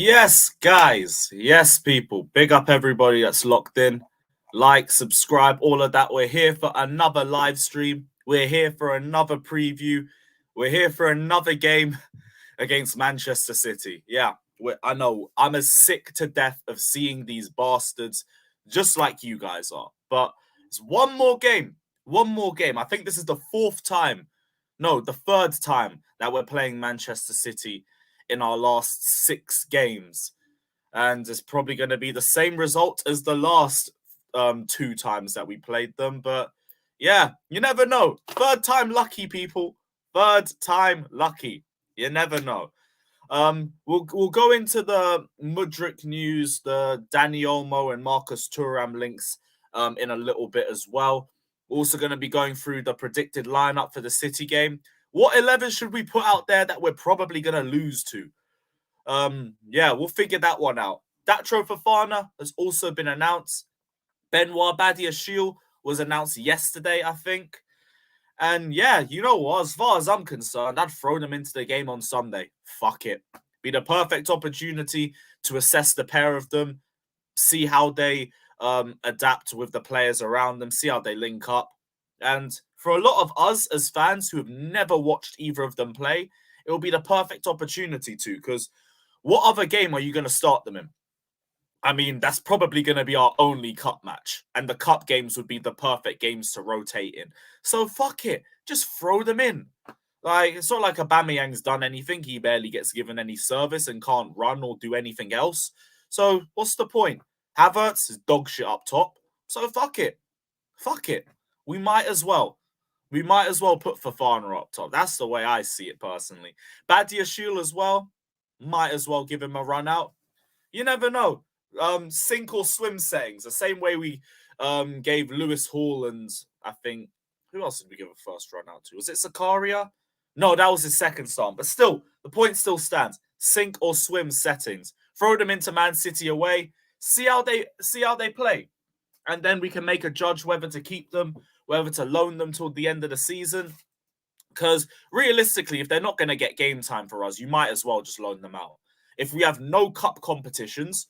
Yes, guys. Yes, people. Big up everybody that's locked in. Like, subscribe, all of that. We're here for another live stream. We're here for another preview. We're here for another game against Manchester City. Yeah, I know. I'm as sick to death of seeing these bastards just like you guys are. But it's one more game. One more game. I think this is the third time that we're playing Manchester City in our last 6 games. And it's probably going to be the same result as the last 2 times that we played them. But yeah, you never know. Third time lucky, people. Third time lucky. You never know. We'll go into the Mudryk news, the Dani Olmo and Marcus Thuram links in a little bit as well. We're also going to be going through the predicted lineup for the City game. What 11 should we put out there that we're probably going to lose to? Yeah, we'll figure that one out. Datro Fofana has also been announced. Benoit Badiashile was announced yesterday, I think. And yeah, you know what? As far as I'm concerned, I'd throw them into the game on Sunday. Fuck it. Be the perfect opportunity to assess the pair of them, see how they adapt with the players around them, see how they link up. And for a lot of us as fans who have never watched either of them play, it will be the perfect opportunity to, because what other game are you going to start them in? I mean, that's probably going to be our only cup match. And the cup games would be the perfect games to rotate in. So fuck it. Just throw them in. Like, it's not like Aubameyang's done anything. He barely gets given any service and can't run or do anything else. So what's the point? Havertz is dog shit up top. So fuck it. Fuck it. We might as well. We might as well put Fofana up top. That's the way I see it personally. Badiashile as well. Might as well give him a run out. You never know. Sink or swim settings. The same way we gave Lewis Hall and I think, who else did we give a first run out to? Was it Zakaria? No, that was his second start. But still, the point still stands. Sink or swim settings. Throw them into Man City away. See how they play. And then we can make a judge whether to keep them, whether to loan them till the end of the season. Because realistically, if they're not going to get game time for us, you might as well just loan them out. If we have no cup competitions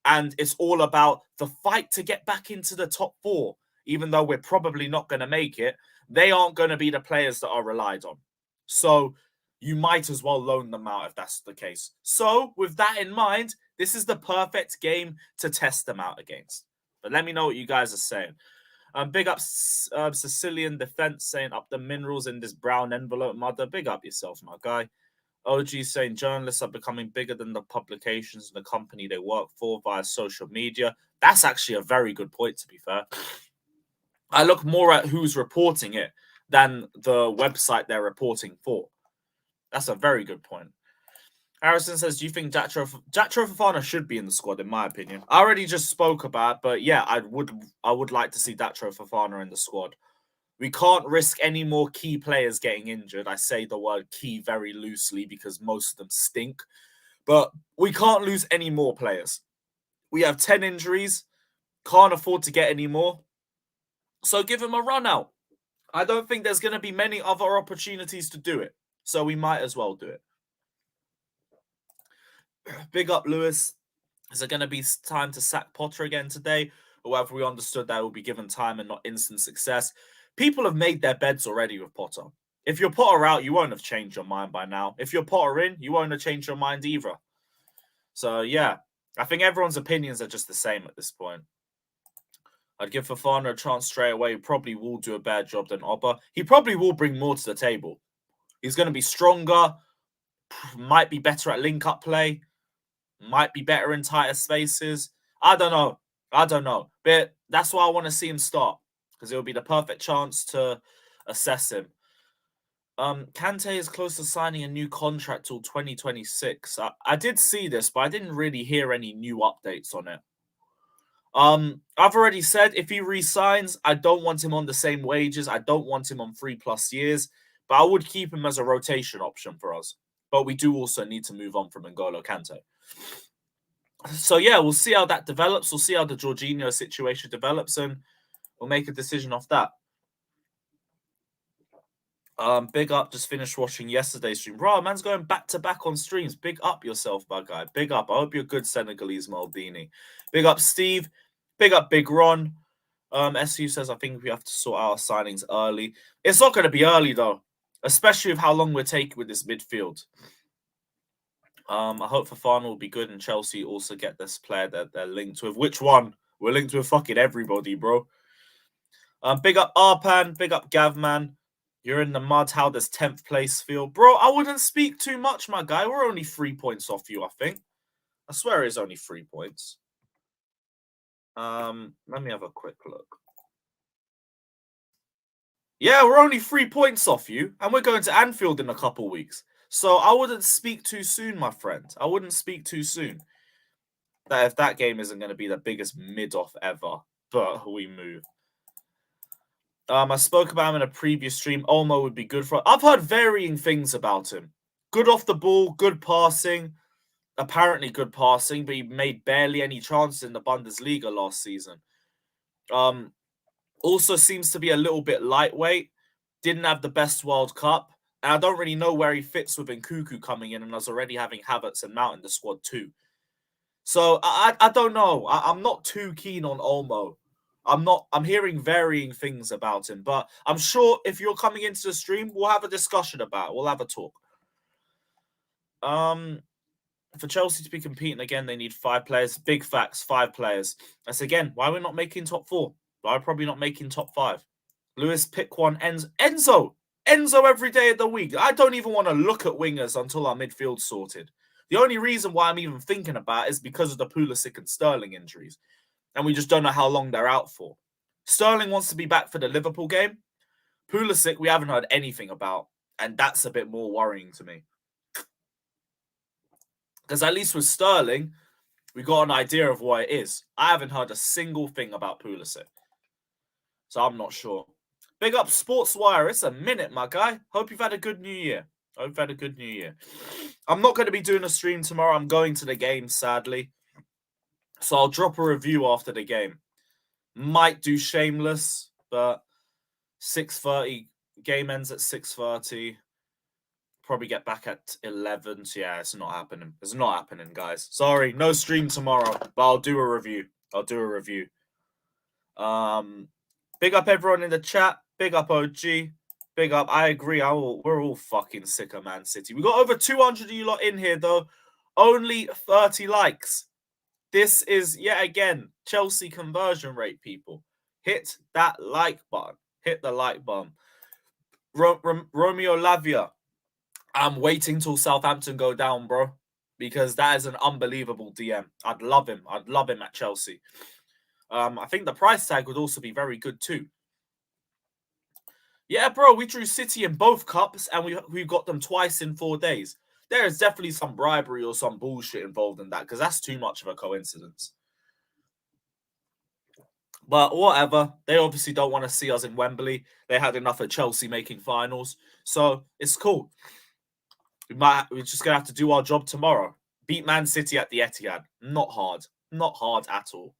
and it's all about the fight to get back into the top 4, even though we're probably not going to make it, they aren't going to be the players that are relied on. So you might as well loan them out if that's the case. So with that in mind, this is the perfect game to test them out against. But let me know what you guys are saying. Big up Sicilian Defense saying up the minerals in this brown envelope, mother. Big up yourself, my guy. OG saying journalists are becoming bigger than the publications and the company they work for via social media. That's actually a very good point, to be fair. I look more at who's reporting it than the website they're reporting for. That's a very good point. Harrison says, do you think Datro Fofana should be in the squad, in my opinion? I already just spoke about, but yeah, I would like to see Datro Fofana in the squad. We can't risk any more key players getting injured. I say the word key very loosely because most of them stink. But we can't lose any more players. We have 10 injuries. Can't afford to get any more. So give him a run out. I don't think there's going to be many other opportunities to do it. So we might as well do it. Big up, Lewis. Is it going to be time to sack Potter again today? Or have we understood that it will be given time and not instant success? People have made their beds already with Potter. If you're Potter out, you won't have changed your mind by now. If you're Potter in, you won't have changed your mind either. So, yeah. I think everyone's opinions are just the same at this point. I'd give Fofana a chance straight away. He probably will do a better job than Oba. He probably will bring more to the table. He's going to be stronger. Might be better at link-up play. Might be better in tighter spaces. I don't know. But that's why I want to see him start. Because it will be the perfect chance to assess him. Kante is close to signing a new contract till 2026. I did see this, but I didn't really hear any new updates on it. I've already said if he resigns, I don't want him on the same wages. I don't want him on 3+ years. But I would keep him as a rotation option for us. But we do also need to move on from N'Golo Kante. So, yeah, we'll see how that develops. We'll see how the Jorginho situation develops, and we'll make a decision off that. Big up. Just finished watching yesterday's stream. Bro, man's going back to back on streams. Big up yourself, my guy. Big up. I hope you're good, Senegalese Maldini. Big up, Steve. Big up, Big Ron. SU says, I think we have to sort out our signings early. It's not going to be early, though, especially with how long we're taking with this midfield. I hope Fofana will be good and Chelsea also get this player that they're linked with. Which one? We're linked with fucking everybody, bro. Big up Arpan. Big up Gavman. You're in the mud. How does 10th place feel? Bro, I wouldn't speak too much, my guy. We're only 3 points off you, I think. I swear it's only 3 points. Let me have a quick look. Yeah, we're only 3 points off you, and we're going to Anfield in a couple weeks. So I wouldn't speak too soon, my friend. I wouldn't speak too soon. That if that game isn't going to be the biggest mid-off ever, but we move. I spoke about him in a previous stream. Olmo would be good for. I've heard varying things about him. Good off the ball, good passing. Apparently good passing, but he made barely any chances in the Bundesliga last season. Also seems to be a little bit lightweight. Didn't have the best World Cup. And I don't really know where he fits within Cuckoo coming in, and us already having Havertz and Mount in the squad too. So I don't know. I'm not too keen on Olmo. I'm hearing varying things about him, but I'm sure if you're coming into the stream, we'll have a discussion about it. We'll have a talk. For Chelsea to be competing again, they need 5 players. Big facts, 5 players. That's again why we're not making top 4. Why we're probably not making top 5. Lewis, pick one. Enzo every day of the week. I don't even want to look at wingers until our midfield's sorted. The only reason why I'm even thinking about it is because of the Pulisic and Sterling injuries. And we just don't know how long they're out for. Sterling wants to be back for the Liverpool game. Pulisic, we haven't heard anything about. And that's a bit more worrying to me. Because at least with Sterling, we got an idea of what it is. I haven't heard a single thing about Pulisic. So I'm not sure. Big up Sportswire. It's a minute, my guy. Hope you've had a good New Year. I'm not going to be doing a stream tomorrow. I'm going to the game, sadly. So I'll drop a review after the game. Might do Shameless, but 6:30. Game ends at 6:30. Probably get back at 11. So yeah, it's not happening. It's not happening, guys. Sorry, no stream tomorrow, but I'll do a review. Big up everyone in the chat. Big up OG. Big up. I agree. We're all fucking sick of Man City. We got over 200 of you lot in here, though. Only 30 likes. This is, yet again, Chelsea conversion rate, people. Hit that like button. Hit the like button. Romeo Lavia. I'm waiting till Southampton go down, bro. Because that is an unbelievable DM. I'd love him. I'd love him at Chelsea. I think the price tag would also be very good too. Yeah, bro, we drew City in both cups and we got them twice in 4 days. There is definitely some bribery or some bullshit involved in that because that's too much of a coincidence. But whatever. They obviously don't want to see us in Wembley. They had enough of Chelsea making finals. So it's cool. We're just going to have to do our job tomorrow. Beat Man City at the Etihad. Not hard. Not hard at all.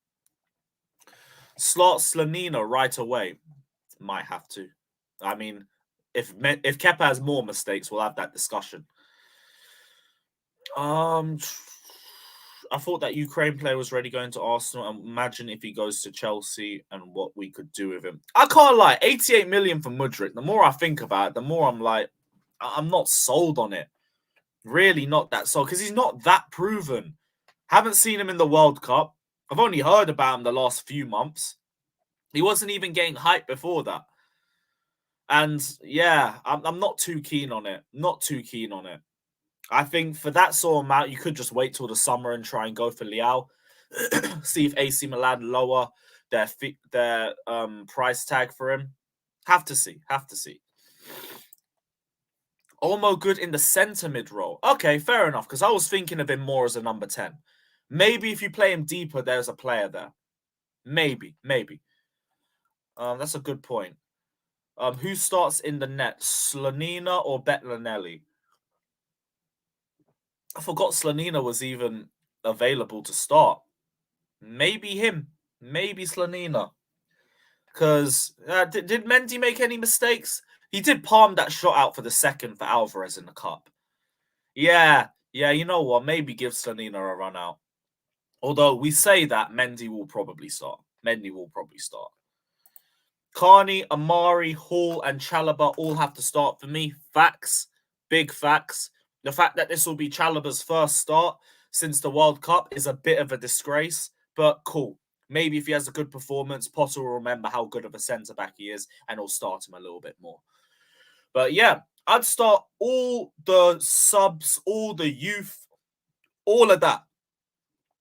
Slot Slanina right away. Might have to. I mean, if Kepa has more mistakes, we'll have that discussion. I thought that Ukraine player was already going to Arsenal. Imagine if he goes to Chelsea and what we could do with him. I can't lie. 88 million for Mudryk. The more I think about it, the more I'm like, I'm not sold on it. Really not that sold because he's not that proven. Haven't seen him in the World Cup. I've only heard about him the last few months. He wasn't even getting hyped before that. And yeah, I'm not too keen on it. I think for that sort of amount, you could just wait till the summer and try and go for Leao. See if AC Milan lower their price tag for him. Have to see. Olmo good in the centre mid role. Okay, fair enough, because I was thinking of him more as a number 10. Maybe if you play him deeper, there's a player there. Maybe. That's a good point. Who starts in the net? Slanina or Betlanelli? I forgot Slanina was even available to start. Maybe him. Maybe Slanina. Because did Mendy make any mistakes? He did palm that shot out for the second for Alvarez in the cup. Yeah, you know what? Maybe give Slanina a run out. Although we say that, Mendy will probably start. Carney, Amari, Hall, and Chalobah all have to start for me. Facts. Big facts. The fact that this will be Chalobah's first start since the World Cup is a bit of a disgrace, but cool. Maybe if he has a good performance, Potter will remember how good of a centre-back he is, and he'll start him a little bit more. But yeah, I'd start all the subs, all the youth, all of that.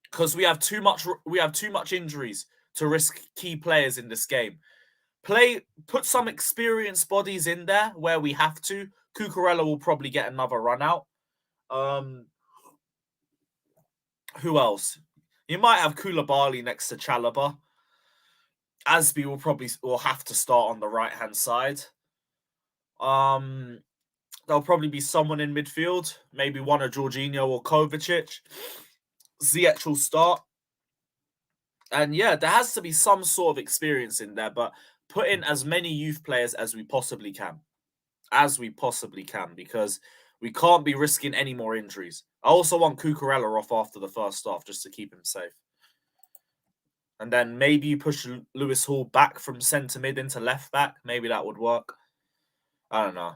Because we have too much injuries to risk key players in this game. Put some experienced bodies in there where we have to. Cucurella will probably get another run out. Who else? You might have Koulibaly next to Chalobah. Asby will have to start on the right-hand side. There'll probably be someone in midfield. Maybe one of Jorginho or Kovacic. Ziyech will start. And yeah, there has to be some sort of experience in there, but put in as many youth players as we possibly can. Because we can't be risking any more injuries. I also want Cucurella off after the first half just to keep him safe. And then maybe you push Lewis Hall back from centre mid into left back. Maybe that would work. I don't know.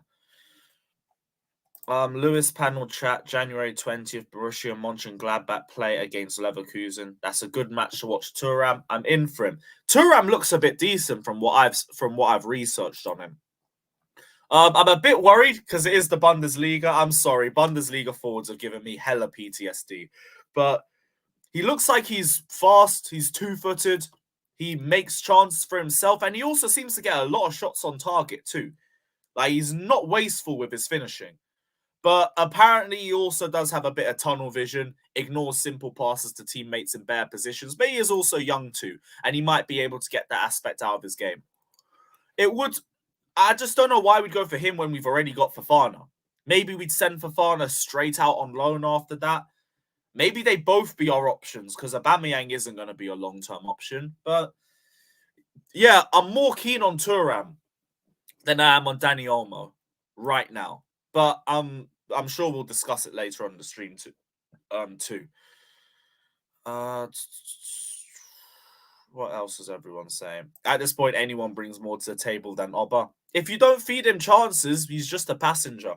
Lewis panel chat, January 20th, Borussia Mönchengladbach play against Leverkusen. That's a good match to watch. Thuram, I'm in for him. Thuram looks a bit decent from what I've researched on him. I'm a bit worried because it is the Bundesliga. I'm sorry, Bundesliga forwards have given me hella PTSD. But he looks like he's fast, he's two-footed, he makes chances for himself, and he also seems to get a lot of shots on target too. Like, he's not wasteful with his finishing. But apparently he also does have a bit of tunnel vision, ignores simple passes to teammates in bare positions, but he is also young too, and he might be able to get that aspect out of his game. I just don't know why we'd go for him when we've already got Fofana. Maybe we'd send Fofana straight out on loan after that. Maybe they both be our options, because Aubameyang isn't going to be a long-term option. But yeah, I'm more keen on Thuram than I am on Dani Olmo right now. But I'm sure we'll discuss it later on the stream too. What else is everyone saying? At this point, anyone brings more to the table than Oba. If you don't feed him chances, he's just a passenger.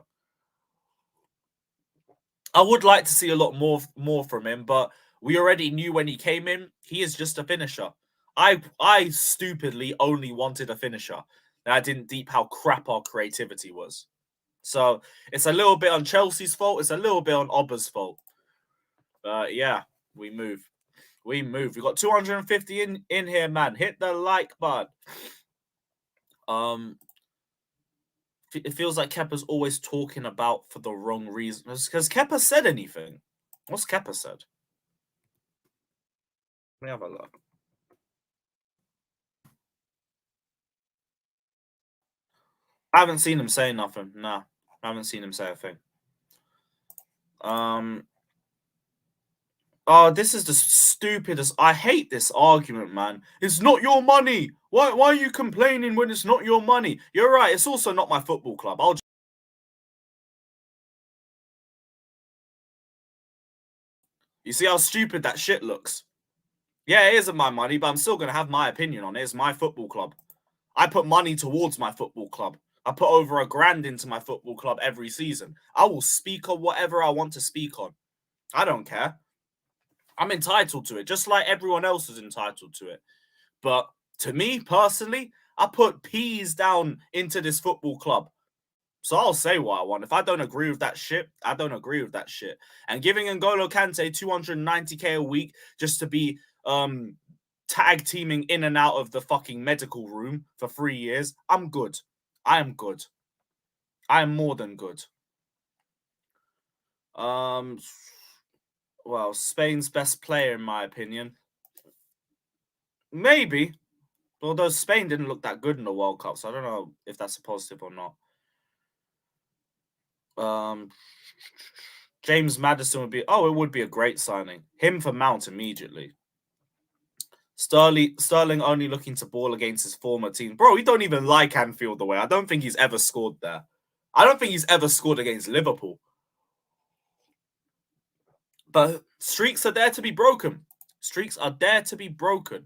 I would like to see a lot more from him, but we already knew when he came in, he is just a finisher. I stupidly only wanted a finisher, and I didn't deep how crap our creativity was. So it's a little bit on Chelsea's fault. It's a little bit on Oba's fault. Yeah, we move. We got 250 in here, man. Hit the like button. It feels like Kepa's always talking about for the wrong reasons. Has Kepa said anything? What's Kepa said? Let me have a look. I haven't seen him say nothing. Nah, I haven't seen him say a thing. Oh, this is the stupidest. I hate this argument, man. It's not your money. Why are you complaining when it's not your money? You're right. It's also not my football club. You see how stupid that shit looks? Yeah, it isn't my money, but I'm still going to have my opinion on it. It's my football club. I put money towards my football club. I put over $1,000 into my football club every season. I will speak on whatever I want to speak on. I don't care. I'm entitled to it, just like everyone else is entitled to it. But to me, personally, I put peas down into this football club. So I'll say what I want. If I don't agree with that shit, I don't agree with that shit. And giving N'Golo Kante 290k a week just to be tag teaming in and out of the fucking medical room for 3 years, I'm good. I am good. I am more than good. Well, Spain's best player, in my opinion. Maybe. Although Spain didn't look that good in the World Cup, so I don't know if that's a positive or not. James Maddison would be... Oh, it would be a great signing. Him for Mount immediately. Sterling only looking to ball against his former team. Bro, he don't even like Anfield away. I don't think he's ever scored there. I don't think he's ever scored against Liverpool. But streaks are there to be broken. Streaks are there to be broken.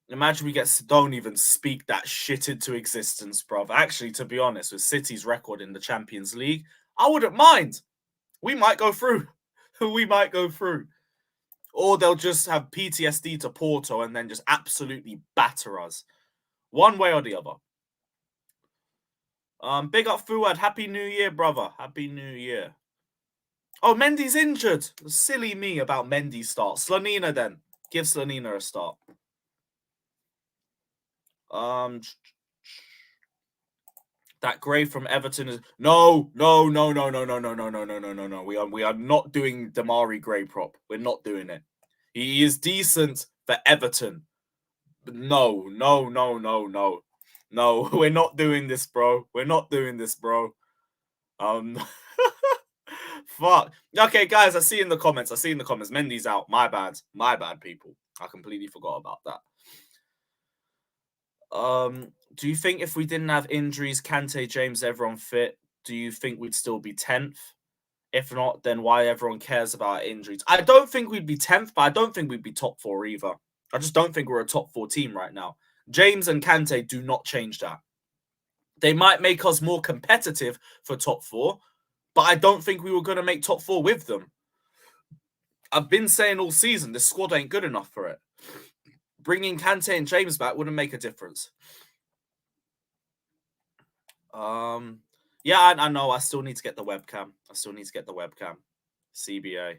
Imagine we don't even speak that shit into existence, bruv. Actually, to be honest, with City's record in the Champions League, I wouldn't mind. We might go through. We might go through. Or they'll just have PTSD to Porto and then just absolutely batter us. One way or the other. Big up Fuad. Happy New Year, brother. Happy New Year. Oh, Mendy's injured. Silly me about Mendy's start. Slonina then. Give Slonina a start. That Gray from Everton is no. We are not doing Damari Gray prop. We're not doing it. He is decent for Everton. But no. No, we're not doing this, bro. We're not doing this, bro. Fuck. Okay, guys, I see in the comments. Mendy's out. My bad, people. I completely forgot about that. Do you think if we didn't have injuries, Kante, James, everyone fit, do you think we'd still be 10th? If not, then why everyone cares about injuries? I don't think we'd be 10th, but I don't think we'd be top 4 either. I just don't think we're a top 4 team right now. James and Kante do not change that. They might make us more competitive for top 4, but I don't think we were going to make top 4 with them. I've been saying all season, this squad ain't good enough for it. Bringing Kante and James back wouldn't make a difference. Yeah, I know. I still need to get the webcam. CBA.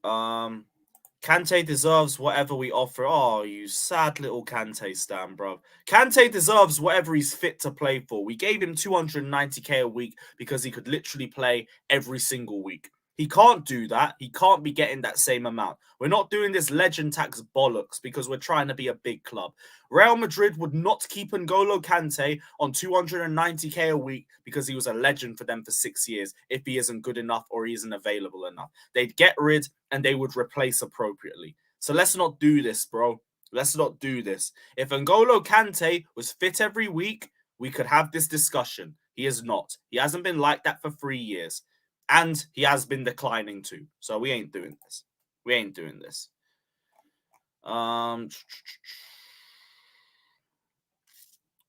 Kante deserves whatever we offer. Oh, you sad little Kante stan, bro. Kante deserves whatever he's fit to play for. We gave him 290k a week because he could literally play every single week. He can't do that. He can't be getting that same amount. We're not doing this legend tax bollocks because we're trying to be a big club. Real Madrid would not keep N'Golo Kante on 290k a week because he was a legend for them for 6 years if he isn't good enough or he isn't available enough. They'd get rid and they would replace appropriately. So let's not do this, bro. Let's not do this. If N'Golo Kante was fit every week, we could have this discussion. He is not. He hasn't been like that for 3 years. And he has been declining too. So we ain't doing this.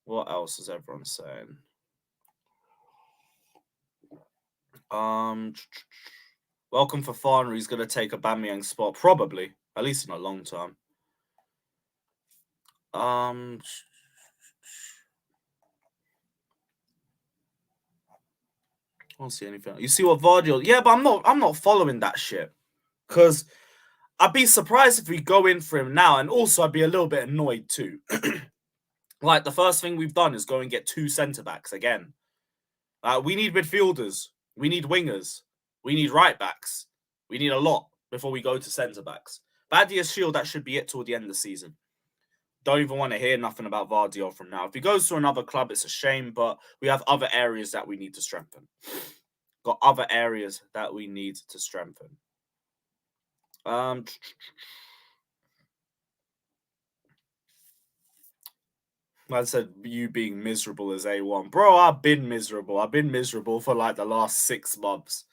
What else is everyone saying? Welcome Fofana. He's going to take a Aubameyang spot. Probably. At least in a long term. I don't see anything. You see what Vardy? Yeah, but I'm not following that shit. Because I'd be surprised if we go in for him now, and also I'd be a little bit annoyed too. Like the first thing we've done is go and get 2 centre-backs again. We need midfielders. We need wingers. We need right-backs. We need a lot before we go to centre-backs. Badia's Shield, that should be it till the end of the season. Don't even want to hear nothing about Vardy from now. If he goes to another club, it's a shame, but we have other areas that we need to strengthen. Got other areas that we need to strengthen. I said you being miserable as A1. Bro, I've been miserable. I've been miserable for like the last 6 months.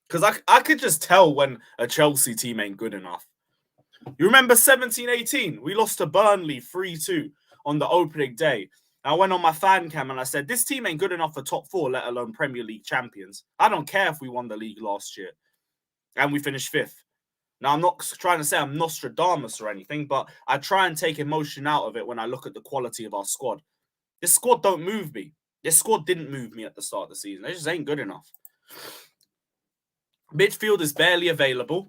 Because I could just tell when a Chelsea team ain't good enough. You remember 17-18? We lost to Burnley 3-2 on the opening day. I went on my fan cam and I said, this team ain't good enough for top 4, let alone Premier League champions. I don't care if we won the league last year. And we finished 5th. Now, I'm not trying to say I'm Nostradamus or anything, but I try and take emotion out of it when I look at the quality of our squad. This squad don't move me. This squad didn't move me at the start of the season. It just ain't good enough. Midfield is barely available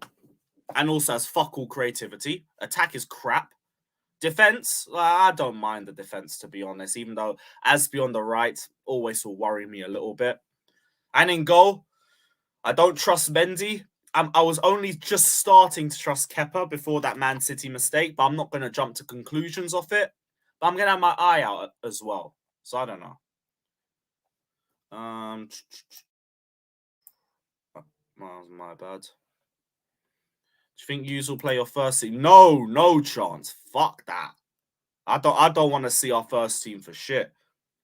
and also has fuck all creativity. Attack is crap. Defense, I don't mind the defense, to be honest, even though Asby on the right always will worry me a little bit. And in goal, I don't trust Mendy. I was only just starting to trust Kepa before that Man City mistake, but I'm not going to jump to conclusions off it. But I'm going to have my eye out as well. So I don't know. My bad. you think yous will play your first team? No chance. Fuck that. I don't want to see our first team for shit.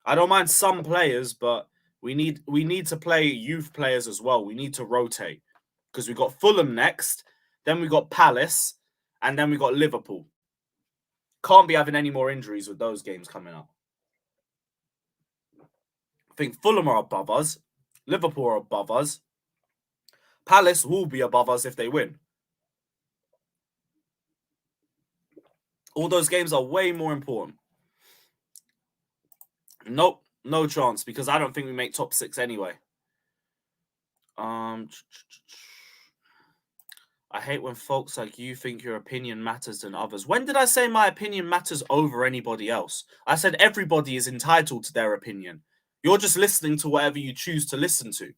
I don't mind some players, but we need to play youth players as well. We need to rotate because we got Fulham next, then we got Palace, and then we got Liverpool. Can't be having any more injuries with those games coming up. I think Fulham are above us. Liverpool are above us. Palace will be above us if they win. All those games are way more important. Nope, no chance because I don't think we make top 6 anyway. I hate when folks like you think your opinion matters than others. When did I say my opinion matters over anybody else? I said everybody is entitled to their opinion. You're just listening to whatever you choose to listen to.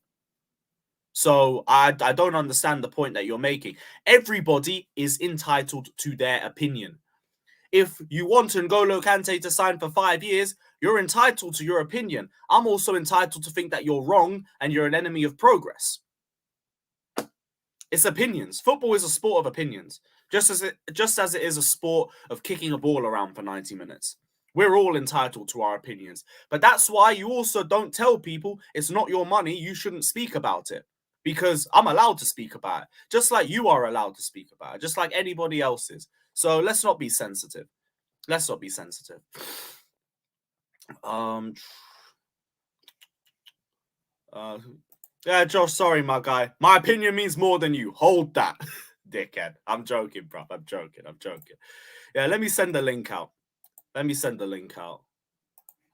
So I don't understand the point that you're making. Everybody is entitled to their opinion. If you want N'Golo Kante to sign for 5 years, you're entitled to your opinion. I'm also entitled to think that you're wrong and you're an enemy of progress. It's opinions. Football is a sport of opinions, just as it is a sport of kicking a ball around for 90 minutes. We're all entitled to our opinions. But that's why you also don't tell people it's not your money, you shouldn't speak about it. Because I'm allowed to speak about it, just like you are allowed to speak about it, just like anybody else is. So let's not be sensitive. Let's not be sensitive. Yeah, Josh, sorry, my guy. My opinion means more than you. Hold that, dickhead. I'm joking, bro. I'm joking. Yeah, let me send the link out.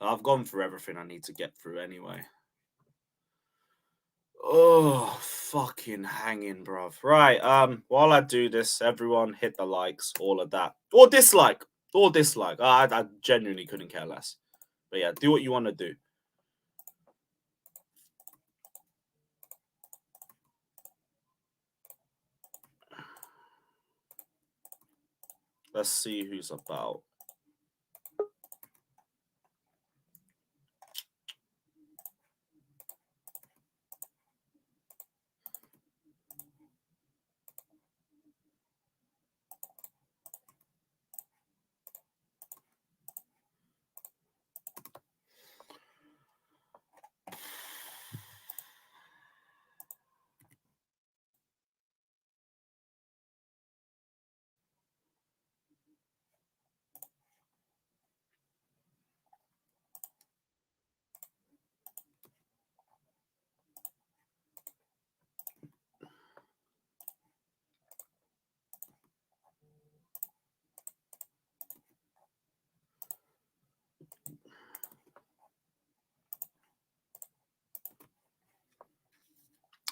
I've gone through everything I need to get through anyway. Oh, fucking hanging, bruv. Right, while I do this, everyone hit the likes, all of that. Or dislike. I genuinely couldn't care less. But yeah, do what you want to do. Let's see who's about.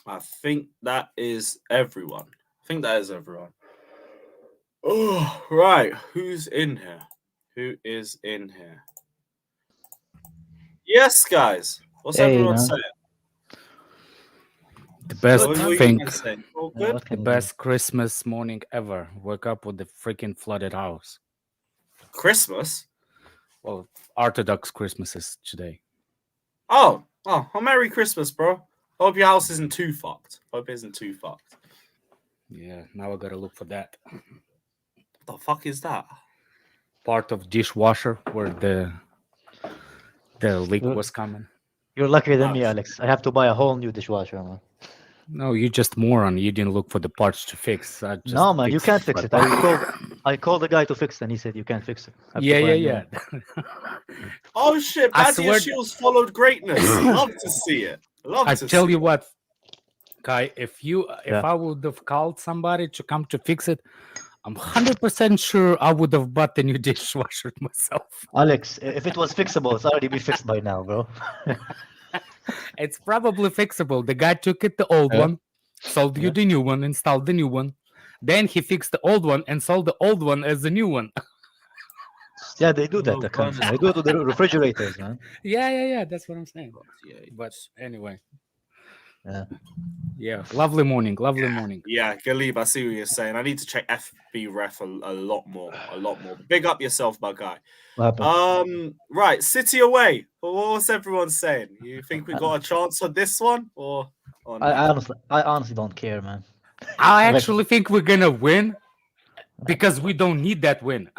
I think that is everyone. Oh, right. Who's in here? Who is in here? Yes, guys. What's everyone saying? The best thing, good? the best Christmas morning ever. Wake up with the freaking flooded house. Christmas? Well, Orthodox Christmas is today. Oh, Merry Christmas, bro. Hope your house isn't too fucked. Yeah, now I gotta look for that. What the fuck is that? Part of dishwasher where the leak was coming. You're luckier than me, Alex. I have to buy a whole new dishwasher, man. No, you just moron. You didn't look for the parts to fix. No, man, you can't fix it. I called the guy to fix it, and he said you can't fix it. Yeah. Oh shit! Badia Shields followed greatness. Love to see it. I tell you what, Kai. If I would have called somebody to come to fix it, I'm 100% sure I would have bought the new dishwasher myself. Alex, if it was fixable, it's already been fixed by now, bro. It's probably fixable. The guy took it, the old one, sold you the new one, installed the new one. Then he fixed the old one and sold the old one as the new one. Yeah, they do that. They do it to the refrigerators, man. Yeah. That's what I'm saying. But anyway. Yeah. Lovely morning. Yeah, Galib, I see what you're saying. I need to check FB ref a lot more. Big up yourself, my guy. Right, City away. What's everyone saying? You think we got a chance on this one, or I honestly don't care, man. I actually think we're gonna win because we don't need that win.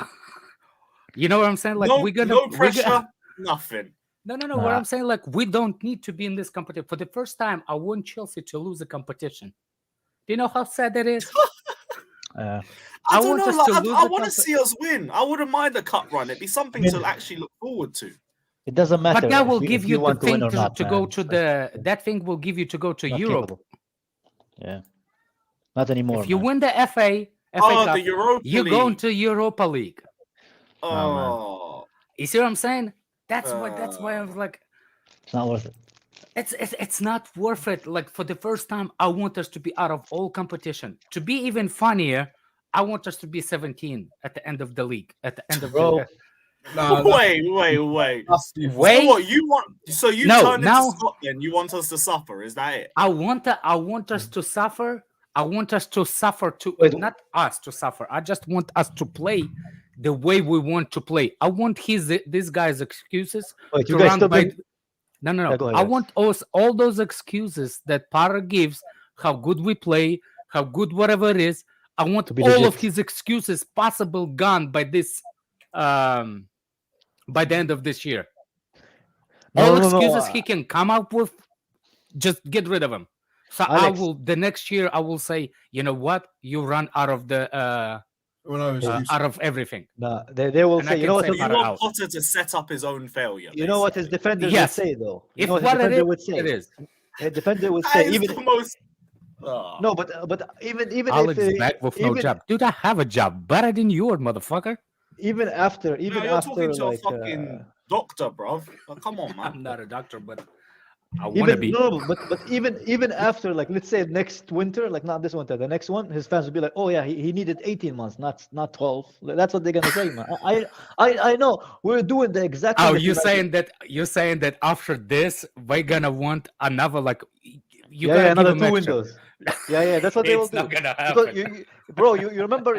You know what I'm saying? Like no pressure, nothing. No. What I'm saying, like, we don't need to be in this competition. For the first time, I want Chelsea to lose a competition. Do you know how sad that is? I don't know. Like, I want to see us win. I wouldn't mind a cup run. It'd be something to actually look forward to. It doesn't matter. But that will give you the thing to go to the. That thing will give you to go to Europe. Capable. Yeah, not anymore. If you win the FA Cup, the Europa you're League. going to Europa League. Oh, you see what I'm saying? That's why I was like, it's not worth it. It's not worth it. Like, for the first time, I want us to be out of all competition. To be even funnier, I want us to be 17 at the end of the league. At the end of the wait. So what you want? So you turn into Scotland? You want us to suffer? Is that it? I want us to suffer. I want us to suffer not us to suffer. I just want us to play the way we want to play. I want this guy's excuses to run by. No. I want all those excuses that Potter gives, how good we play, how good whatever it is. I want all of his excuses possible gone by this, by the end of this year. All excuses he can come up with, just get rid of them. So Alex, the next year I will say, you know what? You run out of the out of everything. No, they will say, you know what? You want Potter to set up his own failure. You know what his defenders would say, though. You know what his defender would say. It is. The defender would say, even the most. No, but even Alex if back with no job, dude, I have a job better than yours, motherfucker. Even after, you're talking to a fucking doctor, bro. Come on, man. I'm not a doctor, but I want to be. No, but even after, like, let's say next winter, like not this winter, the next one, his fans will be like, oh yeah, he needed 18 months, not 12. That's what they're gonna say, man. I know we're doing the exact. Oh, you're saying that after this we're gonna want another, like, another 2 windows. Yeah, that's what they will do. It's not gonna happen. You remember,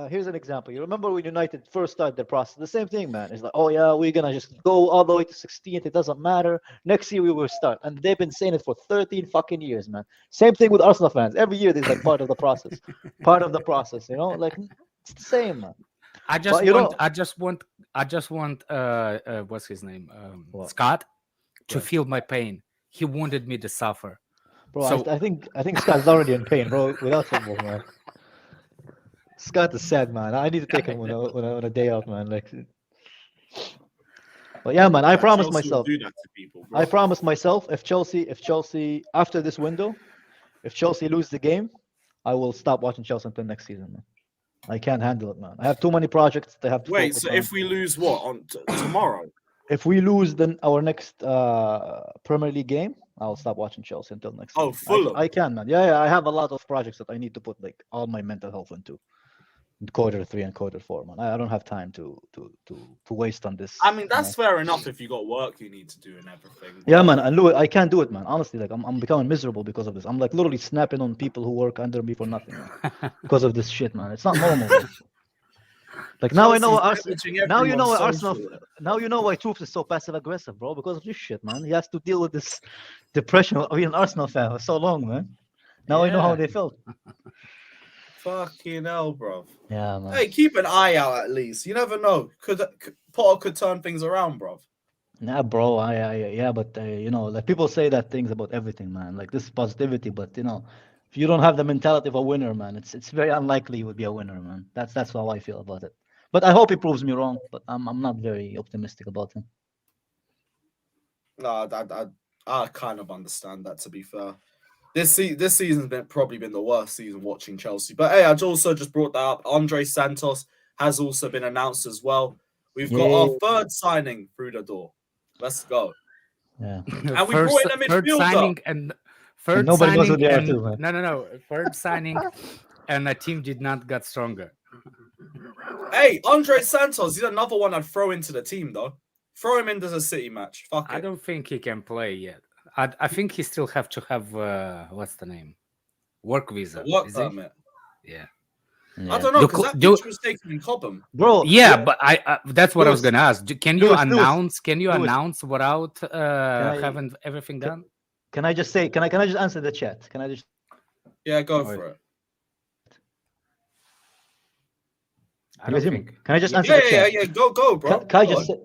here's an example. You remember when United first started the process? The same thing, man. It's like, oh yeah, we're gonna just go all the way to 16th. It doesn't matter. Next year we will start. And they've been saying it for 13 fucking years, man. Same thing with Arsenal fans. Every year there's like part of the process. You know, like, it's the same, man. I just want what's his name? Scott to feel my pain. He wanted me to suffer. Bro, so, I think Scott's already in pain, bro, without football, man. Scott is sad, man. I need to take him on a day out, man. Like, but yeah, man, I promised myself. I promised myself if Chelsea after this window, if Chelsea lose the game, I will stop watching Chelsea until next season, man. I can't handle it, man. I have too many projects to have to wait. So if we lose what on tomorrow? If we lose then our next Premier League game, I'll stop watching Chelsea until next season. Fulham. I can, man. Yeah, I have a lot of projects that I need to put like all my mental health into. In quarter 3 and quarter 4, man. I don't have time to waste on this. I mean, that's fair enough if you got work you need to do and everything. Yeah, man. And Louis, I can't do it, man. Honestly, like I'm becoming miserable because of this. I'm like literally snapping on people who work under me for nothing, man. Because of this shit, man. It's not normal. Man. Like now I know now you know why Arsenal. Now you know why Troops is so passive aggressive, bro. Because of this shit, man. He has to deal with this depression of being an Arsenal fan for so long, man. Now I know how they felt. Fucking hell, bro. Yeah, man. Hey, keep an eye out at least. You never know. Potter could turn things around, bro. Nah, bro. But you know, like people say that things about everything, man. Like this positivity, but you know, if you don't have the mentality of a winner, man, it's very unlikely you would be a winner, man. That's how I feel about it. But I hope he proves me wrong. But I'm not very optimistic about him. No, I kind of understand that, to be fair. This season's probably been the worst season watching Chelsea. But hey, I also just brought that up. Andre Santos has also been announced as well. We've got our third signing through the door. Let's go. Yeah. And we brought in a midfielder. Third signing and third signing and the team did not get stronger. Hey, Andre Santos, he's another one I'd throw into the team, though. Throw him into the City match. Fuck it. I don't think he can play yet. I think he still have to have what's the name? Work visa. Work permit. Yeah. I don't know because that picture was taken in Cobham, bro. Yeah, but I that's what I was gonna ask. Can you announce? Can you announce without having everything done? Can I just say? Can I just answer the chat? Can I just? Yeah, go Alright. for it. I don't think. Can I just answer the chat? Yeah. Go, bro. Kai Go just on.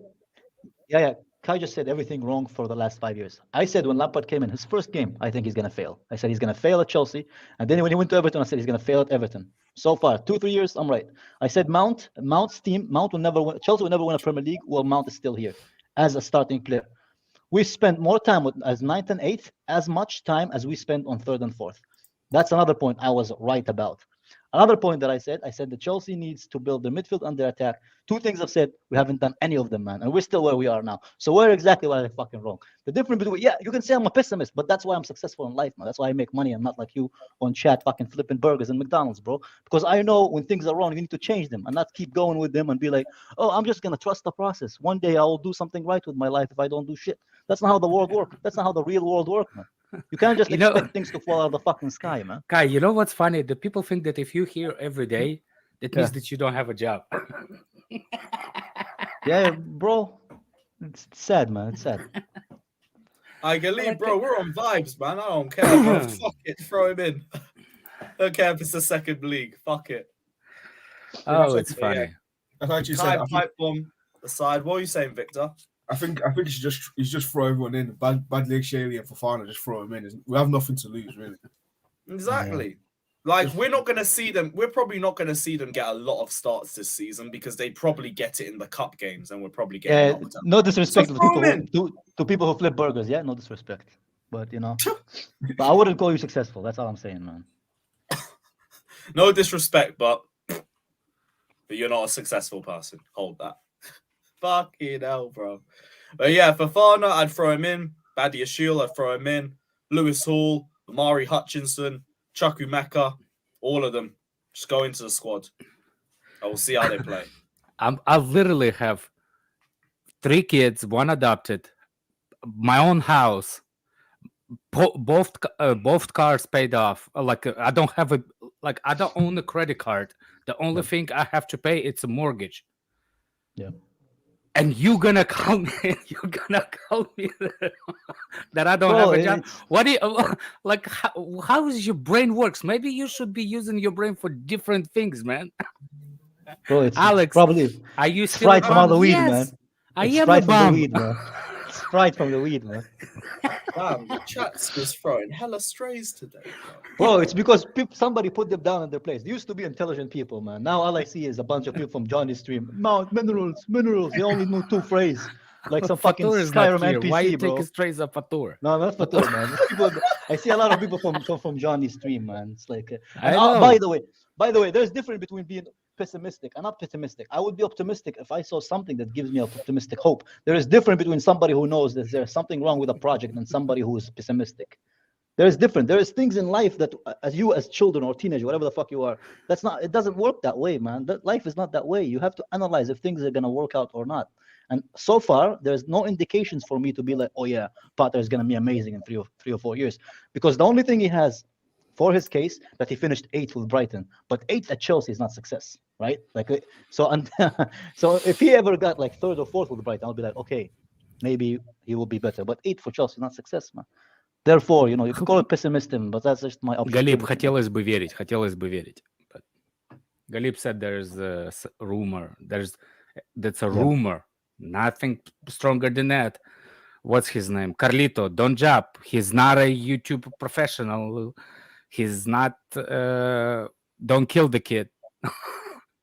said, Kai just said everything wrong for the last 5 years. I said when Lampard came in, his first game, I think he's going to fail. I said he's going to fail at Chelsea. And then when he went to Everton, I said he's going to fail at Everton. So far, 2-3 years, I'm right. I said Mount's team, Mount will never win. Chelsea will never win a Premier League while Mount is still here as a starting player. We spent more time as 9th and 8th, as much time as we spent on 3rd and 4th. That's another point I was right about. Another point that I said that Chelsea needs to build the midfield under attack. 2 things I've said, we haven't done any of them, man. And we're still where we are now. So where exactly was I fucking wrong? The difference between, you can say I'm a pessimist, but that's why I'm successful in life, man. That's why I make money. I'm not like you on chat fucking flipping burgers in McDonald's, bro. Because I know when things are wrong, you need to change them and not keep going with them and be like, oh, I'm just going to trust the process. One day I will do something right with my life if I don't do shit. That's not how the world works. That's not how the real world works, man. You can't just expect things to fall out of the fucking sky, man. Kai, you know what's funny? The people think that if you're here every day, that means that you don't have a job. Yeah, bro. It's sad, man. It's sad. I can leave, bro. We're on vibes, man. I don't care, bro. Fuck it. Throw him in. Don't care if it's the second league. Fuck it. Oh, it's funny. I've actually said, Pipe bomb aside. What are you saying, Victor? I think you just throw everyone in. Bad League, Shaley and Fofana, just throw them in. We have nothing to lose, really. Exactly. Like, we're not going to see them. We're probably not going to see them get a lot of starts this season because they probably get it in the cup games and we're probably getting knocked out. No disrespect So to people who flip burgers. Yeah, no disrespect. But, but I wouldn't call you successful. That's all I'm saying, man. No disrespect, but you're not a successful person. Hold that. Fucking hell, bro. But yeah, Fofana, I'd throw him in. Badiashile, I'd throw him in. Lewis Hall, Amari Hutchinson, Chukwuemeka, all of them. Just go into the squad. I will see how they play. I literally have 3 kids, 1 adopted, my own house, both cars paid off. I don't have I don't own a credit card. The only thing I have to pay it's a mortgage. Yeah. And you're gonna call me that I don't have a job. What do you how is your brain works? Maybe you should be using your brain for different things, man. Bro, it's Alex, probably are you still fright from all the weed, yes, man. I It's am fright a from the bum. weed, man. It's fright from the weed, man. Damn, the chat's just throwing hella strays today, Bro, it's because somebody put them down in their place. They used to be intelligent people, man. Now all I see is a bunch of people from Johnny's stream. Mount minerals. They only know 2 phrases. Like some fucking Fatur is not Skyrim here. NPC, Why you bro. taking strays of Fatur? No, not Fatur, man. I see a lot of people from Johnny's stream, man. It's like, I know. by the way, there's difference between being pessimistic. I'm not pessimistic. I would be optimistic if I saw something that gives me optimistic hope. There is difference between somebody who knows that there's something wrong with a project and somebody who is pessimistic. There is different. There is things in life that, as children or teenagers, whatever the fuck you are, it doesn't work that way, man. Life is not that way. You have to analyze if things are gonna work out or not. And so far, there's no indications for me to be like, oh yeah, Potter is gonna be amazing in 3 or 4 years, because the only thing he has for his case that he finished 8th with Brighton, but 8th at Chelsea is not success, right? So if he ever got 3rd or 4th with Brighton, I'll be like, okay, maybe he will be better. But 8th for Chelsea is not success, man. Therefore, you can call it pessimism, but that's just my opinion. Галиб, хотелось бы верить. But Галиб said there's a rumor. That's a rumor. Nothing stronger than that. What's his name? Carlito, don't jump. He's not a YouTube professional. He's not. Don't kill the kid.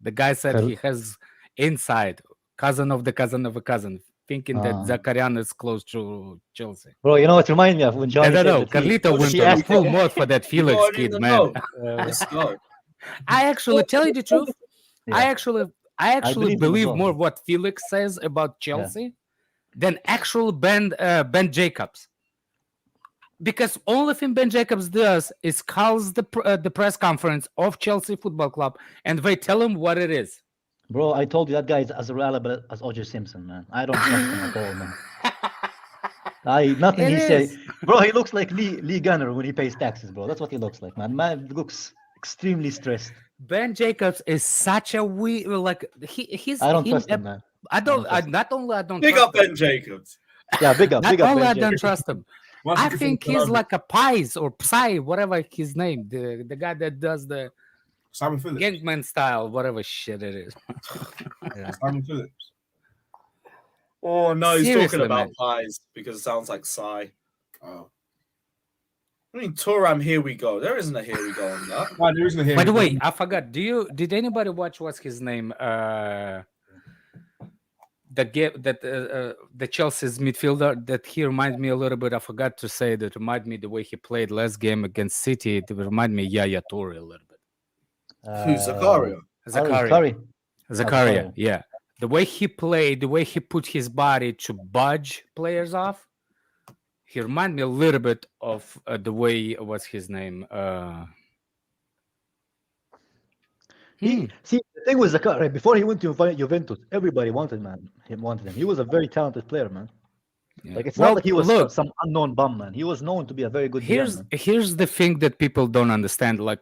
The guy said he has inside cousin of the cousin of a cousin, thinking that Zakarian is close to Chelsea. Bro, you know what reminded me of when Johnny said that Carlito went on full mode for that Felix kid, man. Let's go. I actually tell you the truth. Yeah. I actually believe well. more what Felix says about Chelsea than actual Ben Jacobs. Because only thing Ben Jacobs does is calls the press conference of Chelsea Football Club and they tell him what it is. Bro, I told you that guy is as reliable as O.J. Simpson, man. I don't trust him at all, man. Nothing he says. Bro, he looks like Lee Gunner when he pays taxes, bro. That's what he looks like, man. Man looks extremely stressed. Ben Jacobs is such a weird, he's. I don't trust him, man. I don't. Not only I don't. Big trust up Ben Jacobs. Yeah, big up. Not Big up. only Ben I don't Jacobs. trust him. I think he's like a Pies or Psy, whatever his name. The guy that does the Simon Phillips. Gangman style, whatever shit it is. Simon Phillips. Oh no, he's Seriously, talking about man. pies because it sounds like Psy. Oh. I mean, Thuram, here we go. There isn't a here we go on that. No, there isn't a here. By the way, I forgot. Did anybody watch what's his name? The game that the Chelsea's midfielder that he reminds me a little bit. I forgot to say that remind me the way he played last game against City. It remind me Yaya Toure a little bit. Who's Zakaria? Zakaria, yeah. The way he played, the way he put his body to budge players off, he reminded me a little bit of the way, what's his name? See, the thing with Zakaria, before he went to Juventus, everybody wanted him. He was a very talented player, man. Yeah. Like, it's not like he was some unknown bum, man. He was known to be a very good player, man. Here's the thing that people don't understand. Like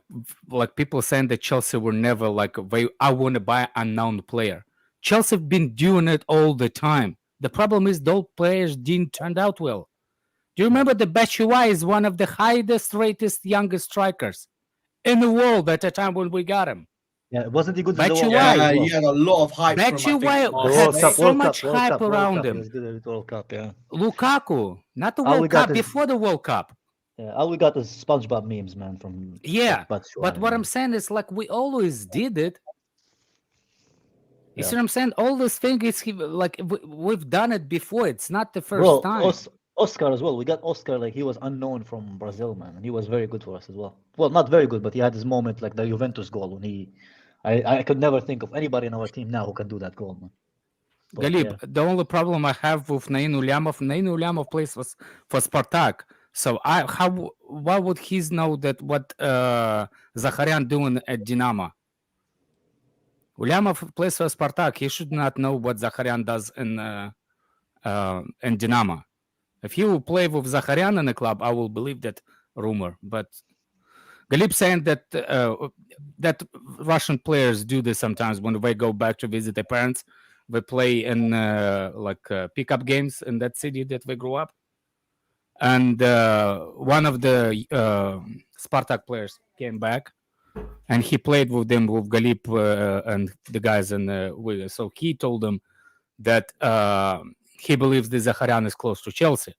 people saying that Chelsea were never like, I want to buy an unknown player. Chelsea have been doing it all the time. The problem is those players didn't turn out well. Do you remember that Batshuayi is one of the highest rated youngest strikers in the world at the time when we got him? Yeah, wasn't he good? Yeah, he had a lot of hype. Batshuayi had so much hype around him. He was good at World Cup, yeah. Lukaku, not the World Cup, before the World Cup. Yeah, all we got is SpongeBob memes, man. From but what I'm saying is like we always did it. You see what I'm saying? All this thing is like we've done it before. It's not the first time. Oscar as well. We got Oscar, like he was unknown from Brazil, man, and he was very good for us as well. Well, not very good, but he had his moment, like the Juventus goal when I could never think of anybody in our team now who can do that goal, man. But, Galib, the only problem I have with Nain Ulyamov plays for Spartak. So why would he know that what Zakharyan doing at Dinamo? Ulyamov plays for Spartak. He should not know what Zakharyan does in Dinamo. If he will play with Zakharyan in the club, I will believe that rumor. But Galip saying that that Russian players do this sometimes when they go back to visit their parents. They play in pickup games in that city that they grew up. And one of the Spartak players came back, and he played with them, with Galip and the guys in the so he told them that he believes that Zakharyan is close to Chelsea.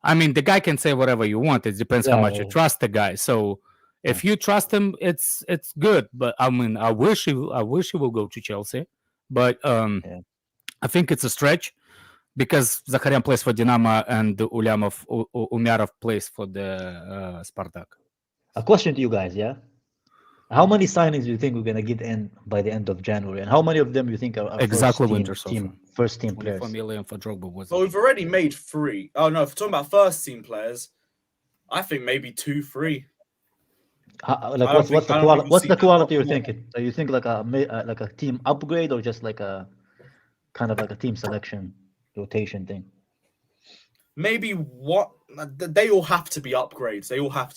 I mean, the guy can say whatever you want. It depends how much you trust the guy. So if you trust him, it's good. But I mean, I wish he will go to Chelsea. But I think it's a stretch because Zakharyan plays for Dinamo and Umarov plays for the Spartak. A question to you guys, yeah? How many signings do you think we're gonna get in by the end of January, and how many of them you think are exactly first team players? 24 million for Drogba was. Well, we've already made 3. Oh no, if we're talking about first team players, I think maybe 2, 3. What's the quality you're thinking? Do you think like a team upgrade or just like a kind of like a team selection rotation thing? Maybe they all have to be upgrades. They'll have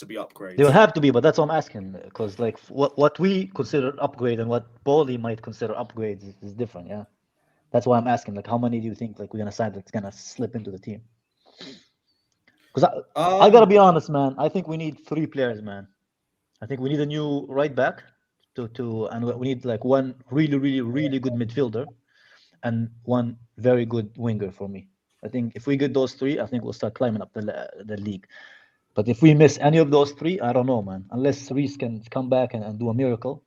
to be, but that's what I'm asking, because like what we consider upgrade and what Bowley might consider upgrades is different. Yeah, that's why I'm asking. Like, how many do you think like we're gonna sign that's gonna slip into the team? Because I gotta be honest, man. I think we need 3 players, man. I think we need a new right back and we need like one really, really, really good midfielder and one very good winger for me. I think if we get those 3, I think we'll start climbing up the league. But if we miss any of those 3, I don't know, man. Unless Reece can come back and do a miracle,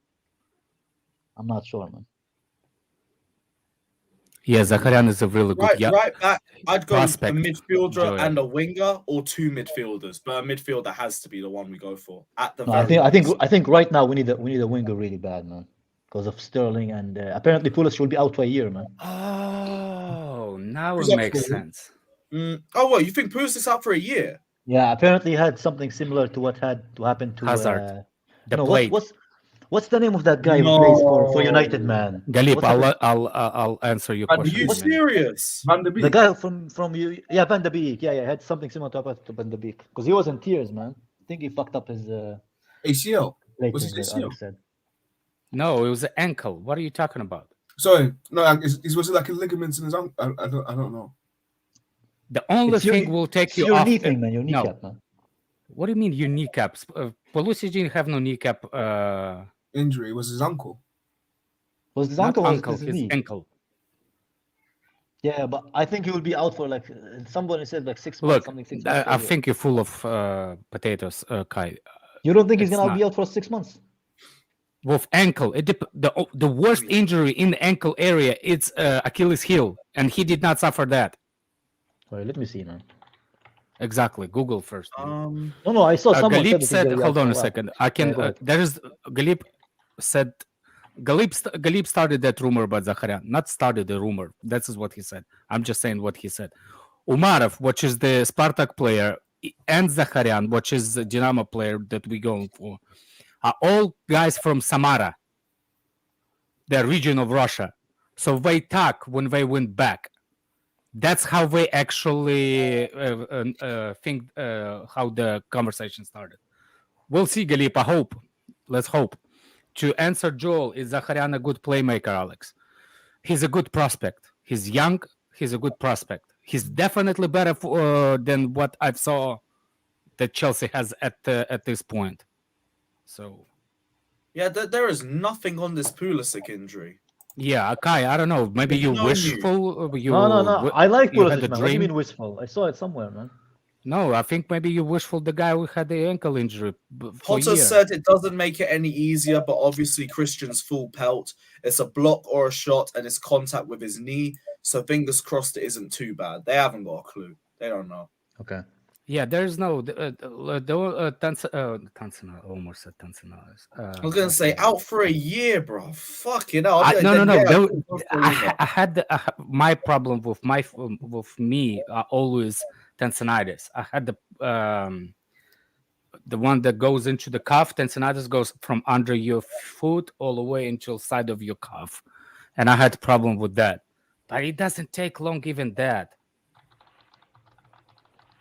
I'm not sure, man. Yeah, Zakharyan is a really good right back. I'd go prospect. A midfielder and a winger, or 2 midfielders. But a midfielder has to be the one we go for. I think right now we need a winger really bad, man, because of Sterling and apparently Pulisic will be out for a year, man. Oh, now it makes sense. Oh, well, you think Pulisic's out for a year? Yeah, apparently he had something similar to what had to happen to Hazard. What's the name of that guy who plays for United, man? Galip, I'll answer your question. Are you serious? Van de Beek. The guy from you, Van de Beek. Yeah, had something similar to Van de Beek because he was in tears, man. I think he fucked up his ACL. Was it ACL? No, it was an ankle. What are you talking about? Sorry, no, was it like a ligament in his ankle? I don't know. The only thing will take It's you your off. knee thing, man. Your No. kneecap, man. What do you mean your kneecaps? Pulisic didn't have no kneecap. Injury was his uncle. Was his Not uncle or ankle, his his knee? ankle. Yeah, but I think he will be out for like somebody said like 6 months. Look, Something 6 months. I think you're full of potatoes, Kai. You don't think he's it's gonna not. be out for 6 months? With ankle, the worst injury in the ankle area, it's Achilles heel, and he did not suffer that. Wait, let me see, man. Exactly. Google first. No, I saw someone Galip said, he's said, gonna be hold out on for a while. second. I can. go ahead. There is Galip said. Galip started that rumor about Zakharyan. Not started the rumor. That is what he said. I'm just saying what he said. Umarov, which is the Spartak player, and Zakharyan, which is the Dynamo player that we're going for, are all guys from Samara, the region of Russia. So they talk when they went back. That's how they actually think how the conversation started. We'll see, Galip. I hope. Let's hope. To answer Joel, is Zakharyan a good playmaker, Alex? He's a good prospect. He's young. He's a good prospect. He's definitely better than what I saw that Chelsea has at this point. So, yeah, there is nothing on this Pulisic injury. yeah, Kai, I don't know. Maybe you No wishful. No. I like you had Pulisic, a man. What do you dream? mean wishful? I saw it somewhere, man. No, I think maybe you wishful the guy who had the ankle injury for Potter years. said it doesn't make it any easier, but obviously Christian's full pelt. It's a block or a shot, and it's contact with his knee. So fingers crossed it isn't too bad. They haven't got a clue. They don't know. Okay. Yeah, there's no Tanzania. Almost said Tanzania. I was gonna say out for a year, bro. Fucking hell. No. I had my problem with me always tendinitis. I had the one that goes into the cuff. Tendinitis goes from under your foot all the way until side of your cuff, and I had problem with that. But it doesn't take long, even that.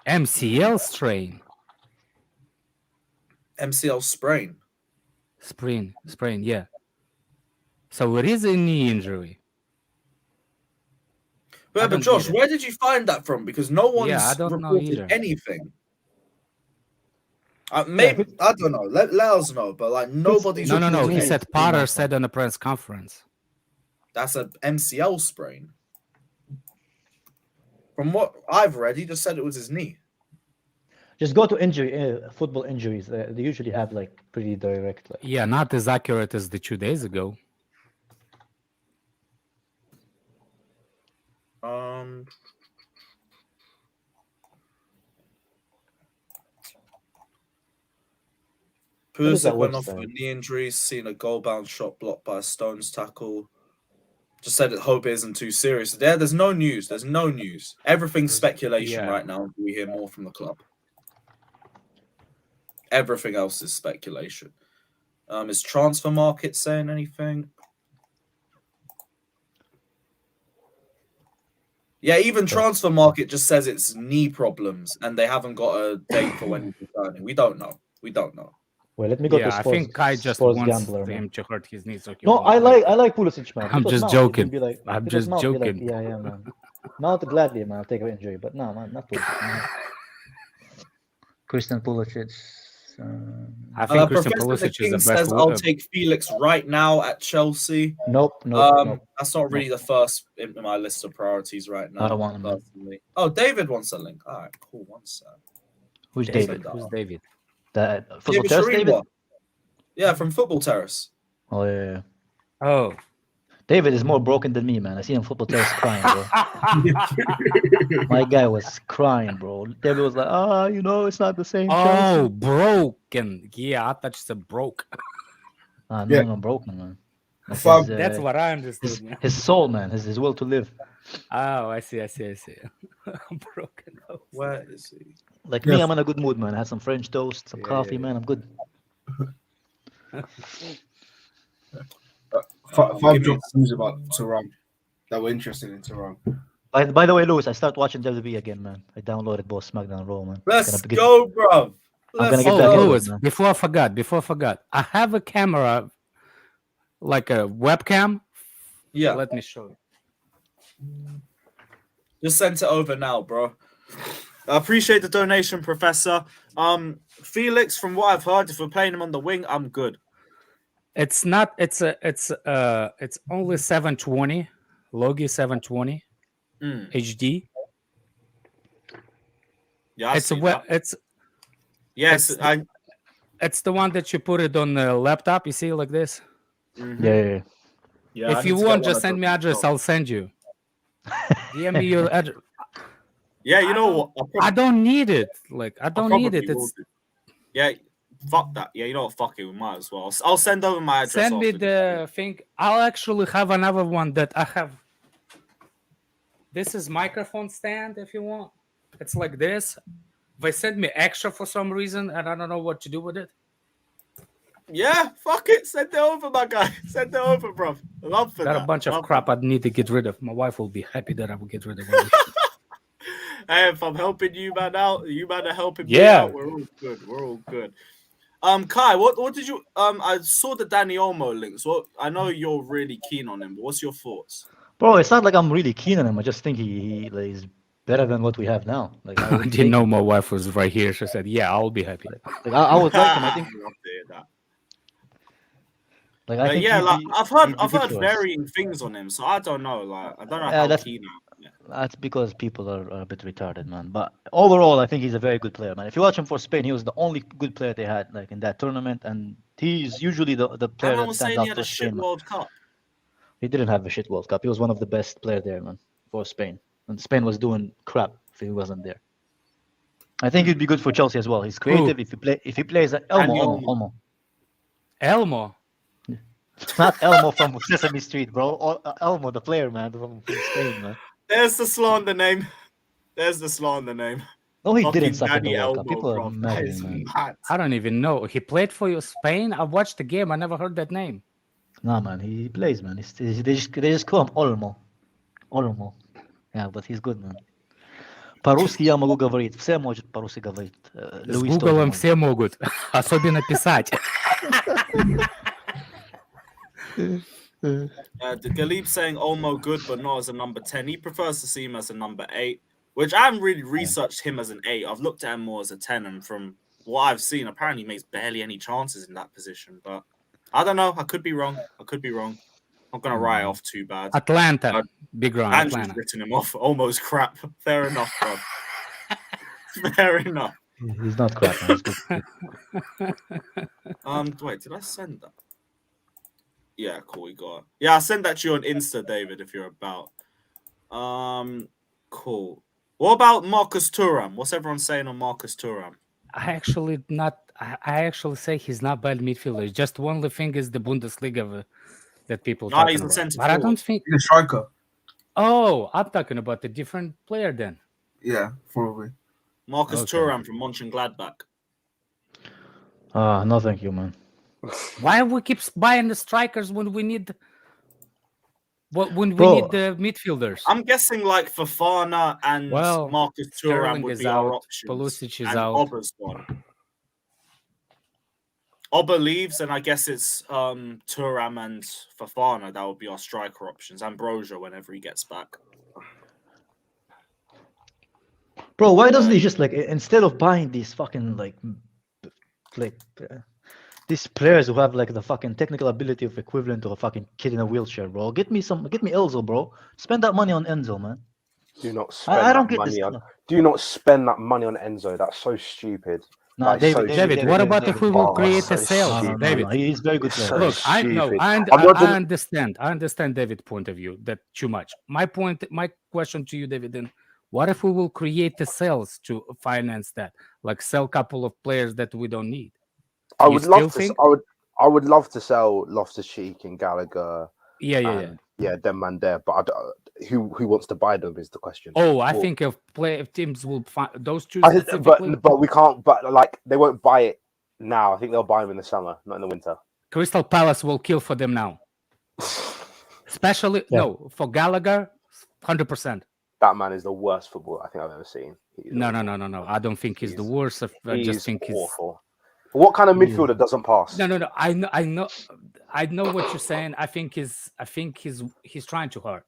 MCL strain. MCL sprain. Sprain, yeah. So it is a knee injury. Yeah, but Josh, where did you find that from? Because no one's reported anything. Maybe I don't know. Let us know. But like nobody's. No. He said Potter said on a press conference. That's a MCL sprain. From what I've read, he just said it was his knee. Just go to football injuries. They usually have like pretty direct. Like... Yeah, not as accurate as the 2 days ago. Pulisic went off with knee injuries, seen a goal-bound shot blocked by a Stones tackle. Just said it, hope it isn't too serious. There's no news. There's no news. Everything's speculation right now. We hear more from the club. Everything else is speculation. Is Transfer Market saying anything? Yeah, even Transfer Market just says it's knee problems and they haven't got a date for when he's returning. We don't know. Well, let me go to sports. I think Kai just wants him to hurt his knees. Okay, no, I like Pulisic, man. I'm just joking. I'm just joking. Yeah, man. Not gladly, man. I'll take an injury, but no, man, not Pulisic. Man. Christian Pulisic. I think Christian Pulisic is the best. Says I'll take Felix right now at Chelsea. Nope. That's not really the first in my list of priorities right now. I don't want him. Personally. Oh, David wants a link. All right, cool. One sec. Who's David? Who's David? The Football Terrace, David? Yeah, from Football Terrace. Oh, yeah. Oh. David is more broken than me, man. I see him Football Terrace crying, bro. My guy was crying, bro. David was like, it's not the same. Oh, broken. Yeah, I thought you said broke. No, broken, man. That's what I understood. His soul, man. His will to live. Oh, I see. Broken. Where is he? Like me, I'm in a good mood, man. I had some French toast, some coffee, man. I'm good. 5 drops news about Thuram that were interested in Thuram. By the way, Lewis, I start watching WWE again, man. I downloaded both SmackDown and Raw, man. Let's go, bro. I'm gonna get that. Lewis, before I forgot, I have a camera, like a webcam. Yeah. Let me show you. Just send it over now, bro. I appreciate the donation, Professor. Felix, from what I've heard, if we're playing him on the wing, I'm good. It's not. It's only 720. Logi 720 HD. Yeah, I It's see that. It's it's the one that you put it on the laptop. You see, like this. Yeah. Yeah. If you want, just send me address. I'll send you. DM me your address. Yeah, you know what? I don't need it. Like I don't need it. It's yeah. Fuck that. Yeah, you know what? Fuck it. We might as well. I'll send over my address. Send me the thing. I'll actually have another one that I have. This is microphone stand. If you want, it's like this. They sent me extra for some reason, and I don't know what to do with it. Yeah, fuck it. Send it over, my guy. Send it over, bro. Love for Got that. a bunch of crap I need to get rid of. My wife will be happy that I will get rid of it. Hey, if I'm helping you, man, out, you, man, are helping me out. We're all good. We're all good. Kai, what did you? I saw the Dani Olmo links. Well, I know you're really keen on him, but what's your thoughts? Bro, it's not like I'm really keen on him. I just think he is better than what we have now. Like I didn't know my wife was right here. She said, "Yeah, I'll be happy." Like, I would like him. I think. Like, I think I've heard varying things on him, so I don't know. Like, I don't know how keen I am. Yeah. That's because people are a bit retarded, man. But overall, I think he's a very good player, man. If you watch him for Spain, he was the only good player they had, like in that tournament, and he's usually the player that stands out for Spain. World Cup. He didn't have a shit World Cup. He was one of the best players there, man, for Spain. And Spain was doing crap if he wasn't there. I think he'd be good for Chelsea as well. He's creative. If he plays Olmo. Elmo. Not Elmo from Sesame Street, bro. Elmo, the player, man, from Spain, man. There's the slander name. No, he didn't suck in the World Cup. People are mad, man. I don't even know. He played for Spain? I watched the game. I never heard that name. Nah, man, he plays, man. They just call him Olmo. Yeah, but he's good, man. По-русски я могу говорить. Все может по-русски говорить. С Гуглом все могут. Особенно писать. Galib saying Olmo good, but not as a number 10. He prefers to see him as a number 8, which I haven't really researched him as an 8. I've looked at him more as a 10, and from what I've seen, apparently he makes barely any chances in that position. But I don't know. I could be wrong. I'm not going to write off too bad. Atlanta. Big round. Andrew's written him off. Almost crap. Fair enough, bro. Fair enough. He's not crap. Man. He's good. Wait, did I send that? Yeah, cool. We got it. Yeah, I'll send that to you on Insta, David, if you're about. Cool. What about Marcus Thuram? What's everyone saying on Marcus Thuram? I actually say he's not bad midfielder. Just one thing is the Bundesliga that people. No, he's a centre forward. But I don't think he's a striker. Oh, I'm talking about a different player then. Yeah, probably. Marcus Thuram from Mönchengladbach. No, thank you, man. Why we keep buying the strikers when we need need the midfielders? I'm guessing like Fofana and Marcus Thuram would be our options. Pulisic is and out. Oba's gone. Oba leaves, and I guess it's Thuram and Fofana that would be our striker options. Ambrosia whenever he gets back. Bro, why doesn't he just instead of buying these fucking these players who have the fucking technical ability of equivalent to a fucking kid in a wheelchair, bro? Get me Enzo, bro. Spend that money on Enzo, man. Do not spend I don't get money this. Do not spend that money on Enzo. That's so stupid. No, David, what about if we will create a sale? David, he's very good player. Look, I understand David's point of view. That too much. My question to you, David, then, what if we will create the sales to finance that? Like sell a couple of players that we don't need. I would love to sell Loftus-Cheek and Gallagher. Yeah. Them man there, but who wants to buy them is the question. I think if teams will find those two. But we can't. But they won't buy it now. I think they'll buy them in the summer, not in the winter. Crystal Palace will kill for them now. Especially for Gallagher, 100%. That man is the worst footballer I think I've ever seen. No. I don't think he's the worst. I just think he's awful. What kind of midfielder doesn't pass? No. I know what you're saying. I think he's trying too hard.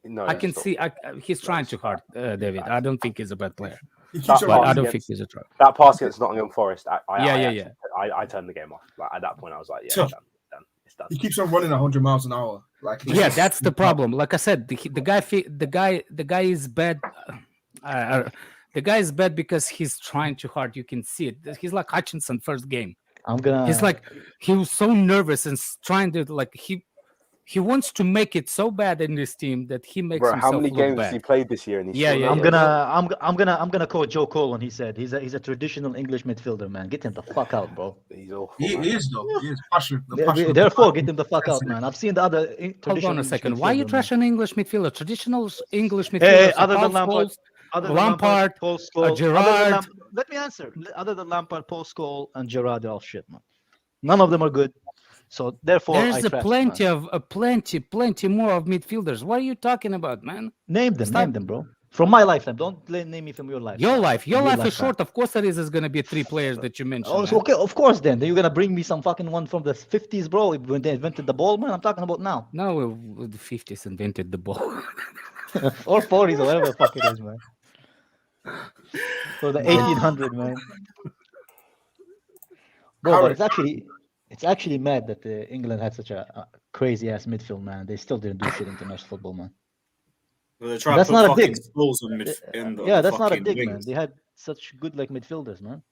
No, I can see he's trying too hard, David. I don't think he's a bad player. He keeps That on But pass I don't running. think he's a trap. That pass against Nottingham Forest, Yeah. I turned the game off. Like at that point, I was like, yeah, Sure. it's done. It's done. He keeps on running 100 miles an hour. Like Yeah, that's the problem. Like I said, the guy is bad. The guy is bad because he's trying too hard. You can see it. He's like Hutchinson first game. I'm gonna. He's like he was so nervous and trying to like he wants to make it so bad in this team that he makes Bro, himself how many look games bad. has he played this year? And he's Yeah, still yeah, nervous? I'm gonna quote Joe Cole when he said he's a traditional English midfielder, man. Get him the fuck out, bro. He's awful. he man. is though. He is passion. The passion. Therefore, get him the fuck out, man. I've seen the other Hold traditional on a English second. Why are you midfielder, man. trashing English midfielder? Traditional English midfielders. Hey, are other than Paul Lampard, Scholes, other than Lampard, Paul Scholes, Gerrard. let me answer. Other than Lampard, Paul Scholes, and Gerrard, they're all shit, man. None of them are good. So therefore, There's I trash plenty them, of plenty more of midfielders. What are you talking about, man? man. Name them, bro. From my lifetime. Don't name me from your lifetime. Your life From is lifetime. short. Of course, there is going to be 3 players that you mentioned. Oh, so, okay, of course. Then you're gonna bring me some fucking one from the 50s, bro. When they invented the ball, man. I'm talking about now, No, the 50s invented the ball. or 40s, or whatever the fuck it is, man. For the 1800, man. Bro, but it's actually mad that England had such a crazy ass midfield, man. They still didn't do shit in international football, man. Well, they're trying That's to put not a fucking dig. Scholes in the Yeah, that's not a fucking dig, man. wings. They had such good like midfielders, man.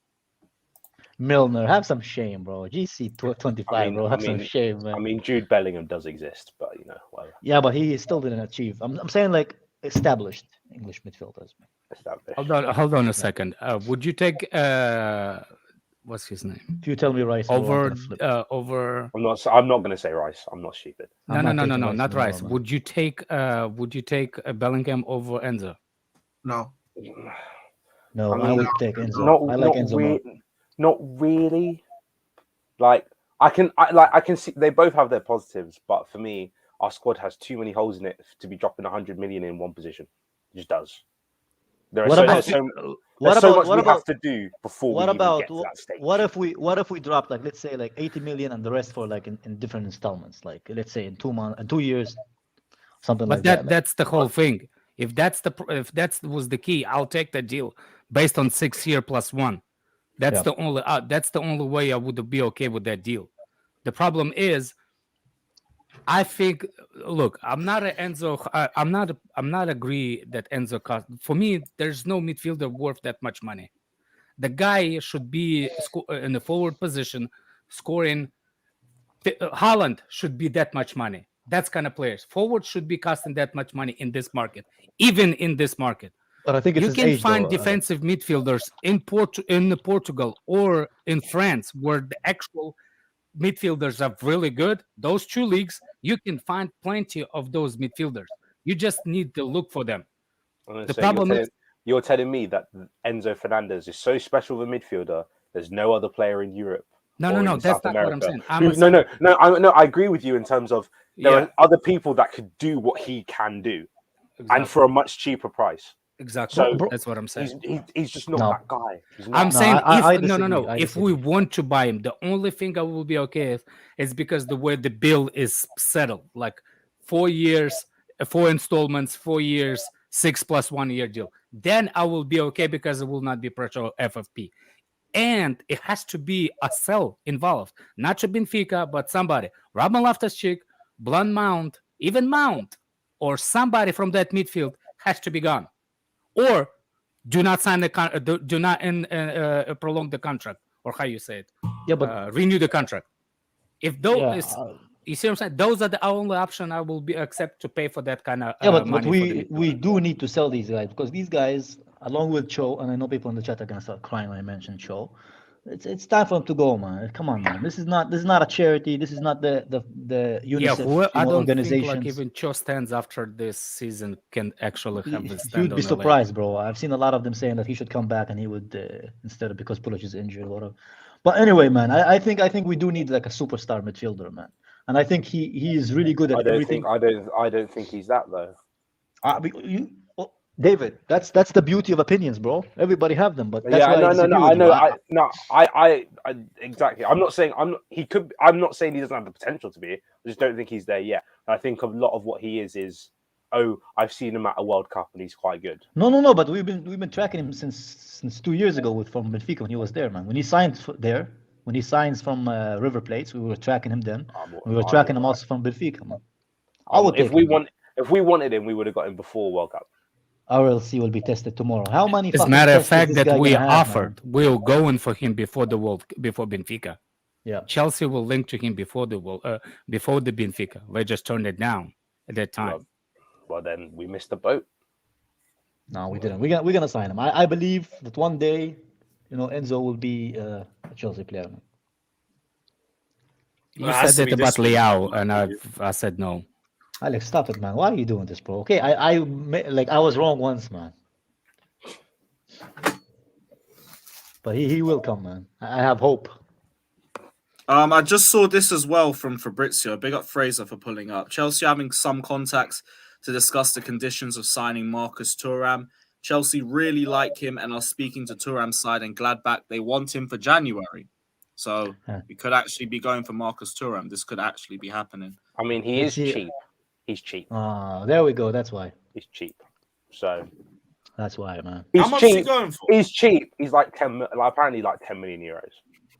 Milner, have some shame, bro. GC 25, bro. Have some shame, man. I mean, Jude Bellingham does exist, but whatever. Yeah, but he still didn't achieve. I'm saying like established English midfielders, man. Established. Hold on a second. Would you take what's his name? If you tell me Rice, bro, I'm Over gonna flip. over I'm not going to say Rice. I'm not stupid. No, I'm not taking not Rice Rice. anymore, man. Would you take Bellingham over Enzo? No. No, I I mean, would take Enzo. I like Enzo more. Not really. Like I can see they both have their positives, but for me, our squad has too many holes in it to be dropping 100 million in one position. It just does. There What so about- much What so about much what we about have to do before what we even about get to that stage. what if we drop like let's say like 80 million and the rest for like in different installments, like let's say in 2 months and 2 years, something But like that. that's the whole thing. If that was the key, I'll take that deal based on 6 year plus 1. That's Yeah. the only way I would be okay with that deal. The problem is, I think. Look, I'm not an Enzo. I'm not agree that Enzo cost. For me, there's no midfielder worth that much money. The guy should be in the forward position, scoring. Haaland should be that much money. That's kind of players. Forward should be costing that much money in this market, even in this market. But I think it's You his can age, find though. defensive midfielders in Portugal or in France where the actual midfielders are really good. Those 2 leagues, you can find plenty of those midfielders. You just need to look for them. The problem is you're telling me that Enzo Fernandez is so special of a midfielder. There's no other player in Europe. no. That's South not America. what I'm saying. I agree with you in terms of there are other people that could do what he can do, and for a much cheaper price. Exactly. So That's what I'm saying. He's just not No. that guy. He's not. I'm saying I if disagree. I if we want to buy him, the only thing I will be okay is because the way the bill is settled, like 4 years, 4 installments, 4 years, 6 plus 1 year deal. Then I will be okay because it will not be pressure FFP. And it has to be a sell involved, not to Benfica, but somebody. Robin Loftus-Cheek, Blunt Mount, even Mount, or somebody from that midfield has to be gone. Or do not sign the do not prolong the contract, or how you say it. Yeah, but Renew the contract. If those, yeah, you see what I'm saying? Those are the only option I will be accept to pay for that kind of but money. we do need to sell these guys because these guys, along with Cho, and I know people in the chat are gonna start crying when I mention Cho. It's time for them to go, man. Come on, man. This is not a charity. This is not the UNICEF I don't organization. think like even Cho stands after this season can actually have the stand. You'd be surprised, bro. I've seen a lot of them saying that he should come back and he would instead of because Pulisic is injured or whatever. But anyway, man, I think we do need like a superstar midfielder, man. And I think he is really good at everything. I don't think he's that though. David, that's the beauty of opinions, bro. Everybody have them, but that's Yeah, why I exactly. I'm not saying I'm not saying he doesn't have the potential to be. I just don't think he's there yet. I think a lot of what he is oh, I've seen him at a World Cup and he's quite good. No. But we've been tracking him since 2 years ago from Benfica when he was there, man. When he signed there, when he signs from River Plate, we were tracking him then. We were tracking him also from Benfica, man. If we wanted him, we would have got him before World Cup. RLC will be tested tomorrow. How many? As a matter of fact, that we offered, we'll go in for him before Benfica. Yeah, Chelsea will link to him before the Benfica. We just turned it down at that time. Well, then we missed the boat. No, we didn't. We're gonna sign him. I believe that one day, Enzo will be a Chelsea player. Man. You said that about Leao, and I said no. Alex, stop it, man. Why are you doing this, bro? Okay, I was wrong once, man. But he will come, man. I have hope. I just saw this as well from Fabrizio. Big up Fraser for pulling up. Chelsea having some contacts to discuss the conditions of signing Marcus Thuram. Chelsea really like him and are speaking to Thuram's side and Gladbach. They want him for January. So we could actually be going for Marcus Thuram. This could actually be happening. I mean, he is cheap. He's cheap. There we go. That's why. He's cheap. So that's why, man. How much is he going for? He's cheap. He's like apparently like 10 million euros.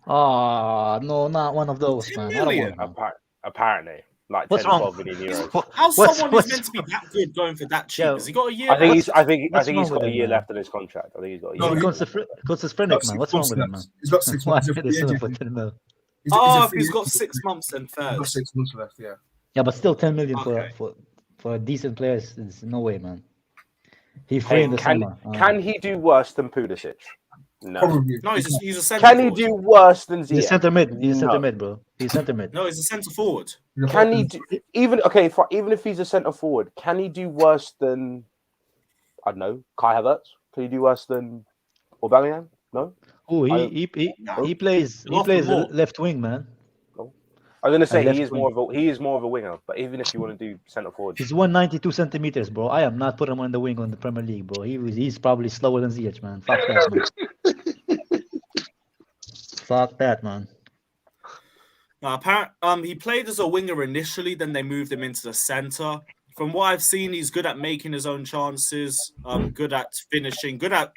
No, not one of those, man. I don't want apparently, like 10 12 million euros. How's someone who's meant to be that good going for that cheap? Has he got a year? I think he's got a year left on his contract. I think he's got a year. Schizophrenic, man. What's wrong with him, man? He's got 6 months. If he's got 6 months, then fair. He's got 6 months left, yeah. Yeah, but still 10 million for a decent player is no way, man. He's free in the summer. Can he do worse than Pulisic? No. Probably. No, he's a centre Can he do worse than Ziyech? He's center mid. He's center mid, bro. He's center mid. No, he's a centre forward. Can he do even if he's a centre forward? Can he do worse than I don't know Kai Havertz? Can he do worse than Aubameyang? No. Oh, he plays left wing, man. I was gonna say he is more of a winger, but even if you want to do centre forward, he's 192 centimeters, bro. I am not putting him on the wing on the Premier League, bro. He's probably slower than Ziyech, man. Fuck that, man. Fuck that, man. No, he played as a winger initially, then they moved him into the centre. From what I've seen, he's good at making his own chances, good at finishing, good at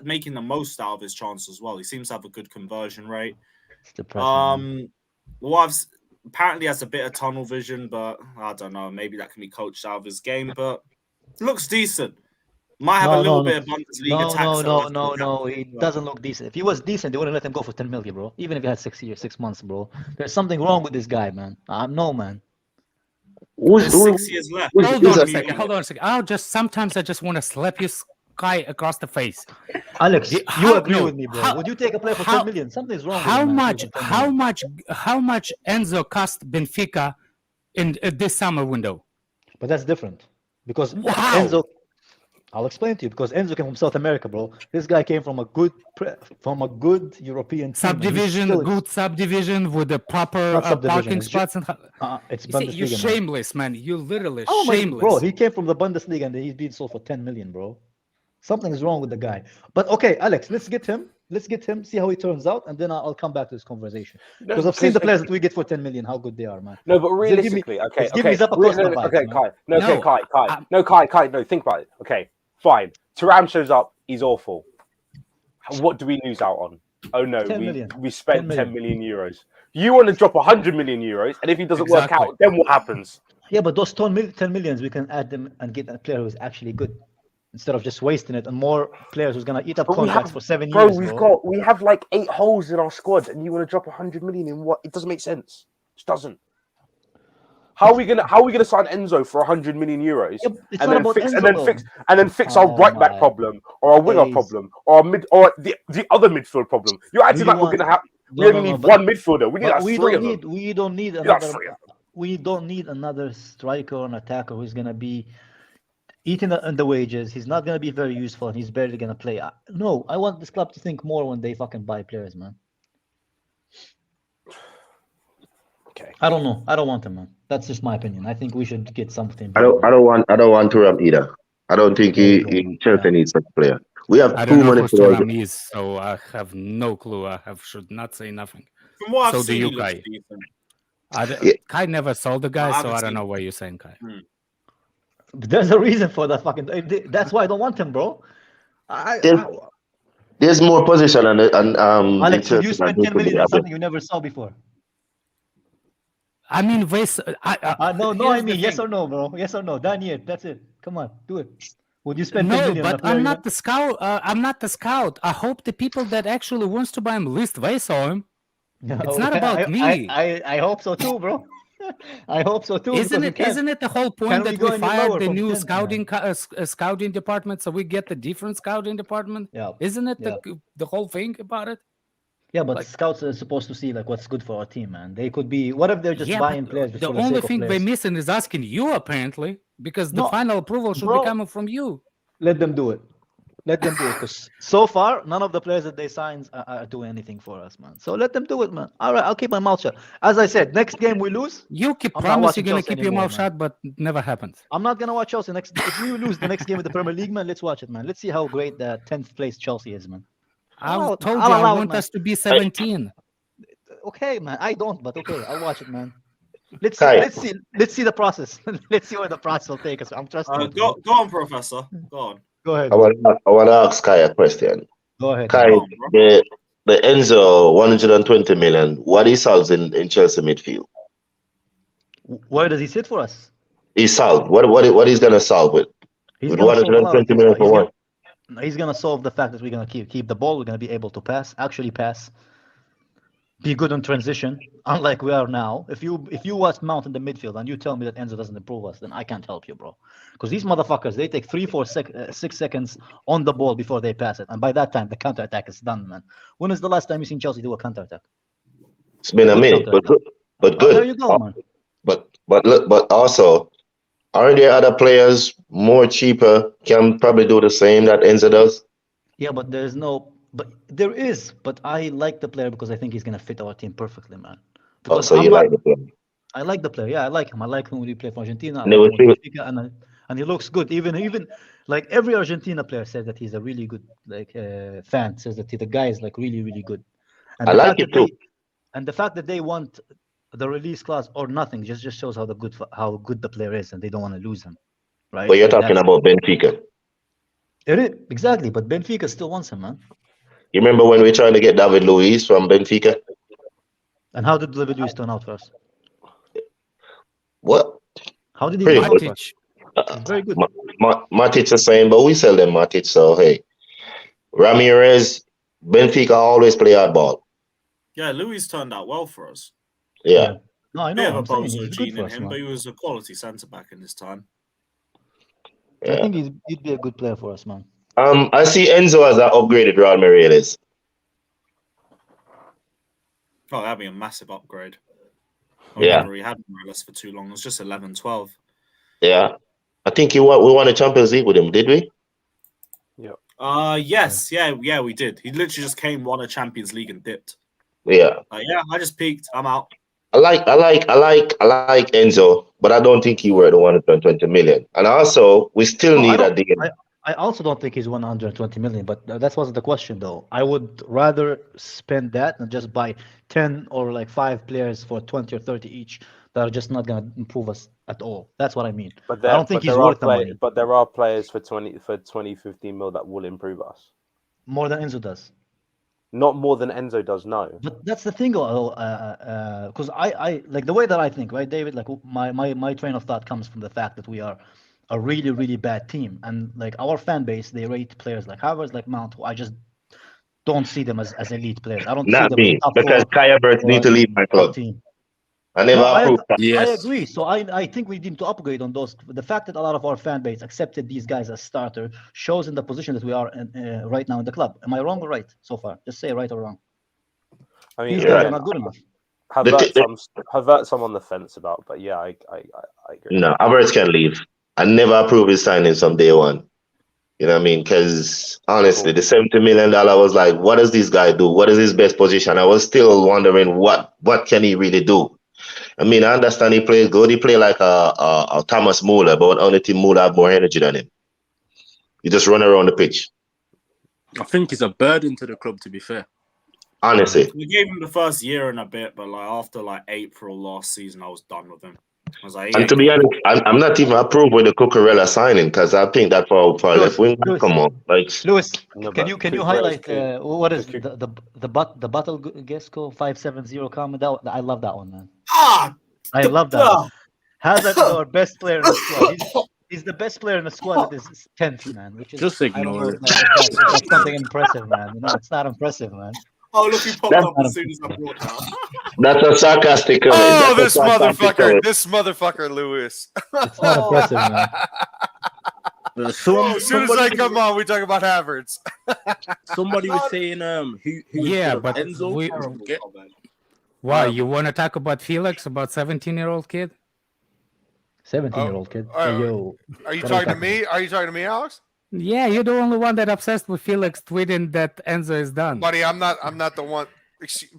making the most out of his chances as well. He seems to have a good conversion rate. It's depressing. Apparently has a bit of tunnel vision, but I don't know. Maybe that can be coached out of his game, but looks decent. Might have a little bit of Bundesliga tax. No. He doesn't look decent. If he was decent, they wouldn't let him go for 10 million, bro. Even if he had 6 months, bro. There's something wrong with this guy, man. No, man. There's 6 years left. Hold on a second. Sometimes I just want to slap you guy across the face. Alex, you agree with me, bro? Would you take a player for 10 million? Something's wrong. How much Enzo cost Benfica in this summer window? But that's different because Enzo. I'll explain to you because Enzo came from South America, bro. This guy came from a good European subdivision, good subdivision with the proper parking spots. You're shameless, man. You're literally shameless, bro. He came from the Bundesliga and he's being sold for 10 million, bro. Something's wrong with the guy. But okay, Alex, let's get him, see how he turns out, and then I'll come back to this conversation. Because I've seen the players that we get for 10 million, how good they are, man. No, but realistically, Kai. No, think about it. Okay, fine. Thuram shows up, he's awful. What do we lose out on? Oh no, we spent 10 million euros. You want to drop 100 million euros, and if he doesn't work out, then what happens? Yeah, but those 10 millions, we can add them and get a player who's actually good. Instead of just wasting it, and more players who's gonna eat up contracts for 7 years. We have like 8 holes in our squad, and you want to drop 100 million in what? It doesn't make sense. It just doesn't. How are we gonna sign Enzo for 100 million euros and then fix our right back problem or our winger problem or the other midfield problem? You're acting like we only need one midfielder. We need three of them. We don't need another striker or an attacker who's gonna be eating the wages. He's not going to be very useful, and he's barely going to play. No, I want this club to think more when they fucking buy players, man. Okay. I don't know. I don't want him, man. That's just my opinion. I think we should get something. I don't want Thuram either. I don't think Chelsea needs such a player. We have too many players. So I have no clue. I should not say nothing. From what I've seen, do you, Kai? Kai never sold the guy, so I don't know what you're saying, Kai. There's a reason for that fucking. That's why I don't want him, bro. There's more position and Alex, would you Chelsea spend than 10 million on happen. something you never saw before? I mean, No, I here's the mean, yes thing. or no, bro. Yes or no. Daniel, that's it. Come on, do it. Would you spend 10 No, million on a but player? I'm not the scout. I'm not the scout. I hope the people that actually wants to buy him list they saw him. It's not about me. I hope so too, bro. I hope so too. Isn't because we can't- it the whole can point we that go we any fired lower the from new 10, man? scouting department so we get the different scouting department? Yeah. Isn't it Yeah. the whole thing about it? Yeah, but Like- scouts are supposed to see like what's good for our team, man. They could be. What if they're just Yeah, buying but players just the for the only sake of thing they're players? missing is asking you apparently, because the No, final approval should bro. be coming from you. Let them do it. Let them do it. Because so far, none of the players that they signed are doing anything for us, man. So let them do it, man. All right, I'll keep my mouth shut. As I said, next game we lose. You keep I'm not promise watching you're gonna Chelsea keep your anymore, mouth man. shut, but it never happens. I'm not gonna watch Chelsea next. If we lose the next game of the Premier League, man, let's watch it, man. Let's see how great the 10th place Chelsea is, man. I Allow it, man. told I'll you I allow it, want man. us to be 17. Okay, man. I don't, but okay, I'll watch it, man. Let's Kai. see the process. Let's see where the process will take us. I'm trusting. it, Go bro. on, Professor. Go on. Go ahead. I want to ask Kai a question. Go ahead. Kai, Go on, bro. the Enzo 120 million, what he solves in Chelsea midfield? Where does he sit for us? He solved. What he's gonna solve with? He's With gonna solve a lot of 120 things, million bro. for what? He's gonna solve the fact that we're gonna keep the ball. We're gonna be able to actually pass, be good on transition, unlike we are now. If you watch Mount in the midfield and you tell me that Enzo doesn't improve us, then I can't help you, bro. Because these motherfuckers, they take 6 seconds on the ball before they pass it, and by that time the counter attack is done, man. When is the last time you seen Chelsea do a counter attack? It's been a minute, but good. But There good. you go, man. But also, aren't there other players more cheaper can probably do the same that Enzo does? Yeah, but there is. But I like the player because I think he's gonna fit our team perfectly, man. Oh, Because so you like the player? I like the player. Yeah, I like him. I like him when he played for Argentina. I And they like would him when feel- Benfica, and he looks good. Even like every Argentina player says that he's a really good fan. Says that the guy is like really really good. And I the like fact it that too. the fact that they want the release clause or nothing just shows how good the player is, and they don't want to lose him, right? But you're Like, talking about Benfica. it is, exactly. But Benfica still wants him, man. You remember when we tried to get David Luiz from Benfica? And how did David Luiz turn out for us? What? How did he Pretty turn out good. for us? He's very good. Matic the same, but we sell them Matic. So hey, Ramirez, Benfica always play hardball. Yeah, Louis turned out well for us. Yeah. No, I Bit know. of a I'm saying bozo he's good gene for in us, him, man. but he was a quality centre back in his time. I think he'd be a good player for us, man. I see Enzo as an upgraded Ramirez. Oh, that'd be a massive upgrade. Yeah. Never really had Morales for too long. It was just 11-12. Yeah. I think we won a Champions League with him, did we? Yes, yeah, we did. He literally just won a Champions League and dipped. Yeah. Yeah, I just peaked. I'm out. I like Enzo, but I don't think he worth the 120 million. And also, we still need a deal. I also don't think he's 120 million, but that wasn't the question, though. I would rather spend that than just buy 10 or like 5 players for 20 or 30 each that are just not going to improve us at all. That's what I mean. But I don't think he's worth the money. But there are players for 20, 15 mil that will improve us. More than Enzo does. Not more than Enzo does, no. But that's the thing, because I like the way that I think, right, David? Like my train of thought comes from the fact that we are a really, really bad team. And like our fan base, they rate players like Havertz, like Mount, who I just don't see them as elite players. I don't see Not them me, as top because 4 Kai Havertz need to leave my club. team. I never No, approved that. I agree. So I think we need to upgrade on those. The fact that a lot of our fan base accepted these guys as starter shows in the position that we are in, right now in the club. Am I wrong or right so far? Just say right or wrong. I mean, These guys are not good enough. Havertz I'm on the fence about, but yeah, I agree. No, Havertz can leave. I never approved his signing from day one. You know what I mean? Because honestly, the $70 million was like, what does this guy do? What is his best position? I was still wondering what can he really do? I mean, I understand he plays good. He play like a Thomas Muller, but only Tim Muller have more energy than him. He just run around the pitch. I think he's a burden to the club, to be fair. Honestly. We gave him the first year and a bit, but like after like April last season, I was done with him. I was like, And to be honest, I'm not even approved with the Cucurella signing because I think that for left wing, come on, like Lewis, No, can but you Cucurella highlight is what is Cucurella. the battle guest code 570 comment? I love that one, man. I the- love that one. Hazard is our best player in the squad. He's the best player in the squad that is 10th, man. Which is Just I don't know ignore if that's something impressive, man. You know, it's not impressive, man. Oh, look, he popped That's up as soon as I brought that. that's a sarcastic comment. Oh, That's a this sarcastic motherfucker! comment. This motherfucker, Lewis. It's not impressive, man. As soon as I come on, we talk about Havertz. somebody was saying who Yeah, was but Enzo. we- Get- Why you want to talk about Felix, about 17-year-old kid? 17-year-old kid. Oh, Hey, yo. Are you What talking to talking me? Are you talking to me, Alex? Yeah, you're the only one that obsessed with Felix tweeting that Enzo is done. Buddy, I'm not the one.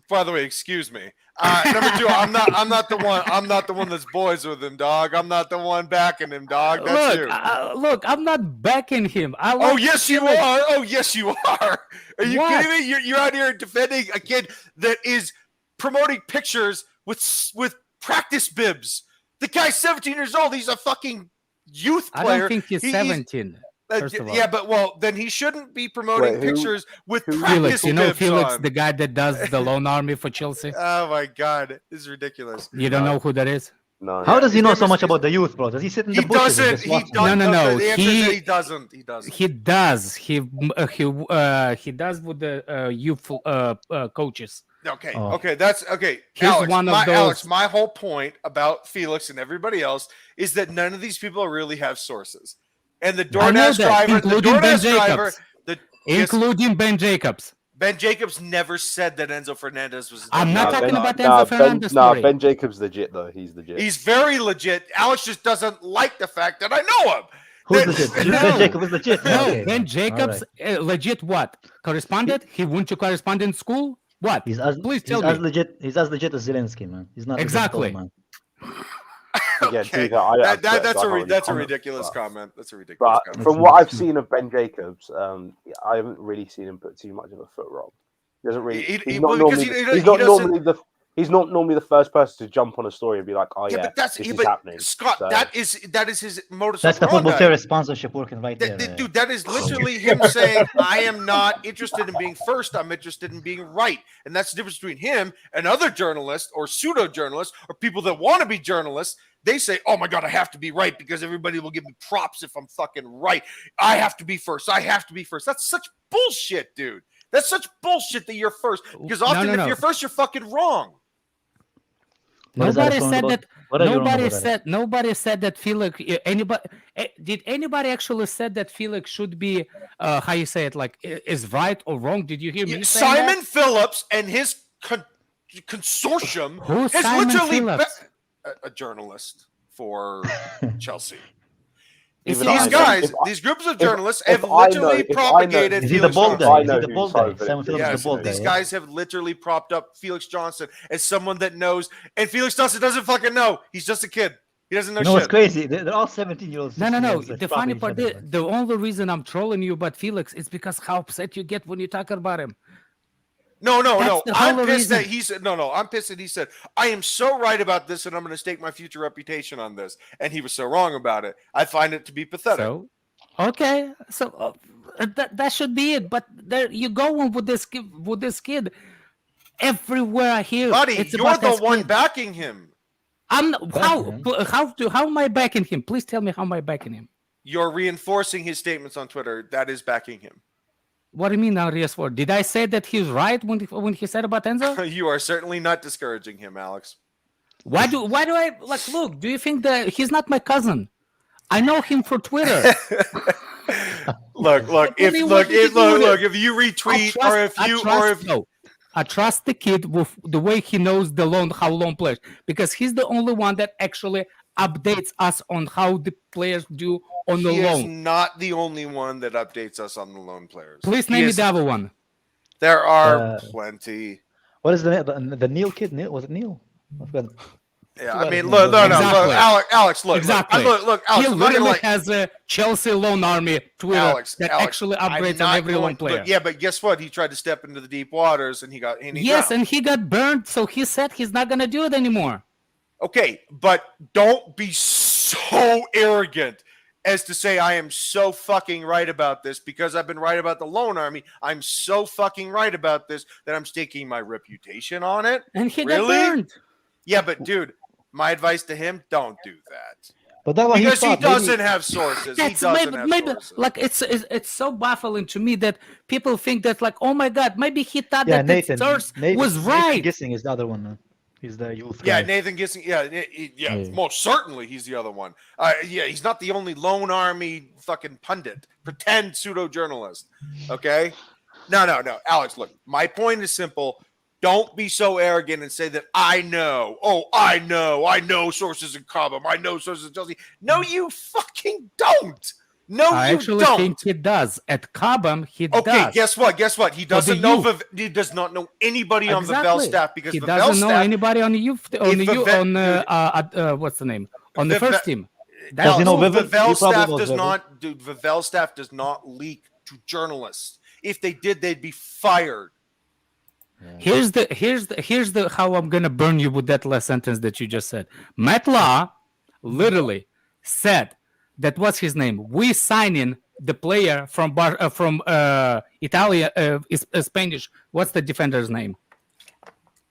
By the way, excuse me. Number two, I'm not the one. I'm not the one that's boys with him, dog. I'm not the one backing him, dog. That's you. Look, I'm not backing him. Oh yes, you are. Oh yes, you are. Are you What? kidding me? You're out here defending a kid that is promoting pictures with practice bibs. The guy's 17 years old. He's a fucking youth I player. don't think he's 17. First of all. Yeah, but then he shouldn't be promoting Wait, who- pictures with who- practice Felix, you know bibs Felix, on. the guy that does the loan army for Chelsea? Oh my god, this is ridiculous. You don't know who that is? No. How does he his know name so is- much about the youth, bro? Does he sit in the He bushes and doesn't. just He watch doesn't. them? No. The answer is He- that he doesn't. He doesn't. He does. He does with the youth coaches. Okay. Oh. Okay. That's okay. He's Alex, one of Alex, those- my whole point about Felix and everybody else is that none of these people really have sources. And the I know DoorDash that, driver, including Ben Jacobs. yes, Including Ben Jacobs. Ben Jacobs never said that Enzo Fernandez was. I'm not Nah, talking Ben- about nah, Enzo Fernandez Ben, nah, story. Ben Jacobs legit though. He's legit. He's very legit. Alex just doesn't like the fact that I know him. Who's That- legit? No. Ben Jacob is legit. No, Okay. Ben Jacobs, legit what? Correspondent? He went to correspondent school? What? He's as Please he's tell as me. legit. He's as legit as Zelensky, man. He's not Exactly. legit, man. Yeah, Okay. dude, I That's don't really a comment, ridiculous but- comment. That's a ridiculous But comment. from what I've seen of Ben Jacobs, I haven't really seen him put too much of a foot wrong. He doesn't really. He's not well, because normally. he He's not doesn't- normally the. He's not normally the first person to jump on a story and be like, "Oh Yeah, yeah, but that's this yeah, is but happening." Scott. So- That is his modus That's the operandi. football terrorist sponsorship working right there. man. Dude, that is literally him saying, "I am not interested in being first. I'm interested in being right," and that's the difference between him and other journalists or pseudo journalists or people that want to be journalists. They say, "Oh my god, I have to be right because everybody will give me props if I'm fucking right. I have to be first. I have to be first." That's such bullshit, dude. That's such bullshit that you're first because often if you're first, you're fucking wrong. What is that Nobody wrong said about? that. What are you wrong about that? Nobody said that Felix. Did anybody actually said that Felix should be? How you say it? Like is right or wrong? Did you hear me? saying that? Simon Phillips and his consortium Who's has Simon literally Phillips? a journalist for Chelsea. Is Even he These I on- know- guys, if I- these groups of if- journalists if have I know- literally if I know- propagated Is he the Felix bald Johnson. guy? I Is know he the who bald Simon guy? Phillips Simon Phillips Yes, is the bald guy. these yeah? guys have literally propped up Felix Johnson as someone that knows, and Felix Johnson doesn't fucking know. He's just a kid. He doesn't know You know what's shit. crazy? They're all 17-year-olds. No. 16-year-olds The that's funny propping part each is other, man. the only reason I'm trolling you about Felix is because how upset you get when you talk about him. No. That's the I'm whole pissed that reason. he said no. I'm pissed that he said I am so right about this, and I'm going to stake my future reputation on this, and he was so wrong about it. I find it to be pathetic. So, okay, so that should be it. But there you go on with this kid. Everywhere I hear, Buddy, it's you're about the this one kid. backing him. I'm how Backing how am I backing him? Please tell me how am I backing him? You're reinforcing his statements on Twitter. That is backing him. What do you mean now, RS4? Did I say that he's right when he said about Enzo? You are certainly not discouraging him, Alex. Why do I like look? Do you think that he's not my cousin? I know him for Twitter. Look, if you retweet I trust the kid with the way he knows how loan players, because he's the only one that actually updates us on how the players do on the he is loan. not the only one that updates us on the loan players. Please name me the other one. There are plenty. What is the Neil kid? Neil, was it Neil? I forgot. Yeah, Forgot I mean, his look, name. Exactly. Alex, look, Exactly. look, Alex, He I'm not gonna literally like has a Chelsea loan army Twitter Alex, that Alex, actually I'm upgrades not on every going- loan player. Look, yeah, but guess what? He tried to step into the deep waters and he got Yes, drowned. and he got burned, so he said he's not gonna do it anymore. Okay, but don't be so arrogant as to say I am so fucking right about this because I've been right about the loan army. I'm so fucking right about this that I'm staking my reputation on it. And he Really? got burned. Yeah, but dude, my advice to him, don't do that. But that one Because he thought, doesn't have sources. He That's doesn't have maybe sources. like it's so baffling to me that people think that like, oh my god, maybe he thought Yeah, that Nathan. the source was Nathan right. Gissing is the other one, man. He's the youth Yeah, guy. Nathan Gissing. Yeah, Yeah. most certainly he's the other one. Yeah, he's not the only lone army fucking pundit, pretend pseudo journalist. Okay, no, Alex. Look, my point is simple. Don't be so arrogant and say that I know. Oh, I know sources in Cobham. I know sources in Chelsea. No, you fucking don't. No, I you actually don't. think he does. At Cobham, he Okay, does. guess what? He doesn't the know. He does not know anybody on Exactly. Vavel's staff because he Vavel's doesn't know staff. anybody on the youth what's the name on the Vavel- first team. Does he know No, Vavel? He Vavel's probably staff knows does Vavel. not. Dude, Vavel's staff does not leak to journalists. If they did, they'd be fired. Here's the how I'm gonna burn you with that last sentence that you just said. Matt Law literally said that what's his name? We signing the player from Italia, Spanish. What's the defender's name?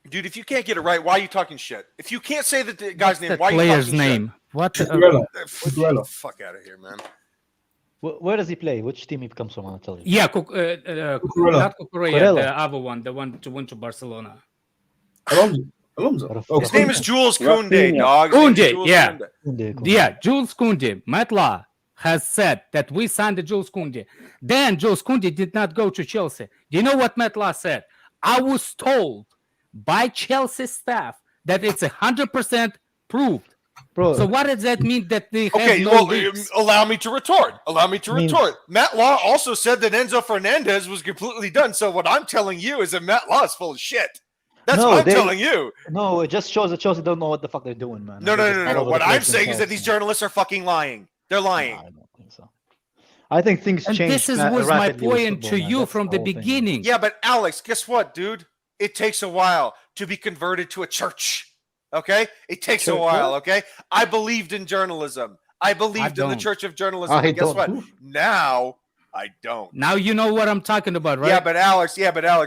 Dude, if you can't get it right, why are you talking shit? If you can't say the guy's name, The why are you player's talking name. What? Cucurella. Fuck out of here, man. Where does he play? Which team he comes from? I'll tell you. Yeah, Cucurella. not Cucurella, Cucurella. the other one, the one to went to Barcelona. Alonso. Oh, His name is Jules Koundé, Rafinha. dog. His name is Koundé, Jules yeah. Koundé. Yeah, Jules Koundé, Matt Law has said that we signed the Jules Koundé. Then Jules Koundé did not go to Chelsea. Do you know what Matt Law said? I was told by Chelsea staff that it's 100% proved. Bro, So what does that mean that they have Okay, no well, leaks? allow me to retort. Means- Matt Law also said that Enzo Fernandez was completely done. So what I'm telling you is that Matt Law is full of shit. That's No, what I'm they- telling you. no, it just shows that Chelsea don't know what the fuck they're doing, man. No. They're just all over What the I'm place saying is that themselves, these man. journalists are fucking lying. They're lying. I don't think so. I think things And change. this was my rapidly with point football, to man. you That's from the whole thing, man. beginning. Yeah, but Alex, guess what, dude? It takes a while to be converted to a church. Okay? It takes a Church, while, what? okay? I believed in journalism. I believed in the don't. church of journalism. I But guess don't. what? Now I don't. Now you know what I'm talking about, right? Yeah, but Alex,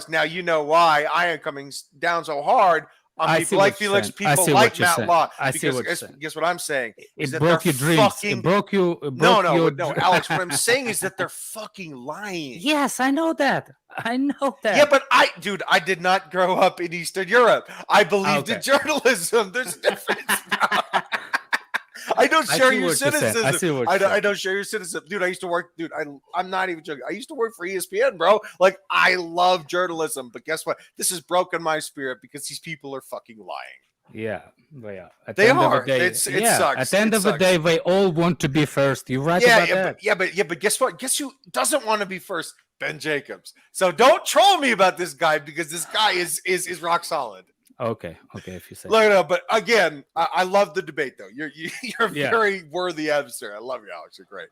now you know why I am coming down so hard on I see people what like you're Felix, saying. I people see like what you're Matt saying. Law. I see Because what you're guess, saying. guess what I'm saying? Is It that broke they're your dreams. fucking- It broke you. It No, broke no, your... Alex. What I'm saying is that they're fucking lying. Yes, I know that. I know that. Yeah, but I did not grow up in Eastern Europe. I believed in Okay. journalism. There's a difference. I don't I share see your what you're saying. cynicism. I see what I you're don't, I saying. don't share your cynicism, dude. I used to work, dude. I'm not even joking. I used to work for ESPN, bro. Like I love journalism, but guess what? This has broken my spirit because these people are fucking lying. Yeah, but yeah. At They the end of are. the day, It sucks. At the end It of the sucks. day, they all want to be first. You're right about that. But guess what? Guess who doesn't want to be first? Ben Jacobs. So don't troll me about this guy because this guy is rock solid. Okay, if you say. Look, no, but again, I love the debate though. You're a Yeah. very worthy adversary. I love you, Alex. You're great.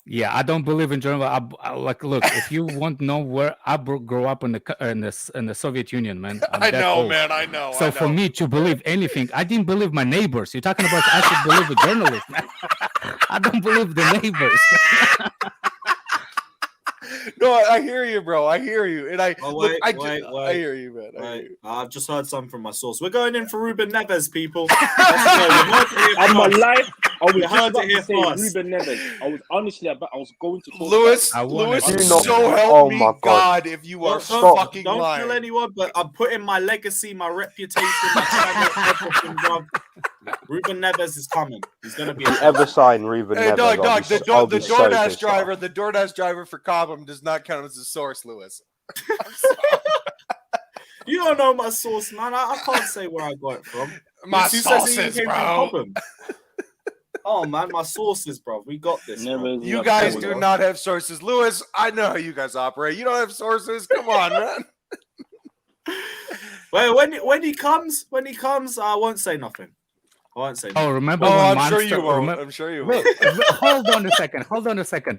Yeah, I don't believe in journalism. Like, look, if you want to know where I grew up in the Soviet Union, man. I'm I that know, old. man. I know. So I for know. me to believe anything, I didn't believe my neighbors. You're talking about I should believe a journalist, man. I don't believe the neighbors. No, I hear you, bro. I hear you, and I Oh, look, wait, I wait. hear you, man. I hear Right. you. I've just heard something from my source. We're going in for Ruben Neves, people. Let's go. You heard it here On my first. life, I was You just heard about it to here say first. Ruben Neves. I was honestly I was going to talk Lewis, I wanted Lewis, to so know. help Oh me my God. God. if you are Don't fucking kill lying. anyone, but I'm putting my legacy, my reputation, my channel, everything, bro. Ruben Neves is coming. He's gonna be. If you ever sign Ruben Hey, Neves, dog, I'll be, the I'll be so DoorDash pissed driver, off. the DoorDash driver for Cobham does not count as a source, Lewis. You don't know my source, man. I can't say where I got it from. My Who says he sauces, came from bro. Cobham? Oh man, my sources, bro. We got this. bro. Neves. You guys do not have sources, Lewis. I know how you guys operate. You don't have sources. Come on, man. Well, when he comes, I won't say nothing. I won't say. Oh, remember Oh, when I'm sure Monster? you won't. I'm sure you Wait, won't. hold on a second. Hold on a second.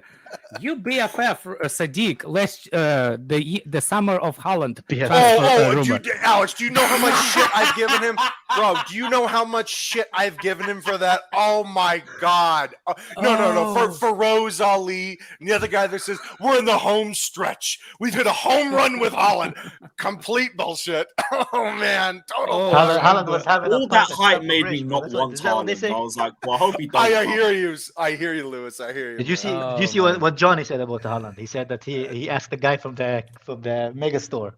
You BFF Sadiq last the summer of Holland BFF. transfer rumor. Alex, do you know how much shit I've given him, bro? Do you know how much shit I've given him for that? Oh my god! No. For Rose Ali and the other guy that says we're in the home stretch. We've hit a home run with Holland. Complete bullshit. Oh man, total. Haaland was having All a that fucking hype summer made break, me bro. not That's what- want is that what they Haaland. say? I was like, well, I hope he does. I hear you. I hear you, Lewis. I hear you. Did you see? Oh, Did you see what Johnny said about Haaland? He said that he asked the guy from the mega store.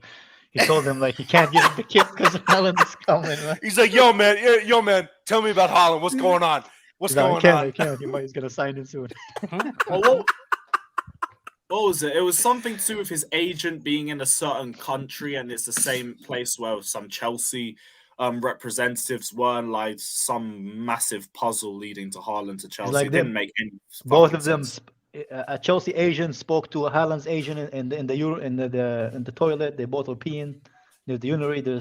He told him like he can't give him the kit because Haaland is coming. Man. He's like, yo man, tell me about Holland. What's going on? What's He's like, going on? I can't. He's gonna sign in soon. Well, what was it? It was something to do with his agent being in a certain country, and it's the same place where some Chelsea representatives were, and like some massive puzzle leading to Haaland to Chelsea. like It didn't them- make any. Both fucking of them. sense. A Chelsea agent spoke to a Haaland's agent in the toilet. They both were peeing. The urinary, they're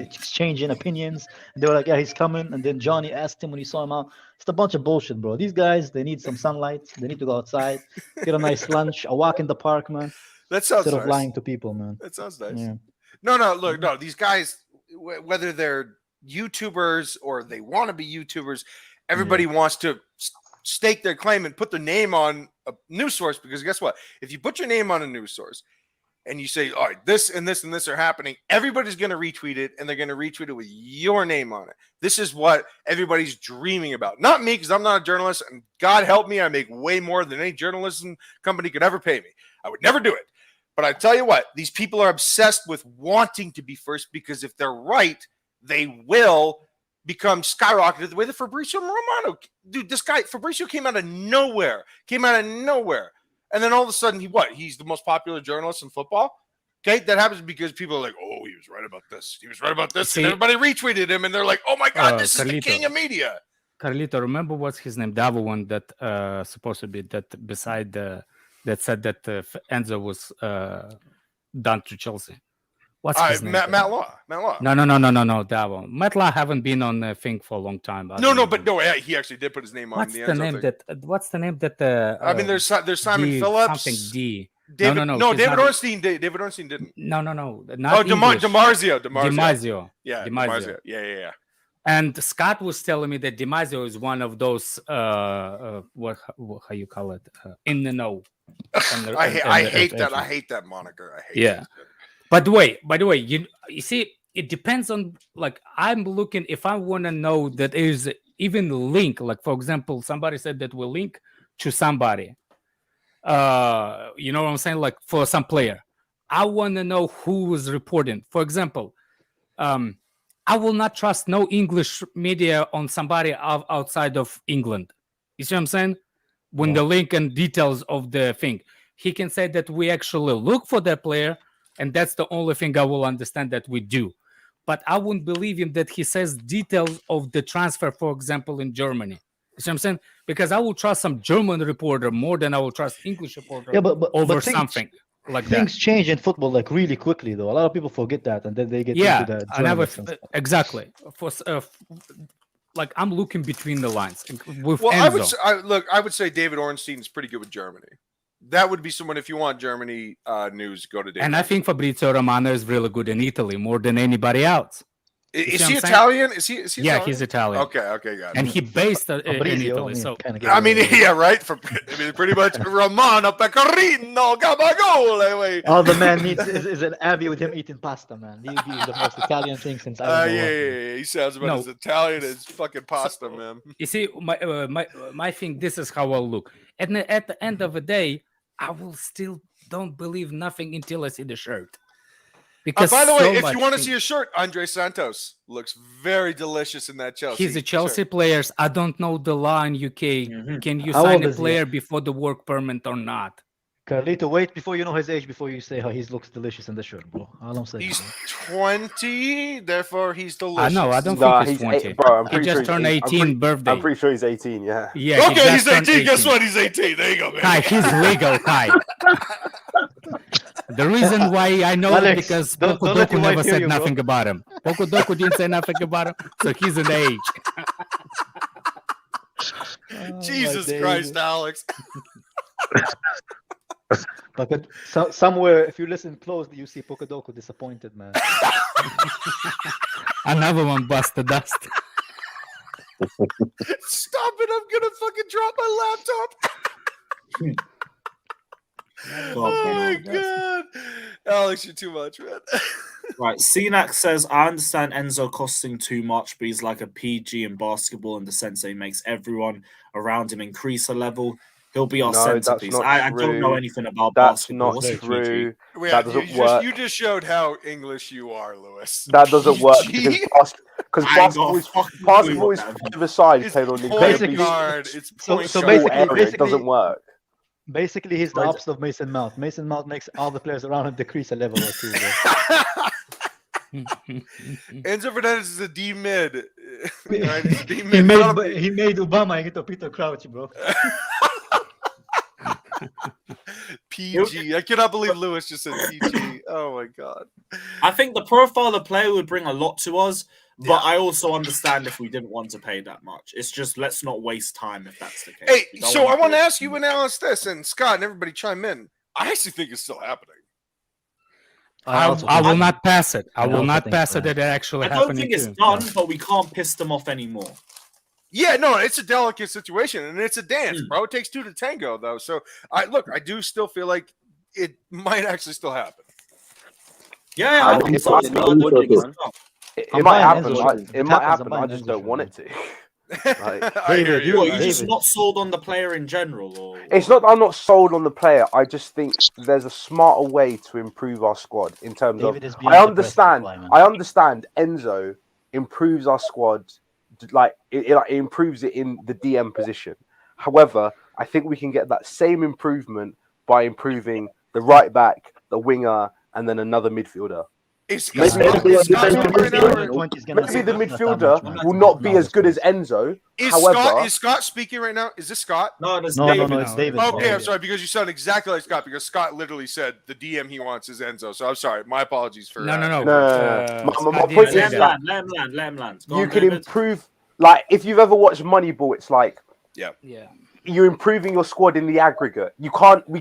exchanging opinions. And they were like, "Yeah, he's coming." And then Johnny asked him when he saw him out. It's a bunch of bullshit, bro. These guys, they need some sunlight. They need to go outside, get a nice lunch, a walk in the park, man. That sounds Instead nice. of lying to people, man. That sounds nice. Yeah. No. These guys, whether they're YouTubers or they want to be YouTubers, everybody wants to stake their claim and put their name on a news source, because guess what? If you put your name on a news source and you say, all right, this and this and this are happening, everybody's going to retweet it, and they're going to retweet it with your name on it. This is what everybody's dreaming about. Not me, because I'm not a journalist, and God help me, I make way more than any journalism company could ever pay me. I would never do it. But I tell you what, these people are obsessed with wanting to be first, because if they're right, they will become skyrocketed the way that Fabrizio Romano. Dude, this guy, Fabrizio, came out of nowhere. And then all of a sudden, he's the most popular journalist in football. Okay, that happens because people are like, oh, he was right about this. See, and everybody retweeted him, and they're like, oh my God, this is the Carlito. king of media. Carlito, remember what's his name? That one that supposed to be that beside that said that Enzo was done to Chelsea. What's his name? Matt Law. No. That one. Matt Law haven't been on the thing for a long time. He actually did put his name on What's the the Enzo name thing. What's the name that? I mean, there's Simon D, Phillips. Something D. David, no. David Ornstein. David Ornstein didn't. No. Oh, Not English. DiMarzio. DiMarzio. Yeah, DiMarzio. Yeah. And Scott was telling me that DiMarzio is one of those what how you call it, in the know. I hate that. I hate that moniker. I hate that. By the way, you see, it depends on, like, I'm looking, if I want to know that there's even a link, like, for example, somebody said that we'll link to somebody. You know what I'm saying? Like, for some player. I want to know who was reporting. For example, I will not trust no English media on somebody outside of England. You see what I'm saying? When the link and details of the thing. He can say that we actually look for that player, and that's the only thing I will understand that we do. But I wouldn't believe him that he says details of the transfer, for example, in Germany. You see what I'm saying? Because I will trust some German reporter more than I will trust English reporter over something like that. Things change in football like really quickly, though. A lot of people forget that, and then they get into the journalists and stuff. Exactly. For like, I'm looking between the lines with Well, Enzo. I would say David Ornstein is pretty good with Germany. That would be someone, if you want Germany news, go to David. And I think Fabrizio Romano is really good in Italy more than anybody else. Is he Italian? Is he Yeah, Italian? he's Italian. Okay, got it. And he based in Italy. So I mean, yeah, right. Pretty much Romano Pecorino Gabagole. All the man needs is an Abbey with him eating pasta, man. He's the most Italian thing since I don't know. Yeah. He sounds about as Italian as fucking pasta, man. You see, my thing, this is how I'll look. And at the end of the day, I will still don't believe nothing until I see the shirt. Because by the way, if you want to see a shirt, Andre Santos looks very delicious in that Chelsea. He's a Chelsea player. I don't know the law in UK. Can you How sign old a is he? player before the work permit or not? Carlito, wait before you know his age before you say how he looks delicious in the shirt, bro. All I'm saying. He's 20, therefore he's delicious. No, I don't think he's 20. Bro, I'm He pretty just sure turned 18 birthday. I'm pretty sure he's 18, yeah. Yeah. Okay, he's just turned 18. Guess what? He's 18. There you go, man. Kai, he's legal, Kai. The reason why I know Alex, because don't let Doku your never wife hear said you, bro. nothing about him. Poco Doku didn't say nothing about him, so he's an age. Jesus Christ, Alex. But somewhere, if you listen closely, you see Pocodoku disappointed, man. Another one bust the dust. Stop it. I'm going to fucking drop my laptop. Oh my God. Alex, you're too much, man. Right, Cenac says, I understand Enzo costing too much, but he's like a PG in basketball in the sense that he makes everyone around him increase a level. He'll be our centerpiece. I don't know anything about basketball. That's not true. Wait, that doesn't work. You just showed how English you are, Lewis. That doesn't work because basketball is five side played on basically guard. It's basically, it doesn't work. Basically, he's the opposite of Mason Mount. Mason Mount makes all the players around him decrease a level or two. Enzo Fernandez is a D mid. Right? He made Obama into Peter Crouch, bro. PG. I cannot believe Lewis just said PG. Oh my God. I think the profile of the player would bring a lot to us, but I also understand if we didn't want to pay that much. It's just let's not waste time if that's the case. Hey, so I want to ask you and Alice this, and Scott and everybody chime in. I actually think it's still happening. I will not pass it. I will not pass it that it actually happening. I don't think it's done, but we can't piss them off anymore. Yeah, no, it's a delicate situation, and it's a dance, bro. It takes two to tango, though. So, I do still feel like it might actually still happen. Yeah, it might happen. It might happen. I just don't want it to. David, you're just not sold on the player in general, or it's not that I'm not sold on the player. I just think there's a smarter way to improve our squad in terms of. I understand Enzo improves our squad. Like it improves it in the DM position. However, I think we can get that same improvement by improving the right back, the winger, and then another midfielder. Maybe the midfielder will not be as good as Enzo. Is Scott speaking right now? Is this Scott? No, it's David. Okay, I'm sorry, because you sound exactly like Scott, because Scott literally said the DM he wants is Enzo. So I'm sorry. My apologies for No. My point is that let him land. You can improve. Like, if you've ever watched Moneyball, it's like you're improving your squad in the aggregate. We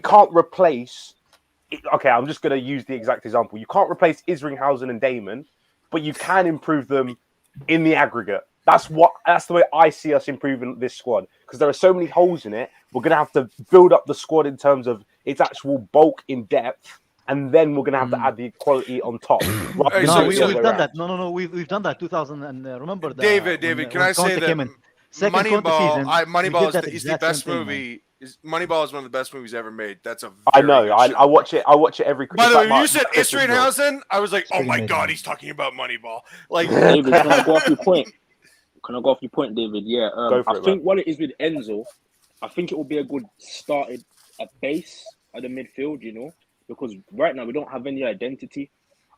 can't replace. Okay, I'm just going to use the exact example. You can't replace Isringhausen and Damon, but you can improve them in the aggregate. That's the way I see us improving this squad, because there are so many holes in it. We're going to have to build up the squad in terms of its actual bulk in depth, and then we're going to have to add the quality on top. We've done that. No, we've done that. 2000 and remember that. David, can I say that Moneyball is the best movie. Moneyball is one of the best movies ever made. That's I know. I watch it. I watch it every. By the way, when you said Isringhausen, I was like, oh my God, he's talking about Moneyball. Like, David, can I go off your point? David? Yeah. I think what it is with Enzo, I think it will be a good start at base at the midfield. You know, because right now we don't have any identity.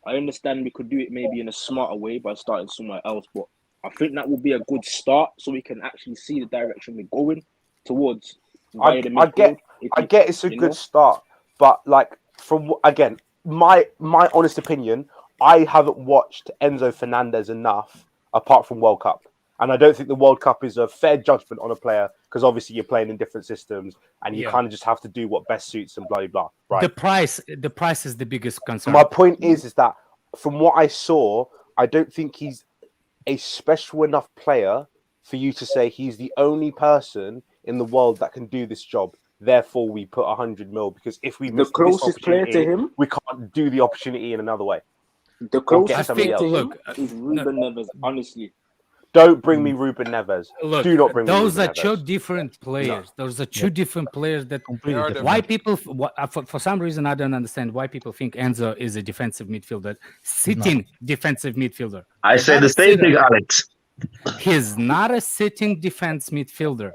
I understand we could do it maybe in a smarter way by starting somewhere else, but I think that will be a good start so we can actually see the direction we're going towards. I get it's a good start, but like my honest opinion, I haven't watched Enzo Fernandez enough apart from World Cup, and I don't think the World Cup is a fair judgment on a player because obviously you're playing in different systems and you kind of just have to do what best suits and blah blah blah. Right? The price is the biggest concern. My point is that from what I saw, I don't think he's a special enough player for you to say he's the only person in the world that can do this job. Therefore, we put 100 mil because if we miss the closest player to him, we can't do the opportunity in another way. The closest player to him is Ruben Neves. Honestly, don't bring me Ruben Neves. Look, do not bring me those Ruben are Neves. two different players. Those are two different players that completely. Why people? For some reason, I don't understand why people think Enzo is a defensive midfielder, defensive midfielder. I say the same thing, Alex. He's not a sitting defense midfielder.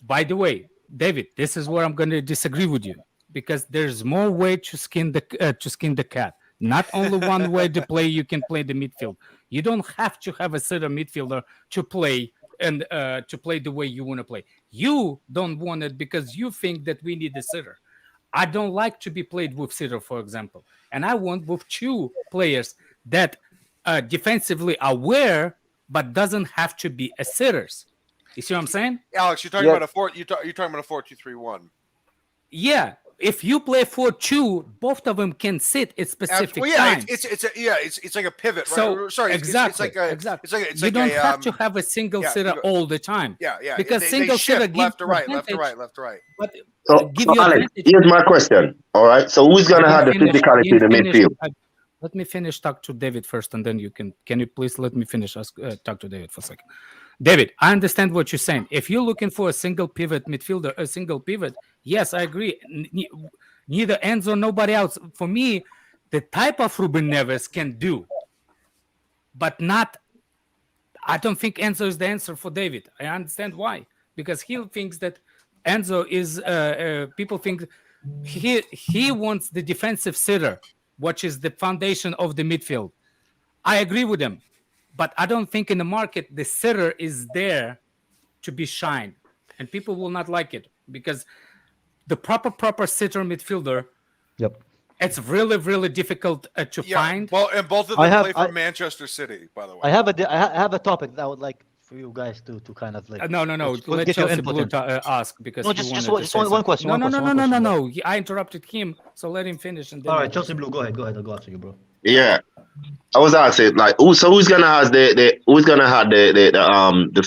By the way, David, this is where I'm going to disagree with you because there's more way to skin the cat. Not only one way to play. You can play the midfield. You don't have to have a sitter midfielder to play and to play the way you want to play. You don't want it because you think that we need a sitter. I don't like to be played with sitter, for example, and I want with two players that defensively aware, but doesn't have to be a sitters. You see what I'm saying? Alex, you're talking about a 4-2-3-1. Yeah. If you play 4-2, both of them can sit at specific times. It's like a pivot. So right? Sorry, exactly. You don't have to have a single sitter all the time. Yeah. Because they sitter shift gives left to right, advantage, left to right. But So, give so you Alex, advantage. here's my question. All right. So who's gonna have the physicality in the midfield? Let me finish talk to David first, and then you can you please let me finish talk to David for a second. David, I understand what you're saying. If you're looking for a single pivot midfielder, a single pivot, yes, I agree. Neither Enzo, nobody else. For me, the type of Ruben Neves can do, but not. I don't think Enzo is the answer for David. I understand why, because he thinks that Enzo is. People think he wants the defensive sitter, which is the foundation of the midfield. I agree with him, but I don't think in the market the sitter is there to be shined, and people will not like it because the proper sitter midfielder. Yep. It's really, really difficult to find. Well, and both of them play for Manchester City, by the way. I have a topic that I would like for you guys to kind of like. No. Let get your Chelsea input Blue in. ask because No, just one question. No. I interrupted him, so let him finish. And then all right, Chelsea Blue, go ahead. I'll go after you, bro. Yeah, I was asking like, who's gonna have the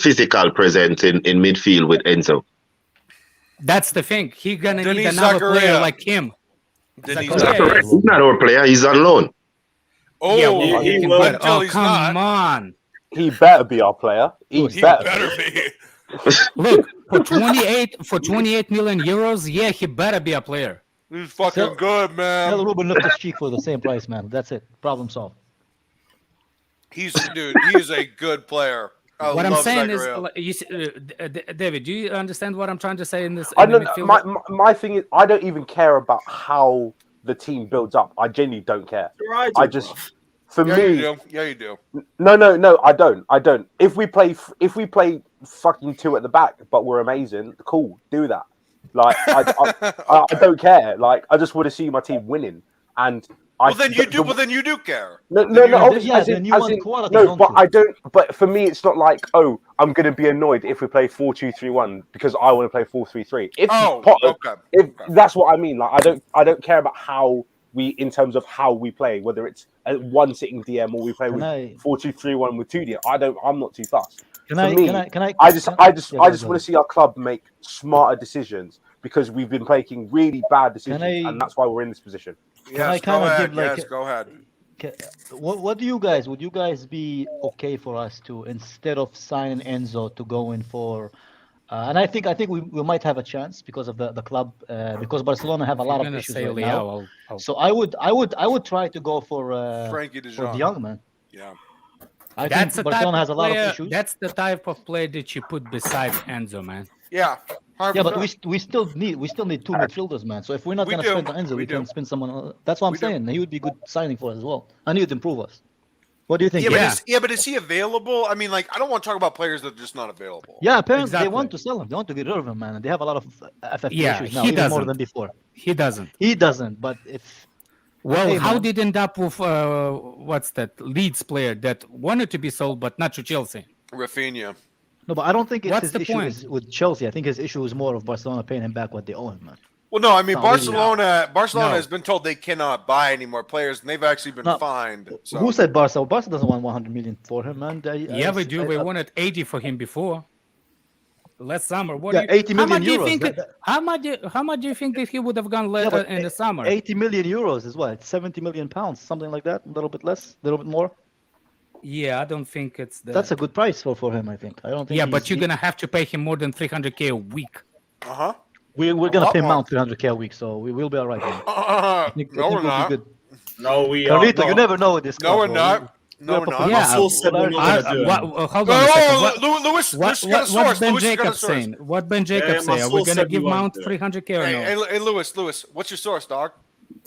physical presence in midfield with Enzo? That's the thing. He's gonna need Denis another Zakaria. player like him. Denis Zakaria, He's not our player. He's on loan. Oh, yeah, he will. until he's come not. on. He better be our player. He better be. Look, for 28 million euros, yeah, he better be a player. He's fucking good, man. Tell Ruben Loftus-Cheek for the same price, man. That's it. Problem solved. He is a good player. What I'm saying Zakaria. is, David, do you understand what I'm trying to say in this? I don't. My thing is, I don't even care about how the team builds up. I genuinely don't care. I just, for me, you do. No, I don't. If we play fucking two at the back, but we're amazing, cool, do that. Like, I don't care. Like, I just want to see my team winning. And then you do care. No. But I don't. But for me, it's not like, oh, I'm going to be annoyed if we play 4-2-3-1 because I want to play 4-3-3. If that's what I mean. Like, I don't care about how we, in terms of how we play, whether it's one sitting DM or we play with 4-2-3-1 with 2 DM. I'm not too fussed. I just want to see our club make smarter decisions because we've been making really bad decisions, and that's why we're in this position. Yes, go ahead. What do you guys? Would you guys be okay for us to, instead of signing Enzo, to go in for? And I think we might have a chance because of the club, because Barcelona have a lot of issues right now. So I would try to go for Frankie de for the young man. Yeah. I think Barcelona has a lot of issues. That's the type of player that you put beside Enzo, man. Yeah. 100%. Yeah, but we still need 2 midfielders, man. So if we're not going to spend on Enzo, we can spend someone else. That's what I'm saying. He would be good signing for us as well. And he would improve us. What do you think? But is he available? I mean, like, I don't want to talk about players that are just not available. Yeah, apparently they want to sell him. They want to get rid of him, man. And they have a lot of FFP issues now, even more than before. He doesn't. But if... Well, how did end up with, what's that, Leeds player that wanted to be sold but not to Chelsea? Rafinha. No, but I don't think his issue is with Chelsea. I think his issue is more of Barcelona paying him back what they owe him, man. Well, no, I mean, Barcelona has been told they cannot buy any more players, and they've actually been fined. So. Who said Barca? Barca doesn't want 100 million for him, man. We do. We wanted 80 for him before. Last summer. 80 million euros. How much do you think that he would have gone later in the summer? 80 million euros is what? 70 million pounds, something like that. A little bit less, a little bit more. Yeah, I don't think it's that. That's a good price for him, I think. I don't think. Yeah, but you're gonna have to pay him more than 300k a week. We're gonna pay Mount 300k a week, so we will be all right. No, we're not. No, we are. Carlito, you never know with this. No, we're not. No, we're not. Yeah, hold on a second. Lewis, what's Ben Jacobs saying? What Ben Jacobs say? Are we gonna give Mount 300k or no? Hey, Lewis, what's your source, dog?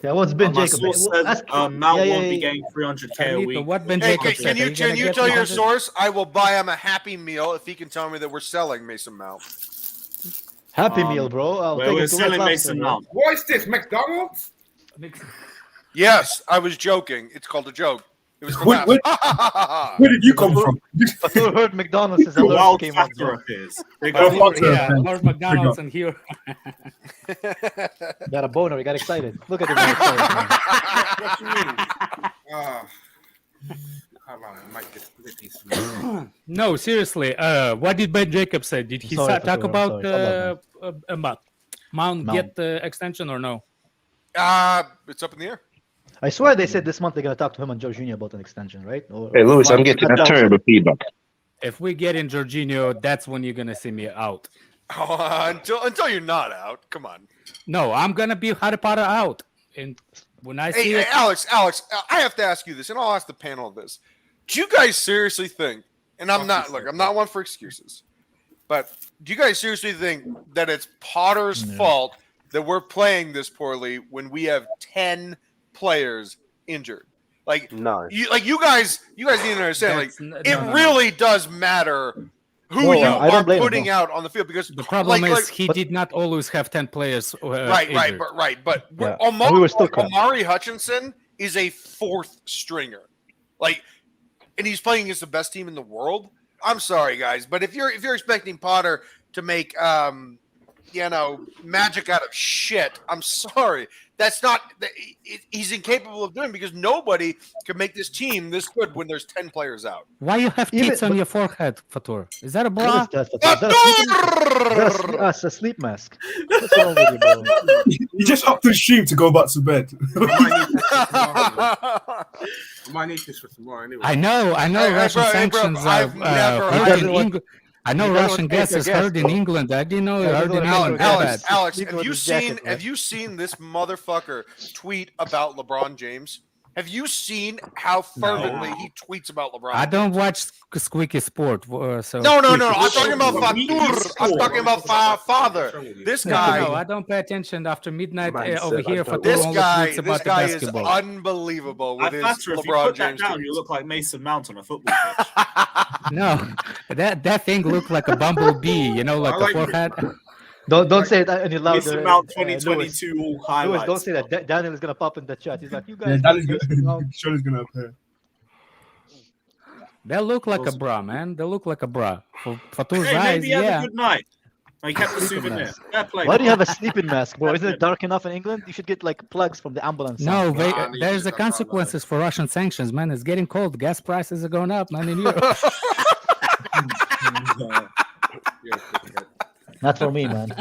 Yeah, what's Ben Jacobs? Mount won't be getting 300k a week. What Ben Jacobs can you tell your source? I will buy him a Happy Meal if he can tell me that we're selling Mason Mount. Happy Meal, bro. We're selling Mason Mount. What is this, McDonald's? Yes, I was joking. It's called a joke. It was Where did you come from? I heard McDonald's is a The wild came up. factor appears. Yeah, Lord McDonald's in here. Got a boner. He got excited. Look at him. What you mean? Hold on, I might get these. No, seriously. What did Ben Jacobs say? Did he Sorry, talk Fatura, about Mount get the extension or no? It's up in the air. I swear they said this month they're gonna talk to him and Jorginho about an extension, right? Hey, Lewis, I'm getting a terrible feedback. If we get in Jorginho, that's when you're gonna see me out. Until you're not out. Come on. No, I'm gonna be Harry Potter out. And when I see Hey, it, Alex, I have to ask you this, and I'll ask the panel this. Do you guys seriously think, and I'm not one for excuses, but do you guys seriously think that it's Potter's fault that we're playing this poorly when we have 10 players injured? No. You guys need to understand. It really does matter who you are putting out on the field, because the problem is he did not always have 10 players. Right. But Omari Hutchinson is a fourth stringer, and he's playing against the best team in the world. I'm sorry, guys, but if you're expecting Potter to make magic out of shit, I'm sorry. That's not. He's incapable of doing, because nobody can make this team this good when there's 10 players out. Why you have tits on your forehead, Fatur? Is that a bra? That's a sleep mask. What's wrong with you, bro? You just hopped the stream to go back to bed. I might need this for tomorrow anyway. I know. Russian sanctions are heard in England. I know Russian gas is heard in England. I didn't know it heard in England. Alex, have you seen this motherfucker tweet about LeBron James? Have you seen how fervently he tweets about LeBron? I don't watch Squeaky Sport. So no. I'm talking about Fatur. I'm talking about Father. This guy. No, I don't pay attention after midnight over here. This guy is unbelievable with his LeBron James. You look like Mason Mount on a football pitch. No, that thing looked like a bumblebee. Like the forehead. Don't say that any louder. Mason Mount 2022 all highlights. Lewis, don't say that. Daniel is gonna pop in the chat. He's like, you guys. Sean is gonna appear. They look like a bra, man. They look like a bra. For Fatur's eyes, maybe have a good night. I kept the souvenir. Why do you have a sleeping mask, bro? Isn't it dark enough in England? You should get plugs from the ambulance. No, there's the consequences for Russian sanctions, man. It's getting cold. Gas prices are going up, man, in Europe. Not for me, man.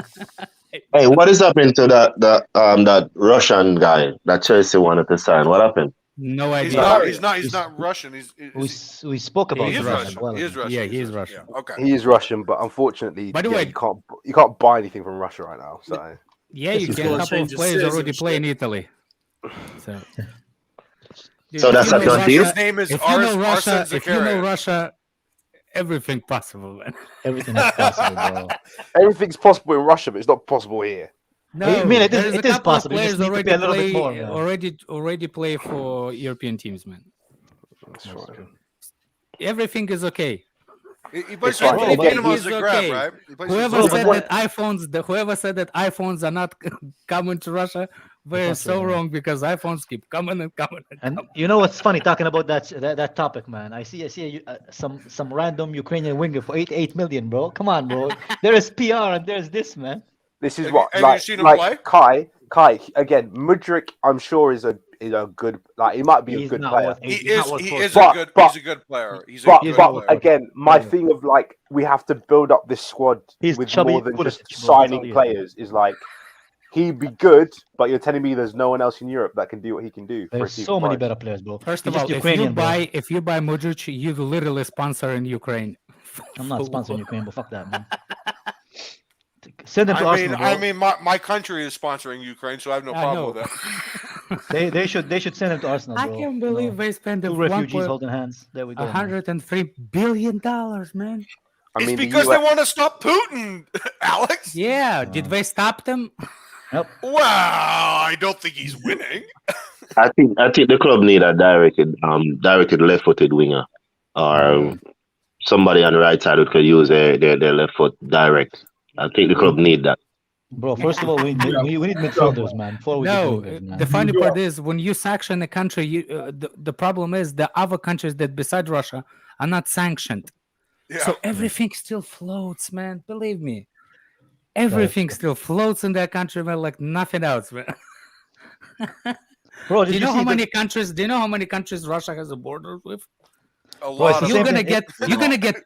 Hey, what is happening to that Russian guy that Chelsea wanted to sign? What happened? No idea. He's not Russian. We spoke about he is Russian. Russian. He is Russian. Yeah, he is Russian. Yeah. Okay. He is Russian, but unfortunately, by the way, you can't buy anything from Russia right now. So you can. A couple of players already play in Italy. So that's a done deal. His name is if you know Russia, everything possible, man. Everything is possible, bro. Everything's possible in Russia, but it's not possible here. No, I mean, it is possible. Players already play for European teams, man. That's true. Everything is okay. He plays for Grab, right? Whoever said that iPhones are not coming to Russia, we're so wrong, because iPhones keep coming and coming. And you know what's funny talking about that topic, man? I see some random Ukrainian winger for 8 million, bro. Come on, bro. There is PR and there's this, man. This is what Kai again. Mudryk, I'm sure is a good, he might be a good player. He's a good player. But again, my thing of we have to build up this squad with more than just signing players is he'd be good, but you're telling me there's no one else in Europe that can do what he can do. There's so many better players, bro. First of all, if you buy Mudryk, you literally sponsor in Ukraine. I'm not sponsoring Ukraine, but fuck that, man. Send them to Arsenal, bro. I mean, my country is sponsoring Ukraine, so I have no problem with that. They should send them to Arsenal, bro. I can't believe they spent two refugees holding hands. There we go. $103 billion, man. It's because they want to stop Putin, Alex. Yeah, did they stop them? Yep. Well, I don't think he's winning. I think the club need a directed left-footed winger, or somebody on the right side who could use their left foot direct. I think the club need that. Bro, first of all, we need midfielders, man. Before we No, do this, man. the funny part is when you sanction a country, the problem is the other countries that beside Russia are not sanctioned. Yeah. So everything still floats, man. Believe me. Everything still floats in that country, man, like nothing else, man. Bro, do you know how many countries? Do you know how many countries Russia has a border with? A lot of You're gonna get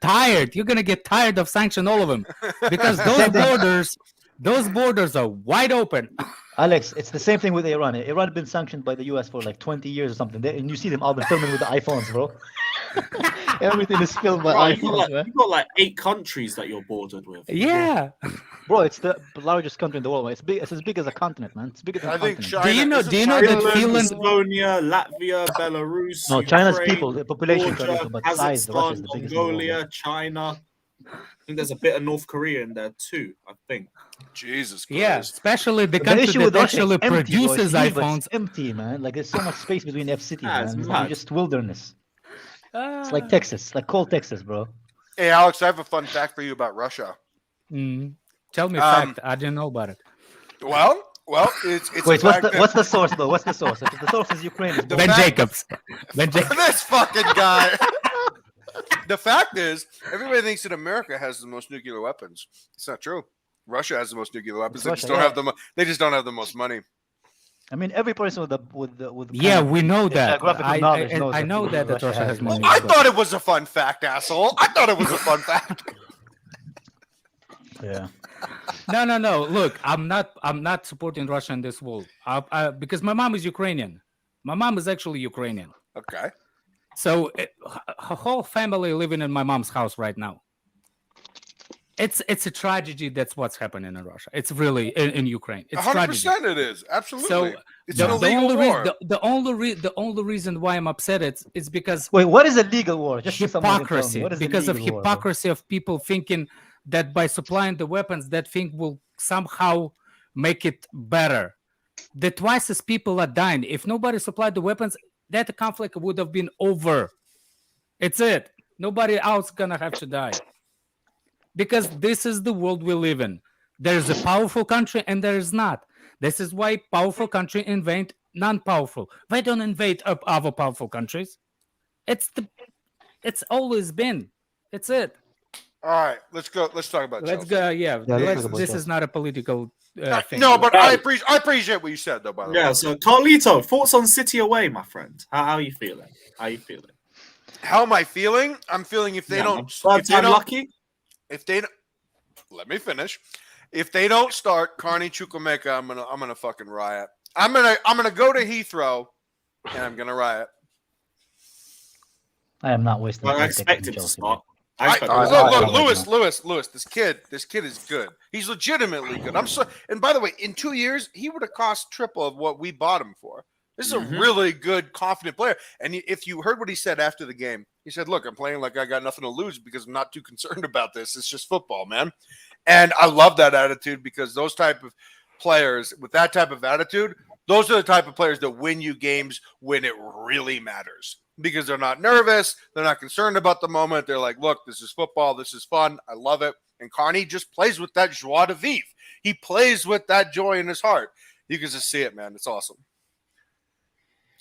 tired. You're gonna get tired of sanctioning all of them because those borders are wide open. Alex, it's the same thing with Iran. Iran had been sanctioned by the US for like 20 years or something. And you see them all been filming with the iPhones, bro. Everything is filmed by iPhones, man. You've got like 8 countries that you're bordered with. Yeah. Bro, it's the largest country in the world, man. It's big. It's as big as a continent, man. It's bigger than a continent. China, do you know that Finland, Estonia, Latvia, Belarus, no, Ukraine, China's people, the population, Georgia, but size, the Russia is Kazakhstan, the biggest in the world, Mongolia, man. China. I think there's a bit of North Korea in there too, I think. Jesus Christ. yeah, especially the The country issue that with Russia actually is empty, bro. produces It's huge, but iPhones. it's empty, man. Like there's so much space between F cities, Ah, it's man. It's mad. like just wilderness. It's like Texas, like cold Texas, bro. Hey, Alex, I have a fun fact for you about Russia. Tell me fact. I didn't know about it. Well, it's Wait, a fact what's the source, though? What's the source? If the source is Ukraine, it's Ben Jacobs. Ben Jacobs. This fucking guy. The fact is, everybody thinks that America has the most nuclear weapons. It's not true. Russia has the most nuclear weapons. They just don't have the. They just don't have the most money. I mean, every person with Yeah, we know that. geographical knowledge knows I know that Russia has money. I thought it was a fun fact, asshole. I thought it was a fun fact. Yeah. No. Look, I'm not supporting Russia in this war because my mom is Ukrainian. My mom is actually Ukrainian. Okay. So her whole family living in my mom's house right now. It's a tragedy. That's what's happening in Russia. It's really in Ukraine. It's 100% it is. Absolutely. So it's an illegal war. The only reason why I'm upset it's because Wait, what is a legal war? Just hypocrisy. Because of hypocrisy hypocrisy of people thinking that by supplying the weapons, that thing will somehow make it better. The twice as people are dying. If nobody supplied the weapons, that conflict would have been over. It's it. Nobody else gonna have to die. Because this is the world we live in. There is a powerful country and there is not. This is why powerful country invade non-powerful. They don't invade other powerful countries. It's always been. It's it. All right, let's go. Let's talk about. Let's Chelsea. go. Yeah, this is not a political thing. No, but I appreciate what you said, though. By the way. Yeah. So, Carlito, thoughts on City away, my friend? How are you feeling? How am I feeling? I'm feeling if they don't. Third time lucky. If they don't, let me finish. If they don't start Carney Chukwuemeka, I'm gonna fucking riot. I'm gonna go to Heathrow and I'm gonna riot. I am not wasting. I expect him to start. Lewis. This kid is good. He's legitimately good. And by the way, in 2 years, he would have cost triple of what we bought him for. This is a really good, confident player. And if you heard what he said after the game, he said, look, I'm playing like I got nothing to lose because I'm not too concerned about this. It's just football, man. And I love that attitude because those type of players with that type of attitude, those are the type of players that win you games when it really matters because they're not nervous. They're not concerned about the moment. They're like, look, this is football. This is fun. I love it. And Carney just plays with that joie de vivre. He plays with that joy in his heart. You can just see it, man. It's awesome.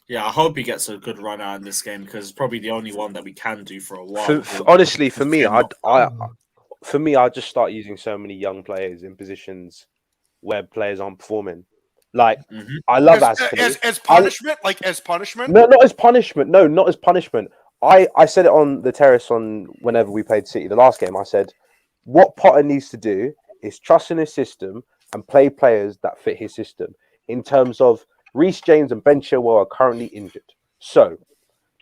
Yeah, I hope he gets a good run out in this game because it's probably the only one that we can do for a while. Honestly, for me, I just start using so many young players in positions where players aren't performing. Like I love as punishment. As punishment. No, not as punishment. No, not as punishment. I said it on the terrace on whenever we played City the last game. I said what Potter needs to do is trust in his system and play players that fit his system. In terms of Reece James and Ben Chilwell are currently injured. So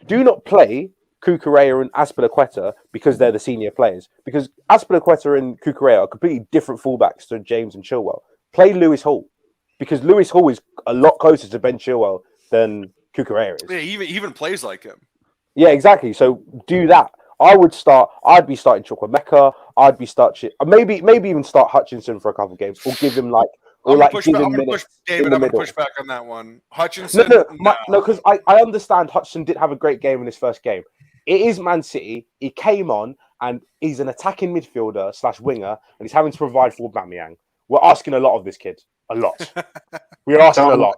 do not play Cucurella and Azpilicueta because they're the senior players. Because Azpilicueta and Cucurella are completely different fullbacks to James and Chilwell. Play Lewis Hall because Lewis Hall is a lot closer to Ben Chilwell than Cucurella is. Yeah, he even plays like him. Yeah, exactly. So do that. I'd be starting Chukwuemeka. I'd be starting maybe even start Hutchinson for a couple of games or give him like. I'm going to push back on that one. Hutchinson. No, because I understand Hutchinson didn't have a great game in his first game. It is Man City. He came on and he's an attacking midfielder / winger and he's having to provide for Aubameyang. We're asking a lot of this kid. A lot. We're asking a lot.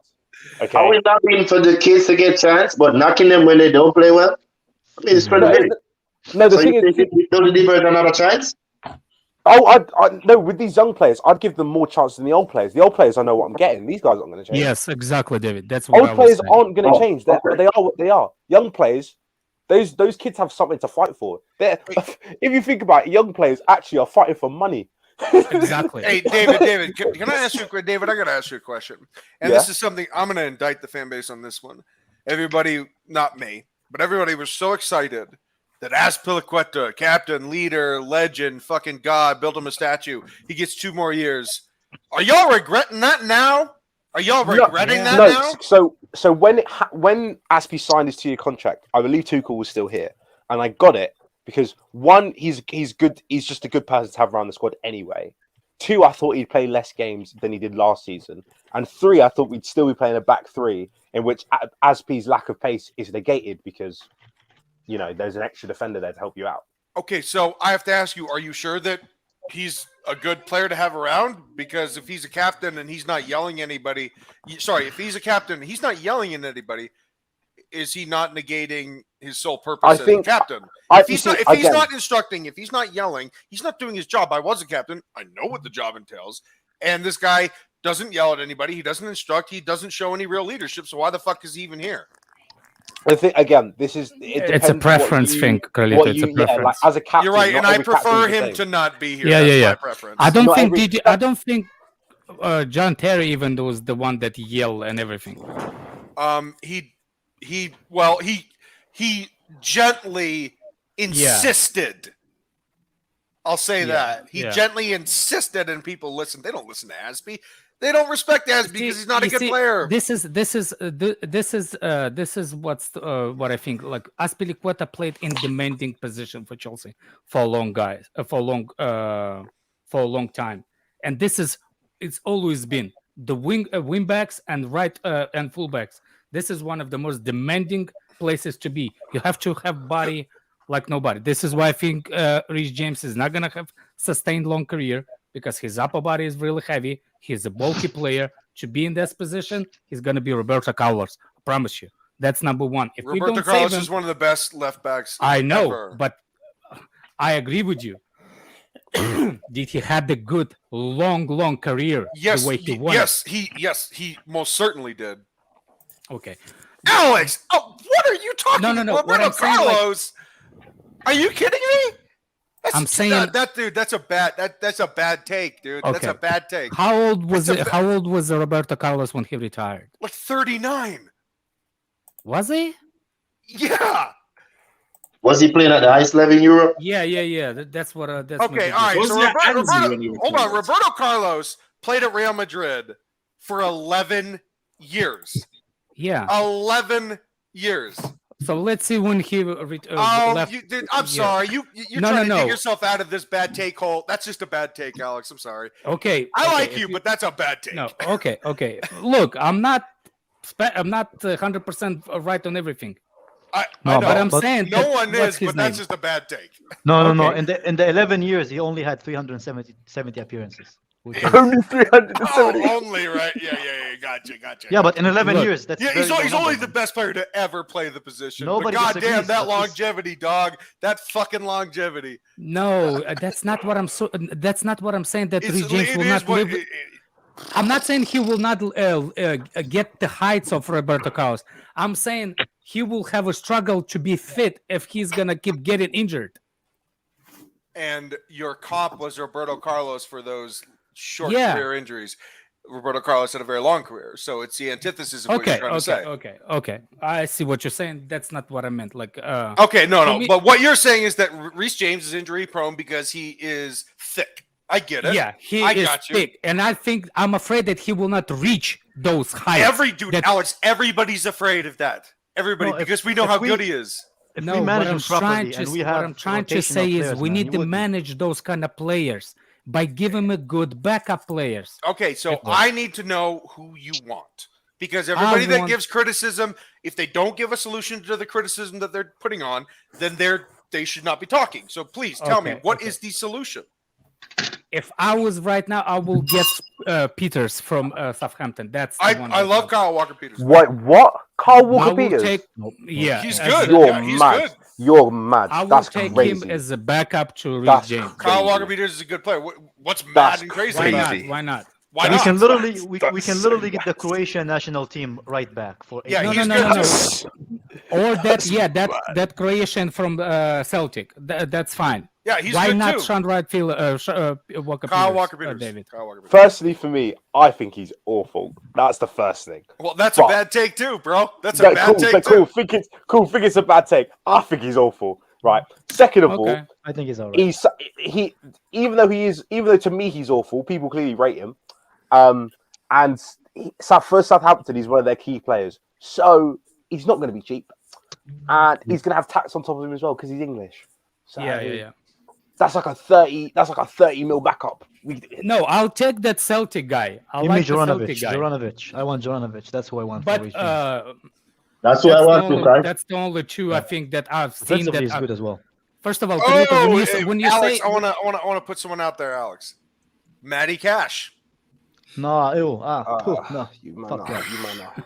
Okay. Are we not waiting for the kids to get chance, but knocking them when they don't play well? I mean, it's pretty No, the so thing you is, think you don't give her another chance? no. With these young players, I'd give them more chance than the old players. The old players, I know what I'm getting. These guys aren't going to change. Yes, exactly, David. That's what Old players aren't going to change. They are what they are. Young players, those kids have something to fight for. If you think about it, young players actually are fighting for money. Exactly. Hey, David, can I ask you a question? David, I got to ask you a question. And this is something I'm going to indict the fan base on this one. Everybody, not me, but everybody was so excited that Azpilicueta, captain, leader, legend, fucking god, built him a statue. He gets 2 more years. Are y'all regretting that now? Are y'all regretting that now? So when Aspi signed his 2-year contract, I believe Tuchel was still here, and I got it because 1, he's good. He's just a good person to have around the squad anyway. 2, I thought he'd play less games than he did last season, and 3, I thought we'd still be playing a back 3 in which Aspi's lack of pace is negated because there's an extra defender there to help you out. Okay, so I have to ask you: are you sure that he's a good player to have around? Because if he's a captain and he's not yelling at anybody, if he's a captain, he's not yelling at anybody. Is he not negating his sole purpose as a captain? If he's not instructing, if he's not yelling, he's not doing his job. I was a captain. I know what the job entails. And this guy doesn't yell at anybody. He doesn't instruct. He doesn't show any real leadership. So why the fuck is he even here? I think again, it's a preference thing, Carlito. It's a preference. Like, as a captain, you're right, and I prefer him to not be here. Yeah. My preference. I don't think John Terry even was the one that yelled and everything. He gently insisted. I'll say that. He gently insisted, and people listen. They don't listen to Aspi. They don't respect Aspi because he's not a good player. This is what I think. Like Azpilicueta played in demanding position for Chelsea for a long time, and it's always been the wing backs and right and fullbacks. This is one of the most demanding places to be. You have to have body like nobody. This is why I think Reece James is not gonna have sustained long career because his upper body is really heavy. He's a bulky player. To be in this position, he's going to be Roberto Carlos. I promise you. That's number 1. If Roberto Carlos is one of the best left backs I know, ever. But I agree with you. Did he have the good, long career yes, the way he won? Yes, he most certainly did. Okay. Alex, what are you talking about? No. Roberto Carlos? Are you kidding me? I'm saying that dude. That's a bad take, dude. Okay. That's a bad take. How old was Roberto Carlos when he retired? Like 39. Was he? Yeah. Was he playing at the highest level in Europe? Yeah. That's what. That's okay. All right. So Roberto Carlos played at Real Madrid for 11 years. Yeah. 11 years. So let's see when he left. I'm sorry. You're trying to dig yourself out of this bad take hole. That's just a bad take, Alex. I'm sorry. Okay. I like you, but that's a bad take. No. Okay. Look, I'm not 100% right on everything. I know, but I'm saying no one is, but that's just a bad take. No. In the 11 years, he only had 370 appearances. Only 370. Only, right? Yeah. Gotcha. Yeah, but in 11 years, that's he's only the best player to ever play the position. Nobody but goddamn, disagrees. that longevity, dog. That fucking longevity. No, that's not what I'm saying. That Reece James will not live. I'm not saying he will not get the heights of Roberto Carlos. I'm saying he will have a struggle to be fit if he's gonna keep getting injured. And your comp was Roberto Carlos for those short career injuries. Roberto Carlos had a very long career, so it's the antithesis of what you're trying to say. Okay. I see what you're saying. That's not what I meant. Okay, no. But what you're saying is that Reece James is injury prone because he is thick. I get it. Yeah, he is thick, and I'm afraid that he will not reach those heights. Alex, everybody's afraid of that. Everybody, because we know how good he is. What I'm trying to say is we need to manage those kind of players by giving them a good backup players. Okay, so I need to know who you want. Because everybody that gives criticism, if they don't give a solution to the criticism that they're putting on, then they should not be talking. So please tell me, what is the solution? If I was right now, I will get Peters from Southampton. That's the one. I love Kyle Walker-Peters. What? Kyle Walker-Peters? Yeah, he's good. You're He's mad. good. You're mad. I will That's take crazy. him as a backup to Reece That's James. Kyle crazy. Walker-Peters is a good player. What's mad That's and crazy? Why not? crazy. Why not? Why we not? can literally we That's can literally get the Croatian national team right back for Yeah, No, he's no, good. no, no. Or that Croatian from Celtic. That's fine. Yeah, he's Why good not too. Sean Wright-Field, Walker Kyle Peters, Walker-Peters. David? Kyle Walker-Peters. Firstly, for me, I think he's awful. That's the first thing. Well, that's But- a bad take too, bro. That's a Yeah, bad cool, take but too. Think it's a bad take. I think he's awful. Right. Second of all, Okay. I think he's alright. even though to me he's awful, people clearly rate him. And for Southampton, he's one of their key players. So he's not going to be cheap, and he's going to have tax on top of him as well because he's English. So Yeah. That's like a 30 mil backup. No, I'll take that Celtic guy. I Give like me the Celtic Juranovic. guy. Juranovic. I want Juranovic. That's who I want. But for Reece James. That's what I want to, guys. that's the only two I think that I've seen Defensively, that. he's good as well. First of all, Oh, Carlito, when you Alex, say I want to put someone out there, Alex. Matty Cash. No, ew. No. You man, Fuck that. you man.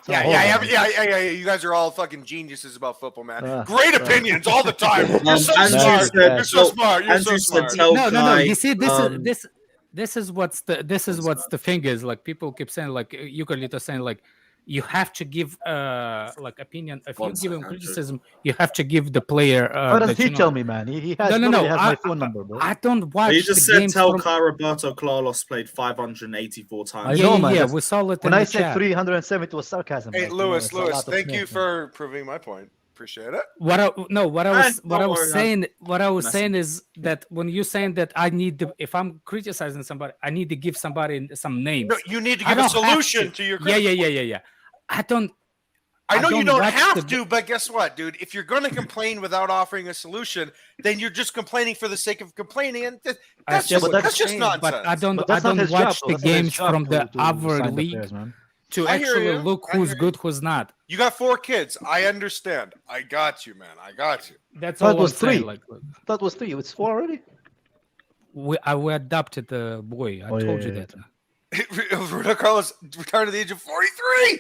Yeah. You guys are all fucking geniuses about football, man. Ah, Great opinions all the time. You're so Andrew smart. said- You're so smart. You're so Andrew said smart. tell no. Kai, You see, um, this is what's the thing is, like, people keep saying, like, you Carlito saying, like, you have to give like opinion. If you One give second, him Andrew. criticism, you have to give the player. Why does that he you know. tell me, man? He has, No. literally has I- my phone number, bro. I don't watch He just the said games tell from- Kai Roberto Carlos played 584 times. I know, Yeah, man. yeah, That's- we saw it When in I the said chat. 370, it was sarcasm. Hey, like, you know, Lewis, it's a lot of thank you snakes, man. for proving my point. Appreciate it. What I was don't worry, saying is that when you're saying that I need to, if I'm criticizing somebody, I need to give somebody some names. No, you need to I give a don't have solution to your Yeah. I don't. I know you don't watch have the- to, but guess what, dude? If you're going to complain without offering a solution, then you're just complaining for the sake of complaining, and that's Yeah, but that's just saying, nonsense. But I don't. But I that's not don't his watch job, the though. That's not his games job from the to other sign the league players, man. to I hear actually you. look I who's hear good, who's not. You got 4 kids. I understand. I got you, man. I got you. That's That all was I'm saying. three. Like, That was 3. It's 4 already? we adopted the boy. I Oh, told yeah, you yeah, that. Roberto Carlos retired at the age of 43.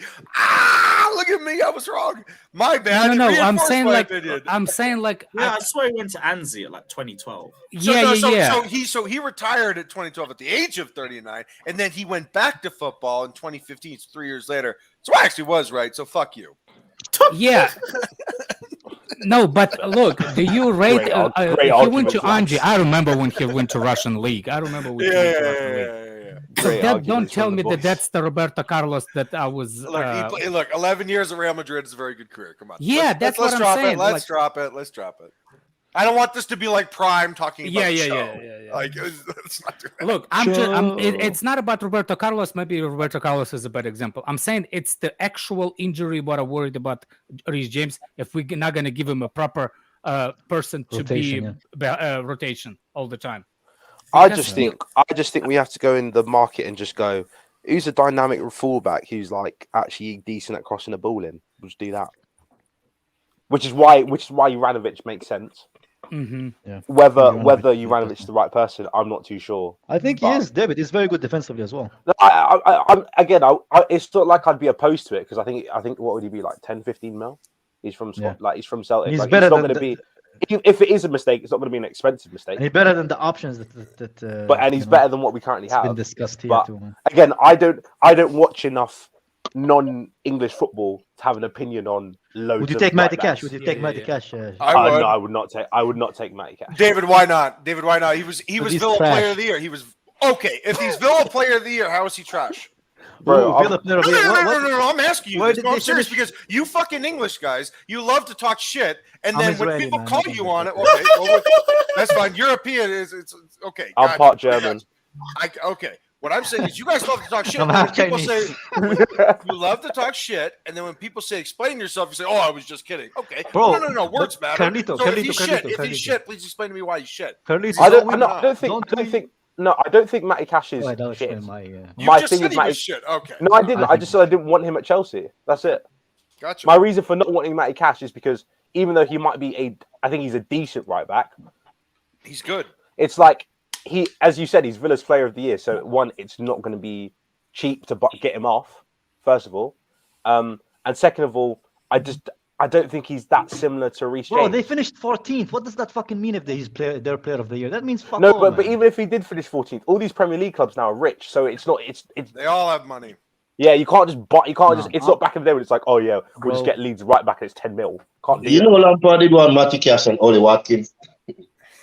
Look at me. I was wrong. My bad. No. It reinforced I'm saying my like. opinion. I'm saying like. Yeah, I swear he went to Anzi at like 2012. So he retired at 2012 at the age of 39, and then he went back to football in 2015. It's 3 years later. So I actually was right. So fuck you. Yeah. No, but look, do you rate? Great he argument, went to lads. Anji. I remember when he went to Russian league. I remember when he went to Russian league. So Great don't arguments tell from me the that boys. that's the Roberto Carlos that I was. Look, 11 years at Real Madrid is a very good career. Come on. Yeah, that's what I'm drop saying, It. Let's like- drop it. Let's drop it. I don't want this to be like Prime talking about the show. Yeah. Like, let's not do that. Look, it's not about Roberto Carlos. Maybe Roberto Carlos is a bad example. I'm saying it's the actual injury what I'm worried about Reece James if we're not going to give him a proper person to Rotation, be rotation all the time. I Because just think we have to go in the market and just go, who's a dynamic fullback who's like actually decent at crossing the ball in? We'll just do that. Which is why Ivanovic makes sense. Mhm. Yeah. Whether Ivanovic, Ivanovic is the right person, I'm not too sure. I think he But- is. David is very good defensively as well. It's not like I'd be opposed to it because I think what would he be like 10, 15 mil? He's from Yeah. he's from Celtic. He's Like, better it's not than going to be. If it is a mistake, it's not going to be an expensive mistake. And he's better than the options that But he's better than what we currently it's been have. discussed here But too, man. again, I don't watch enough non-English football to have an opinion on loads. Would you of take Matty right Cash? backs. Would you Yeah, take yeah, Matty yeah. Cash? I would. No, I would not take Matty Cash. David, why not? He was he's Villa trash. Player of the Year. He was okay. If he's Villa Player of the Year, how is he trash? Bro, Ooh, Villa player of the year. No, I'm asking you Where this. did No, they I'm serious finish? because you fucking English guys, you love to talk shit, and I'm then when Israeli, people man. call I you don't on it, think okay, well, that's fine. European is it's okay. I'm gotcha. part German. Okay. What I'm saying is, you guys love to talk shit. I'm When half people Chinese. say you love to talk shit, and then when people say explain yourself, you say, "Oh, I was just kidding." Okay, Bro, no. Words matter. Carlito, so if he's Carlito, shit, Carlito, if he's Carlito. shit, please explain to me why he's shit. Curly's I don't don't think Matty Cash is I don't shit. explain my. You My just thing said is he Matty- was shit. Okay, No, I didn't. I I think- just said I didn't want him at Chelsea. That's it. gotcha. My reason for not wanting Matty Cash is because even though he might be I think he's a decent right back. He's good. It's like as you said, he's Villa's player of the year. So one, it's not going to be cheap to get him off. First of all, and second of all, I don't think he's that similar to Reece James. Bro, they finished 14th. What does that fucking mean if he's their player of the year? That means fuck no, all, but even if he did finish 14th, all these Premier League clubs now are rich, so it's not. It's They all have money. yeah. You can't just buy. You can't just. It's not back in the day when it's like, oh yeah, we'll just get Leeds right back and it's 10 mil. Can't do You know, Lampard did want Matty Cash and Ollie Watkins.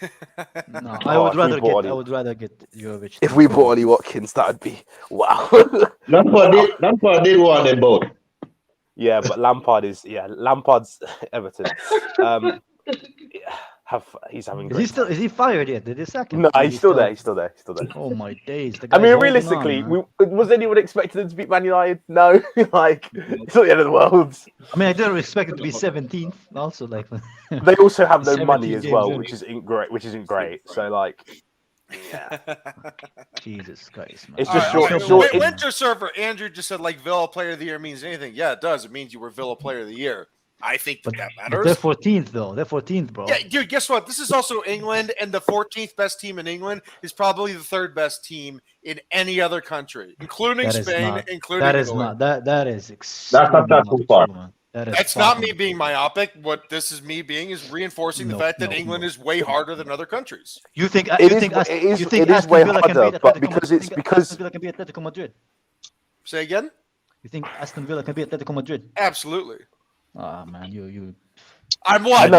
No, I would rather get Jovic. If we bought Ollie Watkins, that would be wow. Lampard did want them both. Yeah, but Lampard's Everton. He's having. Is he fired yet? Did they sack him? No, he's still there. He's still there. Oh my days! I mean, realistically, was anyone expecting them to beat Man United? No, like it's not the end of the world. I mean, I didn't expect it to be 17th. Also, like they also have no money 17 as well, games, which isn't great. Which isn't great. So like, yeah. Jesus Christ, man. It's just Winter Surfer Andrew just said like Villa Player of the Year means anything. Yeah, it does. It means you were Villa Player of the Year. I think that matters. They're 14th though. They're 14th, bro. Yeah, dude. Guess what? This is also England, and the 14th best team in England is probably the third best team in any other country, including Spain, including Italy. That is not too far. That's not me being myopic. What this is me being is reinforcing the fact that England is way harder than other countries. You think it is way harder, but because Aston Villa can be Atletico Madrid. Say again? You think Aston Villa can be Atletico Madrid? Absolutely. Oh man, you. I'm what?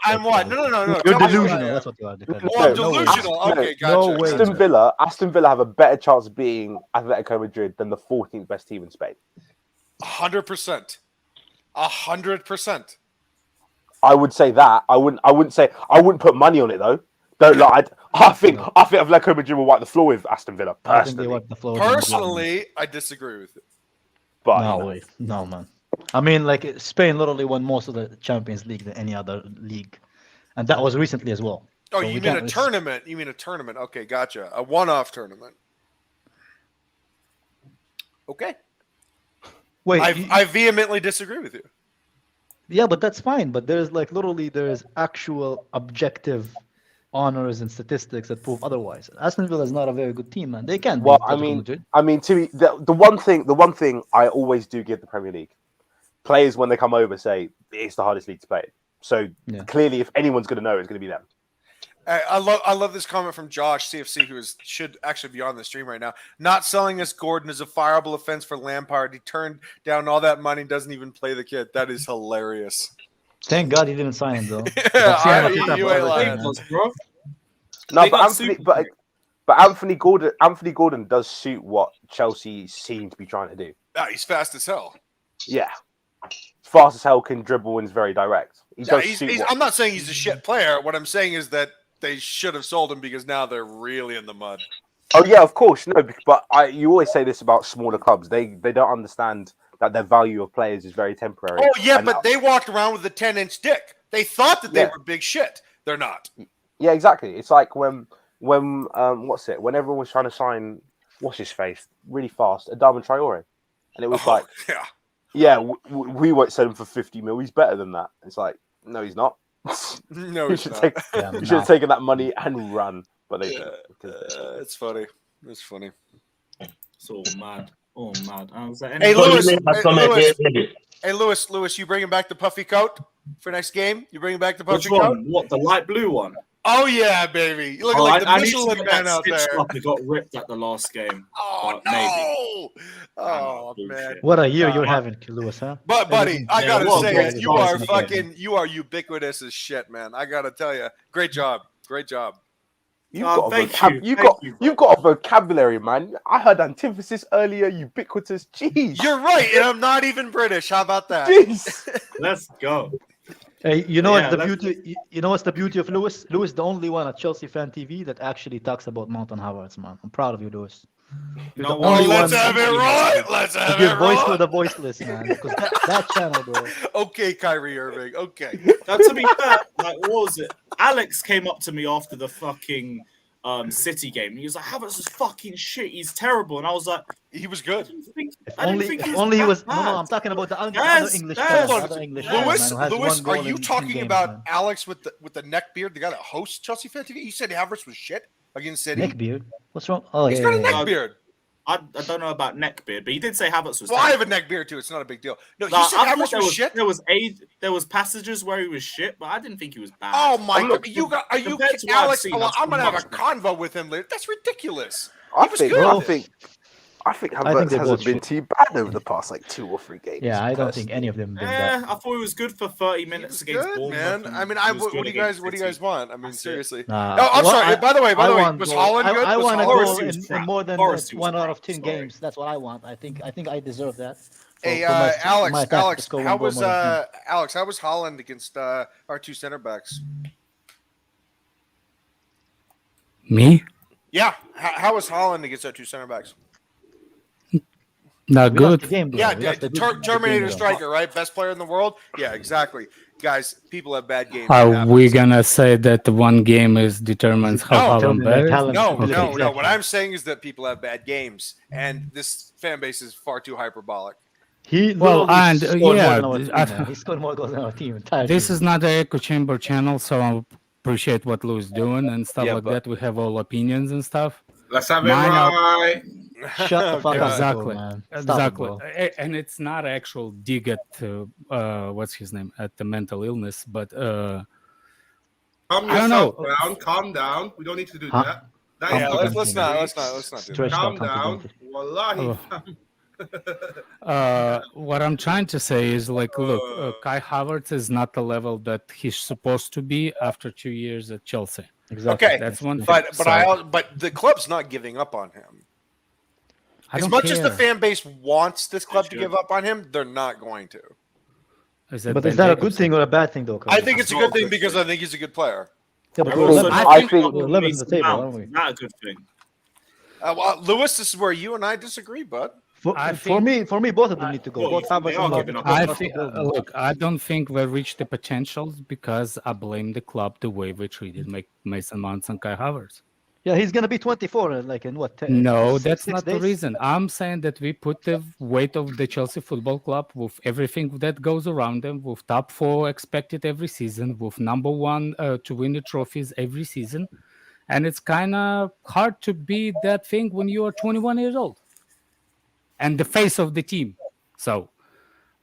I'm what? No. You're delusional. That's what you are. I'm delusional. Okay, gotcha. Aston Villa have a better chance of being Atletico Madrid than the 14th best team in Spain. 100%. 100%. I would say that. I wouldn't put money on it though. Don't lie. I think Atletico Madrid will wipe the floor with Aston Villa. Personally, I disagree with it. But no man. I mean, like Spain literally won most of the Champions League than any other league, and that was recently as well. Oh, so you mean a tournament? You mean a tournament? Okay, gotcha. A one-off tournament. Okay. Wait, I vehemently disagree with you. Yeah, but that's fine. But there's actual objective honors and statistics that prove otherwise. Aston Villa is not a very good team, man. They can't. Well, I mean, to me, the one thing I always do give the Premier League. Players, when they come over, say it's the hardest league to play. So clearly, if anyone's going to know, it's going to be them. I love this comment from Josh CFC, who should actually be on the stream right now. Not selling us Gordon is a fireable offense for Lampard. He turned down all that money, doesn't even play the kid. That is hilarious. Thank God he didn't sign him though. But Anthony Gordon does suit what Chelsea seem to be trying to do. He's fast as hell. Yeah. Fast as hell, can dribble and is very direct. I'm not saying he's a shit player. What I'm saying is that they should have sold him because now they're really in the mud. Oh yeah, of course. No, but you always say this about smaller clubs. They don't understand that their value of players is very temporary. Oh yeah, but they walked around with a 10-inch dick. They thought that they were big shit. They're not. Yeah, exactly. It's like when when everyone was trying to sign what's his face really fast, Adama Traore, and it was like we won't sell him for 50 mil. He's better than that. It's like, no, he's not. No, you should have taken that money and run. But they didn't. It's funny. It's funny. It's all mad. All mad. I was like, hey, Lewis, you bringing back the puffy coat for next game? You bringing back the puffy coat? What, the light blue one? Oh yeah, baby! You look like the Michelin man out there. It got ripped at the last game. Oh no! Maybe. Oh man! What a year you're having, Lewis, huh? But buddy, I gotta say, you are ubiquitous as shit, man. I gotta tell you, great job. You've got a vocabulary, man. I heard antithesis earlier. Ubiquitous, jeez. You're right, and I'm not even British. How about that? Jeez. Let's go. Hey, you know what's the beauty? You know what's the beauty of Lewis? Lewis, the only one at Chelsea Fan TV that actually talks about Mountain Havertz, man. I'm proud of you, Lewis. Let's have it right. Let's have it right. Give voice to the voiceless, man. Because that channel, bro. Okay, Kyrie Irving. Okay. Now, to be fair, like, what was it? Alex came up to me after the fucking City game. He was like, Havertz is fucking shit. He's terrible. And I was like, he was good. If only he was. No, I'm talking about the other English. Lewis, are you talking about Alex with the neck beard, the guy that hosts Chelsea Fan TV? You said Havertz was shit. against City. Neckbeard. What's wrong? Oh, He's yeah, got a yeah, yeah. neck beard. I don't know about neckbeard, but he did say Havertz was. Well, I have a neck beard too. It's not a big deal. No, he said I Havertz thought was shit. There was passages where he was shit, but I didn't think he was bad. Oh my Look, god! Are you compared to what I've Alex? seen, Well, that's I'm gonna have a much better. convo with him later. That's ridiculous. I He was think, good. I think I Havertz think they hasn't both been should. too bad over the past like 2 or 3 games. Yeah, I don't think any of them did that. I thought he was good for 30 He minutes was against good, Bournemouth. man. and I mean, he was what good do you guys against want? I mean, That's it. seriously. Nah, Oh, I'm well, sorry. By the way, I want was goal. Haaland good? I Was want a Haaland- goal Forest was in crap. more than Forest was 1 out crap, of 10 sorry. games. That's what I want. I think I deserve that. Hey, For my Alex, attack to Alex, score how one goal was more than 10. Alex? How was Haaland against our 2 center backs? Me? Yeah, how was Haaland against our 2 center backs? Not We lost good. the game, though. Yeah, We lost the Terminator game, though. striker, right? Best player in the world. Yeah, exactly. Guys, people have bad games. It Are happens. we gonna say that one game is determines how No, tell Haaland me that better? Haaland- No, Okay, no. exactly. What I'm saying is that people have bad games, and this fan base is far too hyperbolic. He Well, literally and, scored yeah, more than our team, man. He scored more goals than our team. Entire This team. is not an echo chamber channel, so I appreciate what Lou's doing and stuff Yeah, like but- that. We have all opinions and stuff. Let's have it Mine are- right. Shut the fuck up, Exactly. man. Stop it, Exactly. bro. And it's not actual dig at what's his name at the mental illness, but Calm I don't know. yourself down. Calm down. We don't need to do Huh? that. Yeah, Yeah, is let's not do that. Stretched Calm out down. confidently. Wallahi. what I'm trying to say is like, look, Kai Havertz is not the level that he's supposed to be after 2 years at Chelsea. Exactly. Okay, That's one thing. but So, but the club's not giving up on him. I As don't much as the care. fan base wants this club to should. give up on him, they're not going to. Is that But is Ben that a Jacobs? good thing or a bad thing, though? I think it's a not good a thing good because thing. I think he's a good player. Yeah, but I we're also 11 I think think- we're 11 in the Mason table, Mount aren't we? is not a good thing. Well, Lewis, this is where you and I disagree, bud. For I me, both of them need to go. Well, Both Havertz they are and giving Mount. up. I Both think, of them. look, I don't think we reached the potentials because I blame the club the way we treated Mason Mount and Kai Havertz. Yeah, he's gonna be 24 in what? 10, No, six- that's six not the days? reason. I'm saying that we put the weight of the Chelsea Football Club with everything that goes around them, with top 4 expected every season, with number 1 to win the trophies every season. And it's kind of hard to be that thing when you are 21 years old and the face of the team. So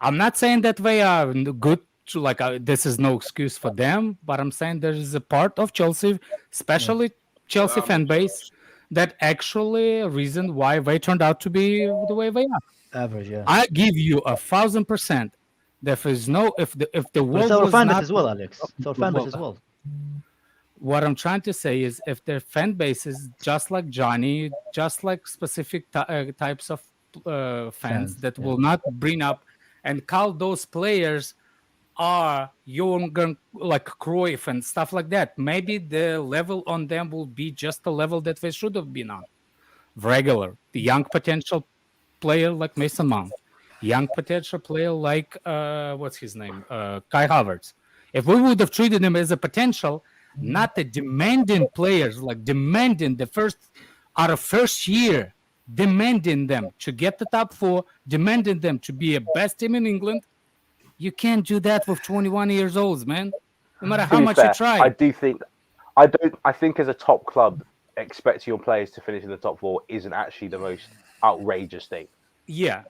I'm not saying that they are good. Like this is no excuse for them, but I'm saying there is a part of Chelsea, especially Chelsea fan base, that actually a reason why they turned out to be the way they are. Average, yeah. I give you 1,000%. There is no if the But world it's our was fan base not, as well, Alex. It's our fan base Well, as well. what I'm trying to say is if their fan bases just like Johnny, just like specific types of fans Fans, that yeah. will not bring up and call those players are younger, like Cruyff and stuff like that. Maybe the level on them will be just the level that they should have been on. Regular, the young potential player like Mason Mount, young potential player like what's his name, Kai Havertz. If we would have treated him as a potential, not the demanding players, like demanding the first year, demanding them to get the top 4, demanding them to be a best team in England. You can't do that with 21 years old, man. No matter To how be much fair, you try. I think as a top club, expecting your players to finish in the top 4 isn't actually the most outrageous thing. Yeah,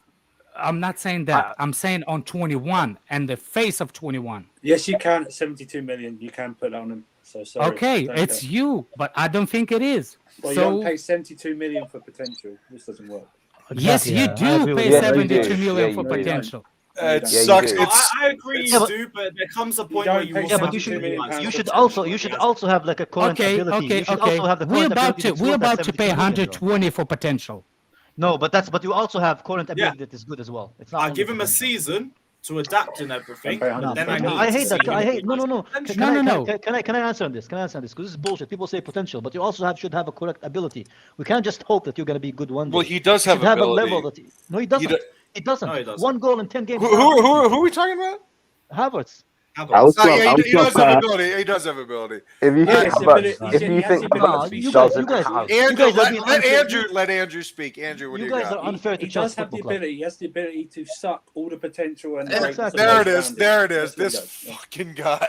I'm not saying that. I'm saying on 21 and the face of 21. Yes, you can. At 72 million, you can put on them. So sorry. Okay, Don't it's go. you, but I don't think it is. Well, you So don't pay 72 million for potential. This doesn't work. yes, Exactly, you yeah. I do agree with pay you. Yeah, you do. 72 million Yeah, for you do. potential. It Yeah, you sucks. do. No, It's I agree Yeah, you but- do, but there comes a point don't where you pay also Yeah, but have you to should realize you the should potential also he has. also have like a current Okay, ability. okay, You should okay. also have the We're current about ability to that's we're worth that about to 72 pay million, bro. 120 for potential. No, but you also have current ability that is good as well. It's not I only give him a potential. season to adapt and everything. Okay, No, Then I no, need I to hate that. see I him hate no. realize Can No. I answer on this? Can I answer on this? Because this is bullshit. People say potential, but you also should have a correct ability. We can't just hope that you're going to be good one day. well, he does You have should have a ability. level that. No, he doesn't. do- He doesn't. No, he doesn't. 1 goal in 10 games. Who are we talking about? Havertz. I'll swap. Yeah, I'll he does swap. have ability. He does have ability. If you Yeah, think, it's but ability- if you think you Havertz guys- doesn't you guys- have, Andrew, guys are being unfair. let Andrew speak. Andrew, what do You you guys got? are unfair to He Chelsea does have the Football Club. ability. He has the ability to suck all the potential and Yeah, break exactly. the There it players is. around him. There it is. That's what he This does, yeah. fucking guy.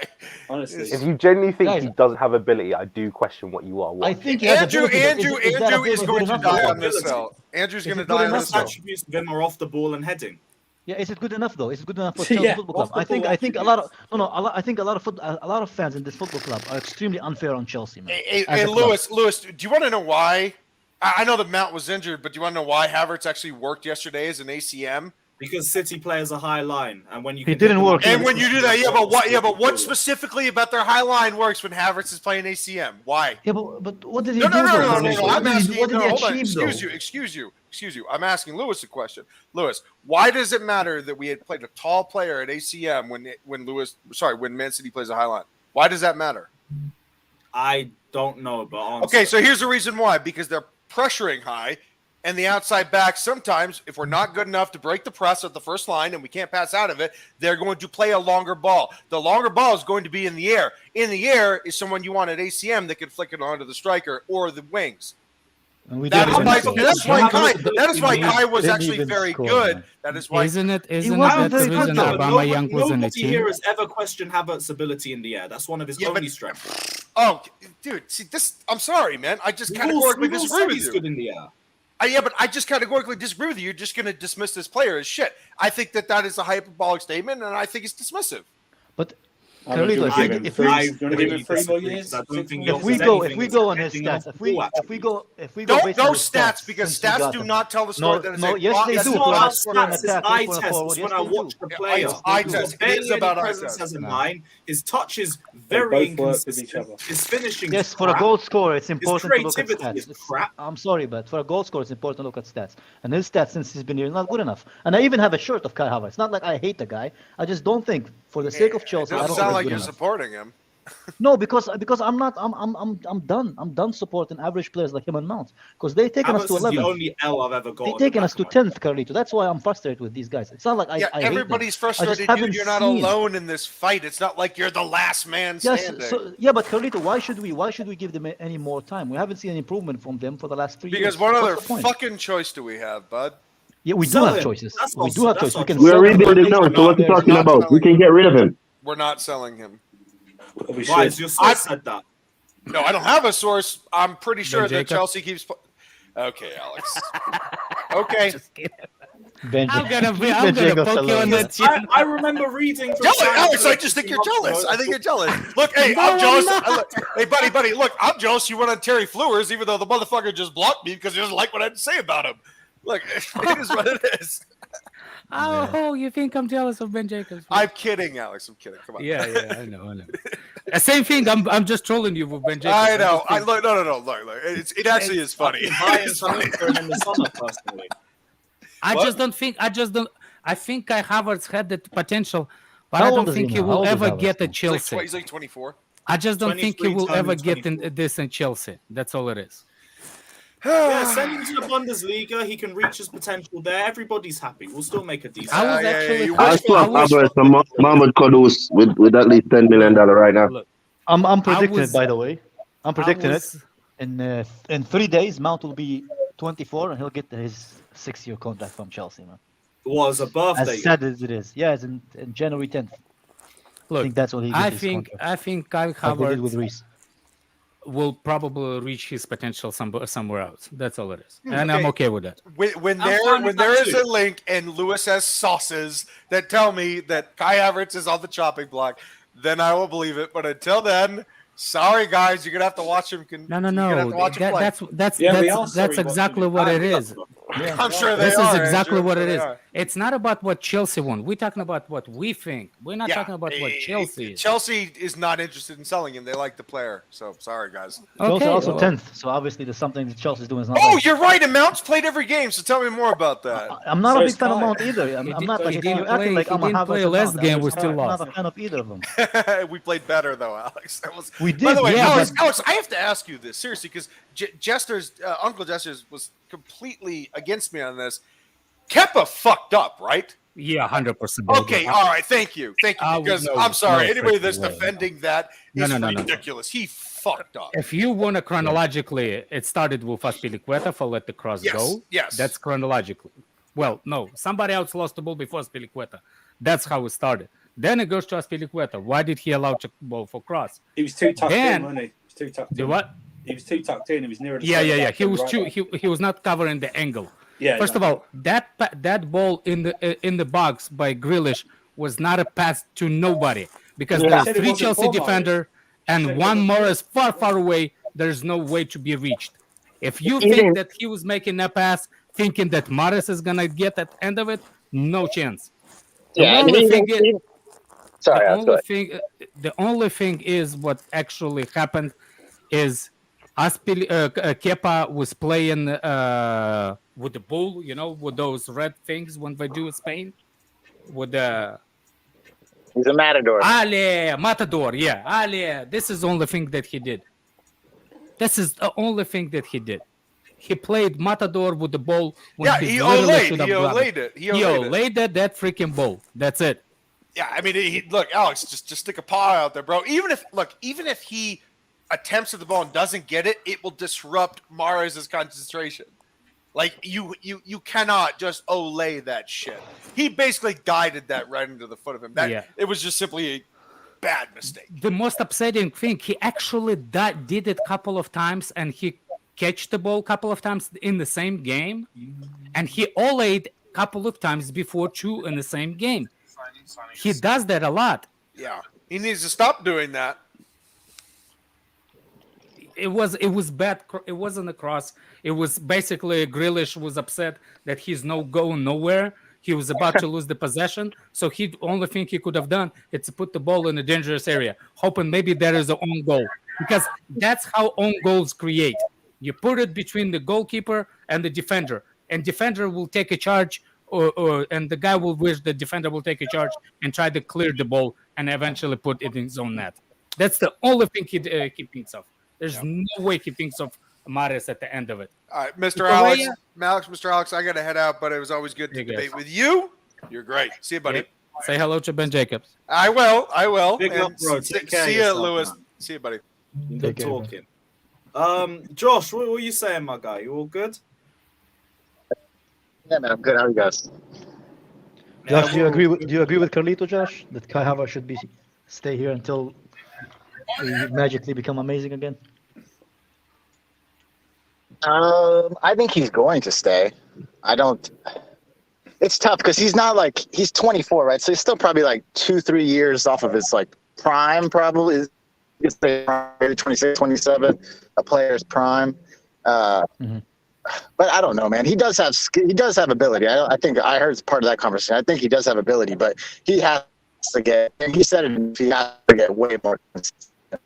Honestly. if you genuinely think Guys- he doesn't have ability, I do question what you are. I watching. think he has Andrew ability, but Andrew is that is ability going good to enough, die though? on this cell. Andrew's Is going to it good die on enough, this Best though? cell. attributes of him are off the ball and heading. Yeah, is it good enough though? Is it good enough for Chelsea Yeah, Football Club? off the I think ball a lot of I think a lot of fans in this football club are extremely unfair on Chelsea, man. Hey, as a club. Lewis, do you want to know why? I know that Mount was injured, but do you want to know why Havertz actually worked yesterday as an ACM? Because City players are high line, and when you He can didn't hit them work up- And when you do that, what specifically about their high line works when Havertz is playing ACM? Why? Yeah, but what did he No, do? though? I'm asking What did he hold on, achieve though? excuse you. I'm asking Lewis a question. Lewis, why does it matter that we had played a tall player at ACM when Man City plays a high line? Why does that matter? I don't know, but Okay, so here's the reason why. Because they're pressuring high, and the outside backs sometimes, if we're not good enough to break the press at the first line and we can't pass out of it, they're going to play a longer ball. The longer ball is going to be in the air. In the air is someone you want at ACM that can flick it onto the striker or the wings. And we That didn't is score. why Kai was Didn't actually even very score, good. man. that is why. Isn't it wasn't that the very good, reason though. that Aubameyang was in the Nobody here team? has ever questioned Havertz's ability in the air. That's one of his Yeah, only but- strengths. Oh, dude, see this. I'm sorry, man. I just We've all categorically said disagree with he's you. good in the air. Yeah, but I just categorically disagree with you. You're just going to dismiss this player as shit. I think that is a hyperbolic statement, and I think it's dismissive. But I mean, do you Carlito, want to give him if three- we- do you want to give him 3 more years? I don't 6 think more if we years? go anything on his heading off stats, the ball if we go Don't based on no his stats because since we stats got do them. not tell the story. that is No, a yes, plot- they that's do. It's a not For plot about us, score. for an stats, it's attack, eye for a test. forward, It's yes, when I they do. watch the Yeah, player. eye He's test. got It is about eye presence test. as a No. 9. His touch is They very both work with each inconsistent. other. His finishing Yes, is for a crap. goal scorer, it's important to look at creativity stats. is crap. I'm sorry, but for a goal scorer, it's important to look at stats. And his stats since he's been here, not good enough. And I even have a shirt of Kai Havertz. It's not like I hate the guy. I just don't think, for the sake of It Chelsea, I doesn't don't sound think like it's you're good enough. supporting him. No, because I'm not. I'm done. I'm done supporting average players like him and Mount because they've taken us Havertz to is the 11th. only L I've ever got. They've on the taken back us to of my 10th, Carlito. That's why I'm frustrated with these guys. It's not like I hate them. Everybody's frustrated, haven't dude. You're not seen- alone in this fight. It's not like you're the last man Yes, standing. but Carlito, why should we give them any more time? We haven't seen any improvement from them for the last 3 years. Because what What's other the point? fucking choice do we have, bud? Yeah, we do Sell have him. choices. That's We also- do have that's choices. We can also- We're sell him. rebuilding now, so what you We're talking not about? We selling can get rid of him. We're not selling him. We Why should. is your source said that? No, I don't have a source. I'm pretty sure that Jacobs? Chelsea keeps. Okay, Alex. Okay. Benji. I'm gonna Ben Jacobs poke you on alone. the chin. I remember reading. From Jealous, Simon Alex. I Phillips just think a you're few months jealous. ago. I think you're jealous. Look, hey, No, I'm I'm jealous. not. Look, hey, buddy. Look, I'm jealous. You went on Terry Flewers, even though the motherfucker just blocked me because he doesn't like what I had to say about him. Look, it is what it is. Oh, you think I'm jealous of Ben Jacobs? I'm kidding, Alex. I'm kidding. Come on. Yeah, I know. Same thing. I'm just trolling you with Ben Jacobs. I know. just think- Look. No. Look. It actually is funny. Bayern It's funny. coming for him in the summer, personally. I What? just don't think. I think Kai Havertz had the potential, but How I old don't is he think he now? How will old is ever Havertz get now? a Chelsea. He's like 24. I just don't think he 23 will ever turning get 24. this in Chelsea. That's all it is. Yeah, send him to the Bundesliga. He can reach his potential there. Everybody's happy. We'll still make a decent. I was yeah, actually. you I wish- swap I wish- Havertz for Mohamed Kudus with at least $10 million right now. Look, I'm predicting was- it, by the way. I'm predicting I it. was- In 3 days, Mount will be 24 and he'll get his 6-year contract from Chelsea, man. Was a birthday. As sad as it is. Yeah, it's in January 10th. I Look, think that's what he gets I his think contract. Kai Like they did with Havertz Reece. will probably reach his potential somewhere else. That's all it is, and I'm Okay. okay with that. When I'm there fine with there that is too. a link and Lewis has sauces that tell me that Kai Havertz is on the chopping block, then I will believe it. But until then, sorry guys, you're gonna have to watch him. No. You're gonna have to watch him play. That's Yeah, we are that's sorry exactly watching what I it think is. I'm sure they This are. is exactly Andrew. what I'm it sure is. they are. It's not about what Chelsea want. We're talking about what we think. We're not Yeah, talking about what Chelsea is. Chelsea is not interested in selling him. They like the player. So sorry guys. Chelsea also well, 10th, so obviously there's something that Chelsea's doing is not Oh, right. you're right. And Mount's played every game. So tell me more about that. I'm not So a big is fan of Kai. Mount either. I'm not like he if you're didn't acting play- like he I'm a didn't Havertz play and last Mount. game, I'm we're still not lost. a fan of either of them. We played better though, Alex. That was. We By the did, way, yeah, Alex, but- Alex, I have to ask you this seriously because Jester's Uncle Jester's was completely against me on this. Kepa fucked up, right? Yeah, 100%. Okay, all right. Thank you. Because I'm sorry, anybody that's defending that is ridiculous. He fucked up. If you want to chronologically, it started with Aspilicueta for let the cross go. Yes. That's chronologically. Well, no, somebody else lost the ball before Aspilicueta. That's how it started. Then it goes to Aspilicueta. Why did he allow the ball for cross? He was too tucked in, wasn't he? He was too tucked in. What? He was too tucked in. He was near the Yeah. He was he was not covering the angle. Yeah. First of all, that ball in the box by Grealish was not a pass to nobody because there's 3 Chelsea defender and one more is far away. There's no way to be reached. If you think that he was making that pass, thinking that Mahrez is gonna get at the end of it, no chance. The only thing is what actually happened is Kepa was playing with the bull, with those red things when they do in Spain. With the he's a matador. Matador, yeah. This is the only thing that he did. This is the only thing that he did. He played Matador with the ball. When he olayed it. He olayed that freaking ball. That's it. Yeah, I mean, look, Alex, just stick a paw out there, bro. Even if he attempts at the ball and doesn't get it, it will disrupt Mahrez's concentration. Like you cannot just olay that shit. He basically guided that right into the foot of him. It was just simply a bad mistake. The most upsetting thing, he actually did it a couple of times, and he catch the ball a couple of times in the same game, and he olayed a couple of times before too in the same game. He does that a lot. Yeah, he needs to stop doing that. It was bad. It wasn't a cross. It was basically Grealish was upset that he's going nowhere. He was about to lose the possession, so the only thing he could have done is to put the ball in a dangerous area, hoping maybe there is an own goal, because that's how own goals create. You put it between the goalkeeper and the defender, and defender will take a charge, and the guy will wish the defender will take a charge and try to clear the ball and eventually put it in his own net. That's the only thing he thinks of. There's no way he thinks of Mahrez at the end of it. All right, Mr. Alex, I got to head out, but it was always good to debate with you. You're great. See you, buddy. Say hello to Ben Jacobs. I will. Big up, bro. See you, Lewis. Man. See you, buddy. Good talking. Josh, what were you saying, my guy? You all good? Yeah, man, I'm good. How are you guys? Josh, do you agree with Carlito, Josh, that Kai Havertz should stay here until we magically become amazing again? I think he's going to stay. It's tough because he's 24, right? So he's still probably 2-3 years off of his prime, probably. He's 26, 27, a player's prime. But I don't know, man. He does have ability. I think I heard part of that conversation. I think he does have ability, but he has to get. And he said it. He has to get way more.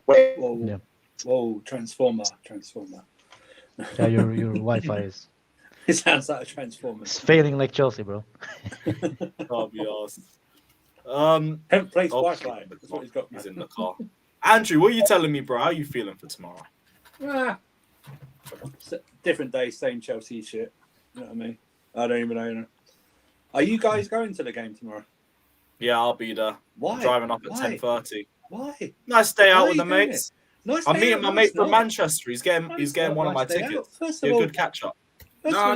Whoa! Transformer. Yeah, your Wi-Fi is. It sounds like a transformer. It's failing like Chelsea, bro. Can't be asked. Haven't played Wi-Fi. That's what he's got. He's in the car. Andrew, what are you telling me, bro? How are you feeling for tomorrow? Different day, same Chelsea shit. You know what I mean? I don't even know. Are you guys going to the game tomorrow? Yeah, I'll be there. Why? I'm driving up at 10:30. Why? Nice day out with the mates. Nice I'm meeting my mate from Manchester. He's getting one of my tickets. Be a good catch up. No,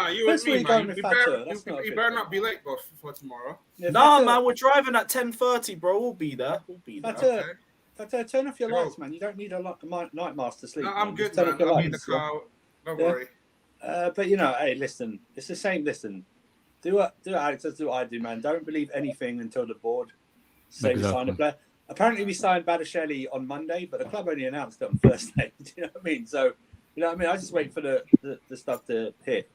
you and me, man. You better not be late, bro, for tomorrow. Nah, man, we're driving at 10:30, bro. We'll be there. Turn off your lights, man. You don't need a night mask to sleep. No, I'm good, man. I'll be in the car. Don't worry. But hey, listen. It's the same. Listen, do what Alex does. Do what I do, man. Don't believe anything until the board say we sign a player. Apparently, we signed Badiashile on Monday, but the club only announced it on Thursday. Do you know what I mean? So, you know what I mean? I just wait for the stuff to hit.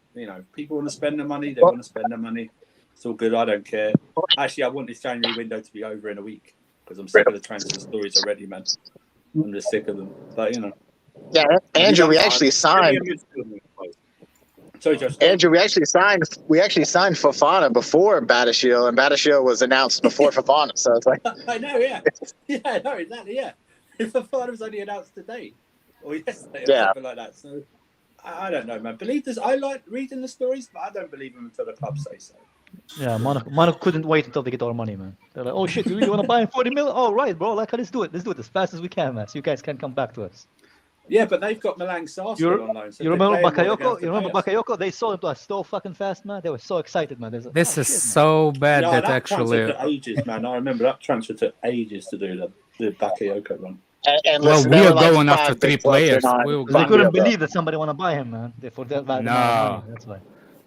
People want to spend the money. They want to spend the money. It's all good. I don't care. Actually, I want this January window to be over in a week because I'm sick of the transfer stories already, man. I'm just sick of them. But, Yeah, Andrew, we actually signed. Sorry, Josh. Andrew, we actually signed Fofana before Badiashile, and Badiashile was announced before Fofana. So it's I know, yeah. Yeah, no, exactly, yeah. Fofana was only announced today or yesterday or something like that. So I don't know, man. Believe this. I like reading the stories, but I don't believe them until the club say so. Yeah, Monaco couldn't wait until they get our money, man. They're like, oh shit, you really want to buy him 40 million? Oh, right, bro. Like, let's do it. Let's do it as fast as we can, man. So you guys can come back to us. Yeah, but they've got Malang Sarr on loan. So you remember Bakayoko? You remember Bakayoko? They sold him to us so fucking fast, man. They were so excited, man. Like, this is so bad that actually. Took ages, man. I remember that transfer took ages to do the Bakayoko run. And well, listen, we are like going after 3 players. They couldn't believe that somebody want to buy him, man. For that amount of money. That's why.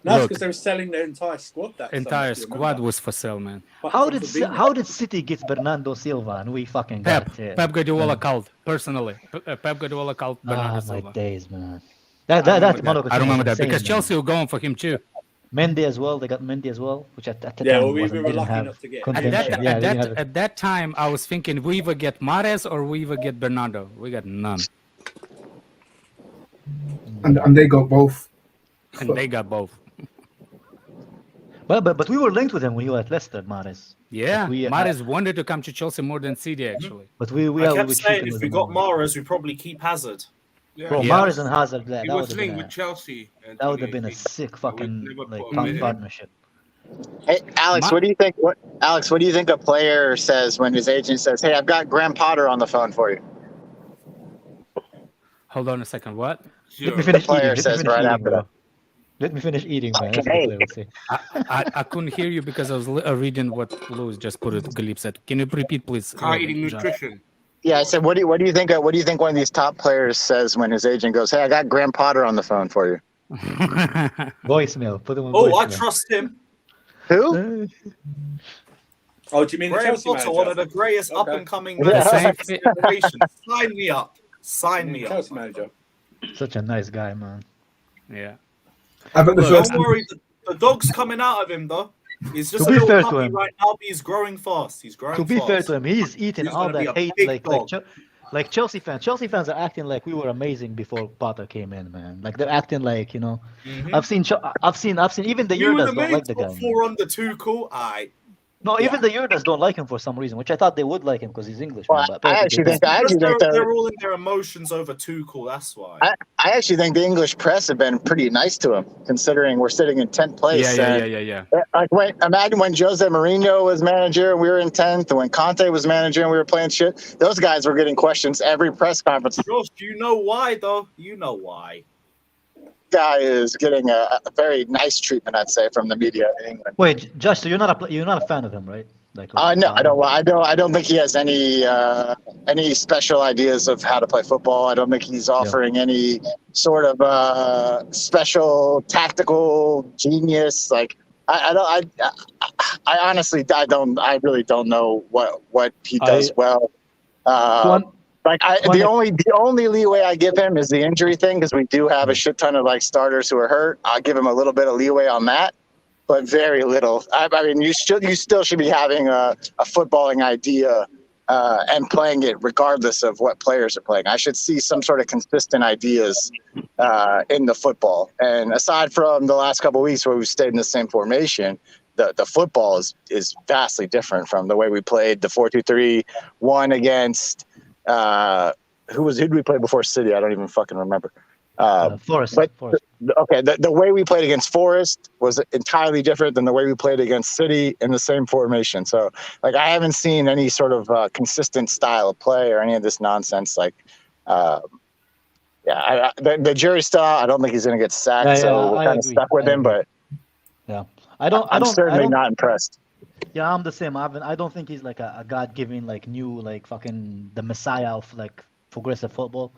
No, because they were selling their entire squad. That entire squad was for sale, man. How did City get Bernardo Silva and we fucking got Pep Guardiola called personally. Pep Guardiola called Bernardo Silva. My days, man. That Monaco. I remember that because man. Chelsea were going for him too. Mendy as well. They got Mendy as well, which at the time we were lucky enough to get. At that time, I was thinking we either get Mahrez or we either get Bernardo. We got none. And they got both. And they got both. But we were linked with him when he was at Leicester, Mahrez. Yeah, Mahrez wanted to come to Chelsea more than CD actually. But I kept saying if we got Mahrez, we probably keep Hazard. Yeah. Bro, Mahrez and Hazard, he was linked with Chelsea. That would have been a sick fucking partnership. Hey, Alex, what do you think? Alex, what do you think a player says when his agent says, "Hey, I've got Graham Potter on the phone for you"? Hold on a second. What? Let me finish the player says right after that. Let me finish eating, man. I couldn't hear you because I was reading what Louis just put it. Galip said. Can you repeat, please? Eating nutrition. Yeah, I said, what do you think? What do you think one of these top players says when his agent goes, "Hey, I got Graham Potter on the phone for you"? Voicemail. Put him on voicemail. I trust him. Who? Oh, do you mean Graham Chelsea Potter, one of the greatest up and coming generations? Sign me up. Sign me up. Chelsea manager. Such a nice guy, man. Yeah. Don't worry, the dog's coming out of him though. He's just a little puppy right now, but he's growing fast. He's growing fast. To be fair to him, he's eating all that hate like Chelsea fans. Chelsea fans are acting like we were amazing before Potter came in, man. Like they're acting like, you know. Mm-hmm. I've seen even the Yurdas don't like the guy. 4 under 2 cool. No, even the Yurdas don't like him for some reason, which I thought they would like him because he's English. Well, man, I actually think they're all in their emotions over Tuchel. That's why. I actually think the English press have been pretty nice to him, considering we're sitting in 10th place. Yeah. Like imagine when Jose Mourinho was manager and we were in 10th, and when Conte was manager and we were playing shit. Those guys were getting questions every press conference. Josh, you know why though? You know why. Guy is getting a very nice treatment, I'd say, from the media in England. Wait, Josh, so you're not a fan of him, right? No, I don't think he has any special ideas of how to play football. I don't think he's offering any sort of special tactical genius. Like I honestly really don't know what he does well. The only leeway I give him is the injury thing, because we do have a shit ton of like starters who are hurt. I'll give him a little bit of leeway on that, but very little. I mean, you still should be having a footballing idea and playing it regardless of what players are playing. I should see some sort of consistent ideas in the football. And aside from the last couple of weeks where we've stayed in the same formation, the football is vastly different from the way we played the 4-2-3-1 against. Who did we play before City? I don't even fucking remember. Forest. Okay, the way we played against Forest was entirely different than the way we played against City in the same formation. So, like, I haven't seen any sort of consistent style of play or any of this nonsense. Like, the jury's still out. I don't think he's going to get sacked, so we're kind of stuck with him. But I'm certainly not impressed. Yeah, I'm the same. I don't think he's like a God-given, like new, like fucking the messiah of like progressive football.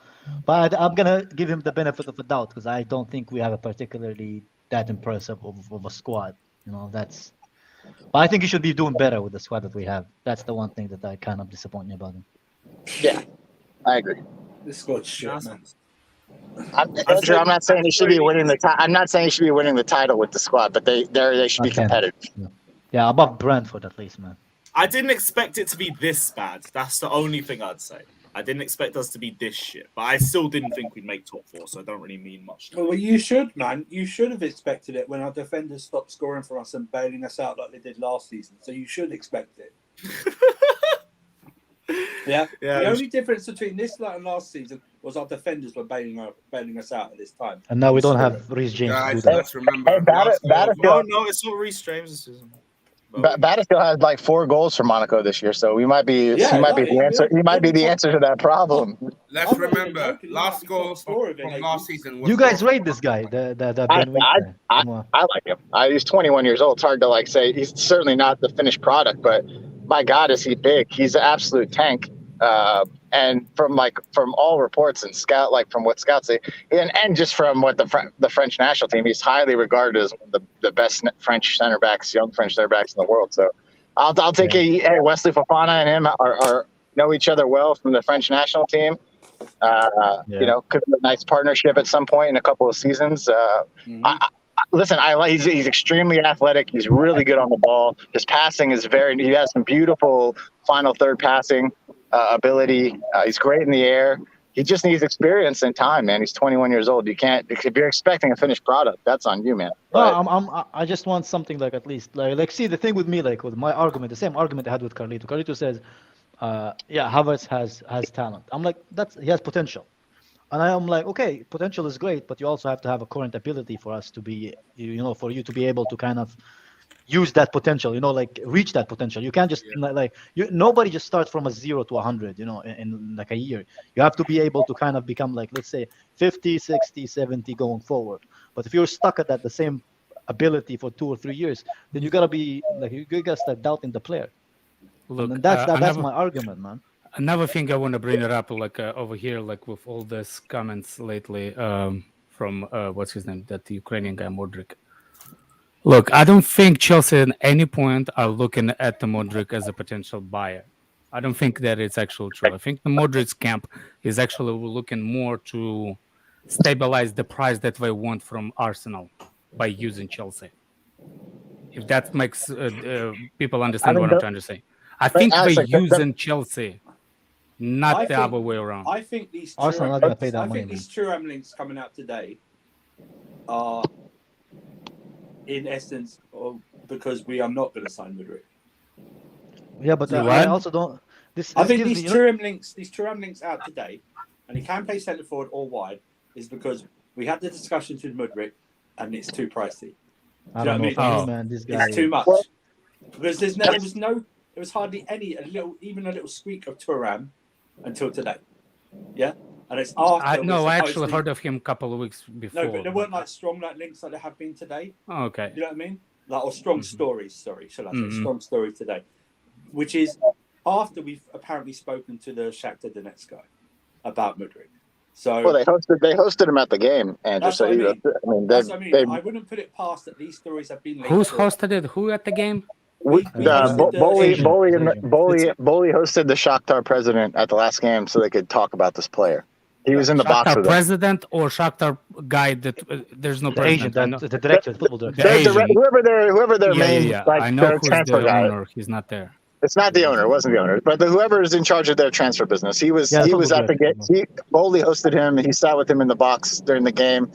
But I'm gonna give him the benefit of the doubt because I don't think we have a particularly that impressive of a squad. You know, but I think he should be doing better with the squad that we have. That's the one thing that I kind of disappoint me about him. Yeah, I agree. This squad's shit, man. I'm not saying he should be winning the title. I'm not saying he should be winning the title with the squad, but they should be competitive. Yeah, above Brentford at least, man. I didn't expect it to be this bad. That's the only thing I'd say. I didn't expect us to be this shit, but I still didn't think we'd make top 4, so I don't really mean much. Well, you should, man. You should have expected it when our defenders stopped scoring for us and bailing us out like they did last season. So you should expect it. Yeah. Yeah, The only difference between this and last season was our defenders were bailing us out at this time. And now we don't have Reece James to do Guys, that. let's remember. Hey, No, it's not Reece James. Batterfield has like 4 goals for Monaco this year, so he might be the answer. He might be the answer to that problem. Let's remember, last goal from last season was You guys rate this guy, the Ben Wheat guy. I like him. He's 21 years old. It's hard to like say. He's certainly not the finished product, but my God, is he big? He's an absolute tank. And from all reports and from what scouts say, and just from what the French national team, he's highly regarded as one of the best young French center backs in the world. So I'll take Wesley Fofana and him are know each other well from the French national team. You know, could be a nice partnership at some point in a couple of seasons. Listen, he's extremely athletic. He's really good on the ball. His passing is he has some beautiful final third passing ability. He's great in the air. He just needs experience and time, man. He's 21 years old. You can't, if you're expecting a finished product, that's on you, man. But, no, I just want something like at least like see the thing with me, like with my argument, the same argument I had with Carlito. Carlito says, Havertz has talent. I'm like, he has potential. And I am like, okay, potential is great, but you also have to have a current ability for us to be, for you to be able to kind of use that potential, like reach that potential. You can't just nobody just starts from a 0 to 100, in like a year. You have to be able to kind of become like, let's say 50, 60, 70 going forward. But if you're stuck at that, the same ability for 2 or 3 years, then you gotta be like, you gotta start doubting the player. Look, and that's my argument, man. Another thing I want to bring it up, over here, with all these comments lately from what's his name, that Ukrainian guy Modric. Look, I don't think Chelsea at any point are looking at the Modric as a potential buyer. I don't think that it's actually true. I think the Modric camp is actually looking more to stabilize the price that they want from Arsenal by using Chelsea. If that makes people understand what I'm trying to say. I think they're using Chelsea. Not the other way around. I think these Thuram links coming out today are, in essence, because we are not going to sign Modric. Yeah, but I also don't. I think these Thuram links out today, and he can play centre forward or wide, is because we had the discussions with Modric, and it's too pricey. I don't know, man. This guy is too much. Because there was hardly a little squeak of Thuram until today. Yeah? And it's after. I actually heard of him a couple of weeks before. No, but there weren't strong links like there have been today. Oh, okay. You know what I mean? Or strong stories, shall I say. Strong stories today. Which is after we've apparently spoken to the Shakhtar Donetsk guy about Modric. So they hosted him at the game, and just so I wouldn't put it past that these stories have been linked. Who's hosted it? Who at the game? Boley hosted the Shakhtar president at the last game so they could talk about this player. He was in the box with president or Shakhtar guy that there's no president. Agent, the director, football director. Whoever their main I know who's the owner. He's not there. It's not the owner. It wasn't the owner, but whoever is in charge of their transfer business. He was at the game. Boley hosted him, and he sat with him in the box during the game.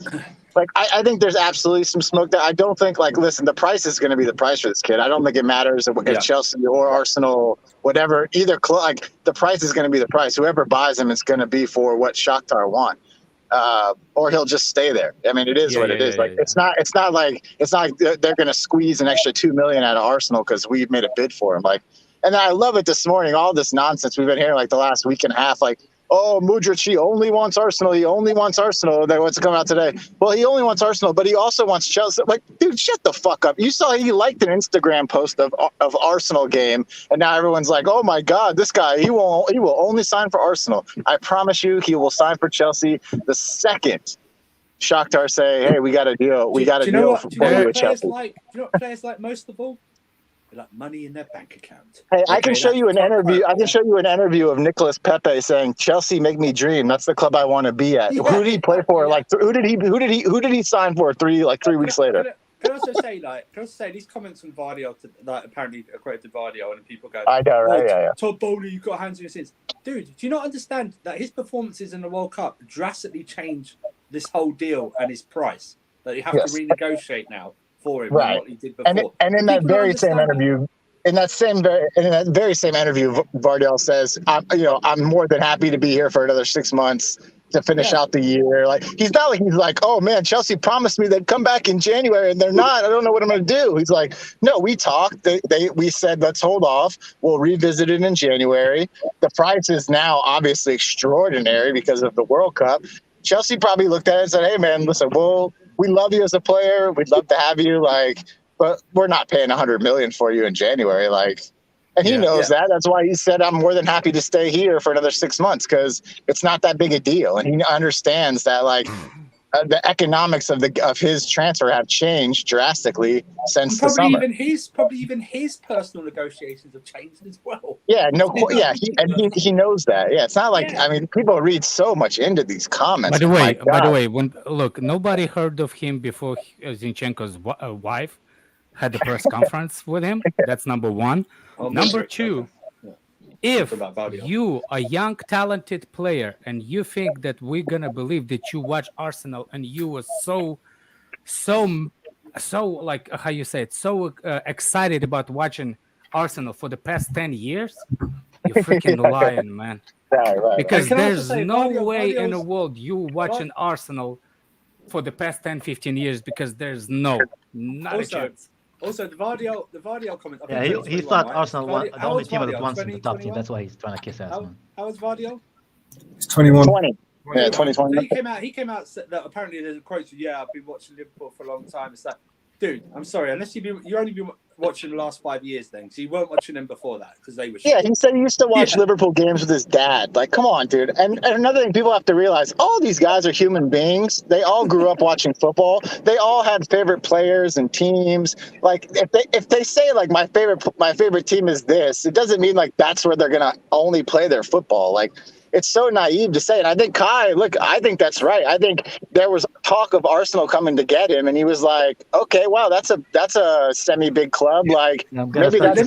I think there's absolutely some smoke there. I don't think listen, the price is going to be the price for this kid. I don't think it matters if Chelsea or Arsenal, whatever, either club. The price is going to be the price. Whoever buys him, it's going to be for what Shakhtar want, or he'll just stay there. I mean, it is what it is. It's not like they're going to squeeze an extra $2 million out of Arsenal because we've made a bid for him. And I love it this morning. All this nonsense we've been hearing the last week and a half. Oh, Modric, he only wants Arsenal. He only wants Arsenal. What's coming out today? Well, he only wants Arsenal, but he also wants Chelsea. Dude, shut the fuck up. You saw he liked an Instagram post of Arsenal game, and now everyone's like, oh my God, this guy, he will only sign for Arsenal. I promise you, he will sign for Chelsea the second Shakhtar say, hey, we got a deal. We got a deal for Chelsea. Do you know what players like most of all? Like money in their bank account. Hey, I can show you an interview. I can show you an interview of Nicolas Pepe saying, "Chelsea make me dream. That's the club I want to be at." Who did he play for? Who did he sign for 3 weeks later? Can I also say these comments from Vardio apparently accredited Vardio, and people go, I know, right? Yeah. Todd Bowley, you've got hands in your sins. Dude, do you not understand that his performances in the World Cup drastically changed this whole deal and his price? That you have to renegotiate now. For him, right? What he did before. And in that very same interview, in that very same interview, Vardyal says, I'm more than happy to be here for another 6 months to finish out the year. Like, he's not like, he's like, oh man, Chelsea promised me they'd come back in January and they're not. I don't know what I'm going to do. He's like, no, we talked. We said, let's hold off. We'll revisit it in January. The price is now obviously extraordinary because of the World Cup. Chelsea probably looked at it and said, hey man, listen, we love you as a player. We'd love to have you. Like, but we're not paying $100 million for you in January. Like, and he knows that. That's why he said, I'm more than happy to stay here for another 6 months because it's not that big a deal. And he understands that, like, the economics of his transfer have changed drastically since the summer. Probably even his personal negotiations have changed as well. Yeah, he knows that. Yeah, it's not like I mean, people read so much into these comments. By the way, look, nobody heard of him before Zinchenko's wife had the press conference with him. That's number one. Number two, if you, a young, talented player, and you think that we're going to believe that you watch Arsenal and you were so like, how you say it, so excited about watching Arsenal for the past 10 years, you're freaking lying, man. Right. Because there's no way in the world you watching Arsenal for the past 10, 15 years because there's not a chance. Also, the Vardyal comment. Yeah, he thought Arsenal won the only team that won in the top team. That's why he's trying to kiss ass, man. How was Vardyal? It's 21. 20. Yeah, 2020. He came out that apparently there's a quote. Yeah, I've been watching Liverpool for a long time. It's like, dude, I'm sorry, unless you only been watching the last 5 years, then, so you weren't watching them before that because they were. Yeah, he said he used to watch Liverpool games with his dad. Like, come on, dude. And another thing, people have to realize, all these guys are human beings. They all grew up watching football. They all had favorite players and teams. Like, if they say like my favorite team is this, it doesn't mean like that's where they're gonna only play their football. Like, it's so naive to say. And I think Kai, I think that's right. I think there was talk of Arsenal coming to get him, and he was like, okay, wow, that's a semi-big club. Like, maybe that's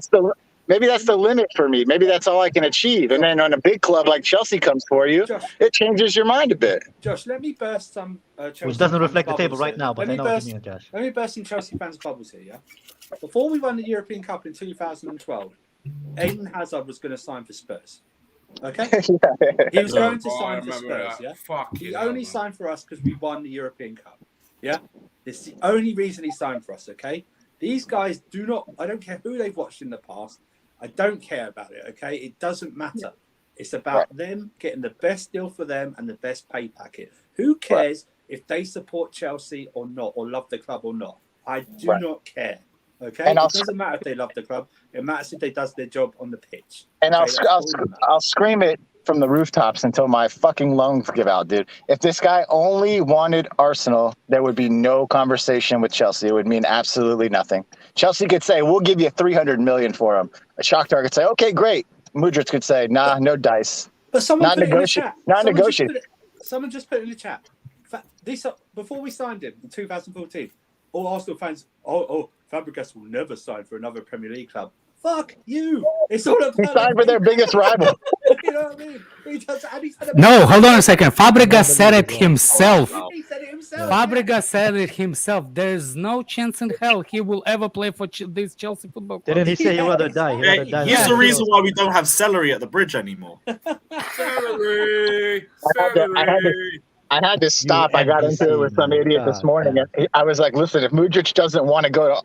the limit for me. Maybe that's all I can achieve. And then on a big club like Chelsea comes for you, it changes your mind a bit. Josh, let me burst some Chelsea which doesn't reflect the table right now, but I know what you mean, Josh. Let me burst some Chelsea fans' bubbles here, yeah? Before we won the European Cup in 2012, Eden Hazard was going to sign for Spurs. Okay? He was going to sign for Spurs, yeah? He only signed for us because we won the European Cup. Yeah? It's the only reason he signed for us, okay? These guys I don't care who they've watched in the past. I don't care about it, okay? It doesn't matter. It's about them getting the best deal for them and the best pay packet. Who cares if they support Chelsea or not, or love the club or not? I do not care. Okay, and it doesn't matter if they love the club. It matters if they does their job on the pitch. And I'll scream it from the rooftops until my fucking lungs give out, dude. If this guy only wanted Arsenal, there would be no conversation with Chelsea. It would mean absolutely nothing. Chelsea could say, "We'll give you $300 million for him." A Shakhtar could say, "Okay, great." Mudryk could say, "Nah, no dice." But someone not negotiate. Not negotiate. Someone just put it in the chat. Before we signed him in 2014, all Arsenal fans, Fabregas will never sign for another Premier League club. Fuck you! It's all about he signed for their biggest rival. You know what I mean? No, hold on a second. Fabregas said it himself. He said it himself. Fabregas said it himself. There's no chance in hell he will ever play for this Chelsea football club. Didn't he say he'd rather die? He's the reason why we don't have celery at the bridge anymore. Celery. I had to stop. I got into it with some idiot this morning, and I was like, "Listen, if Mudryk doesn't want to go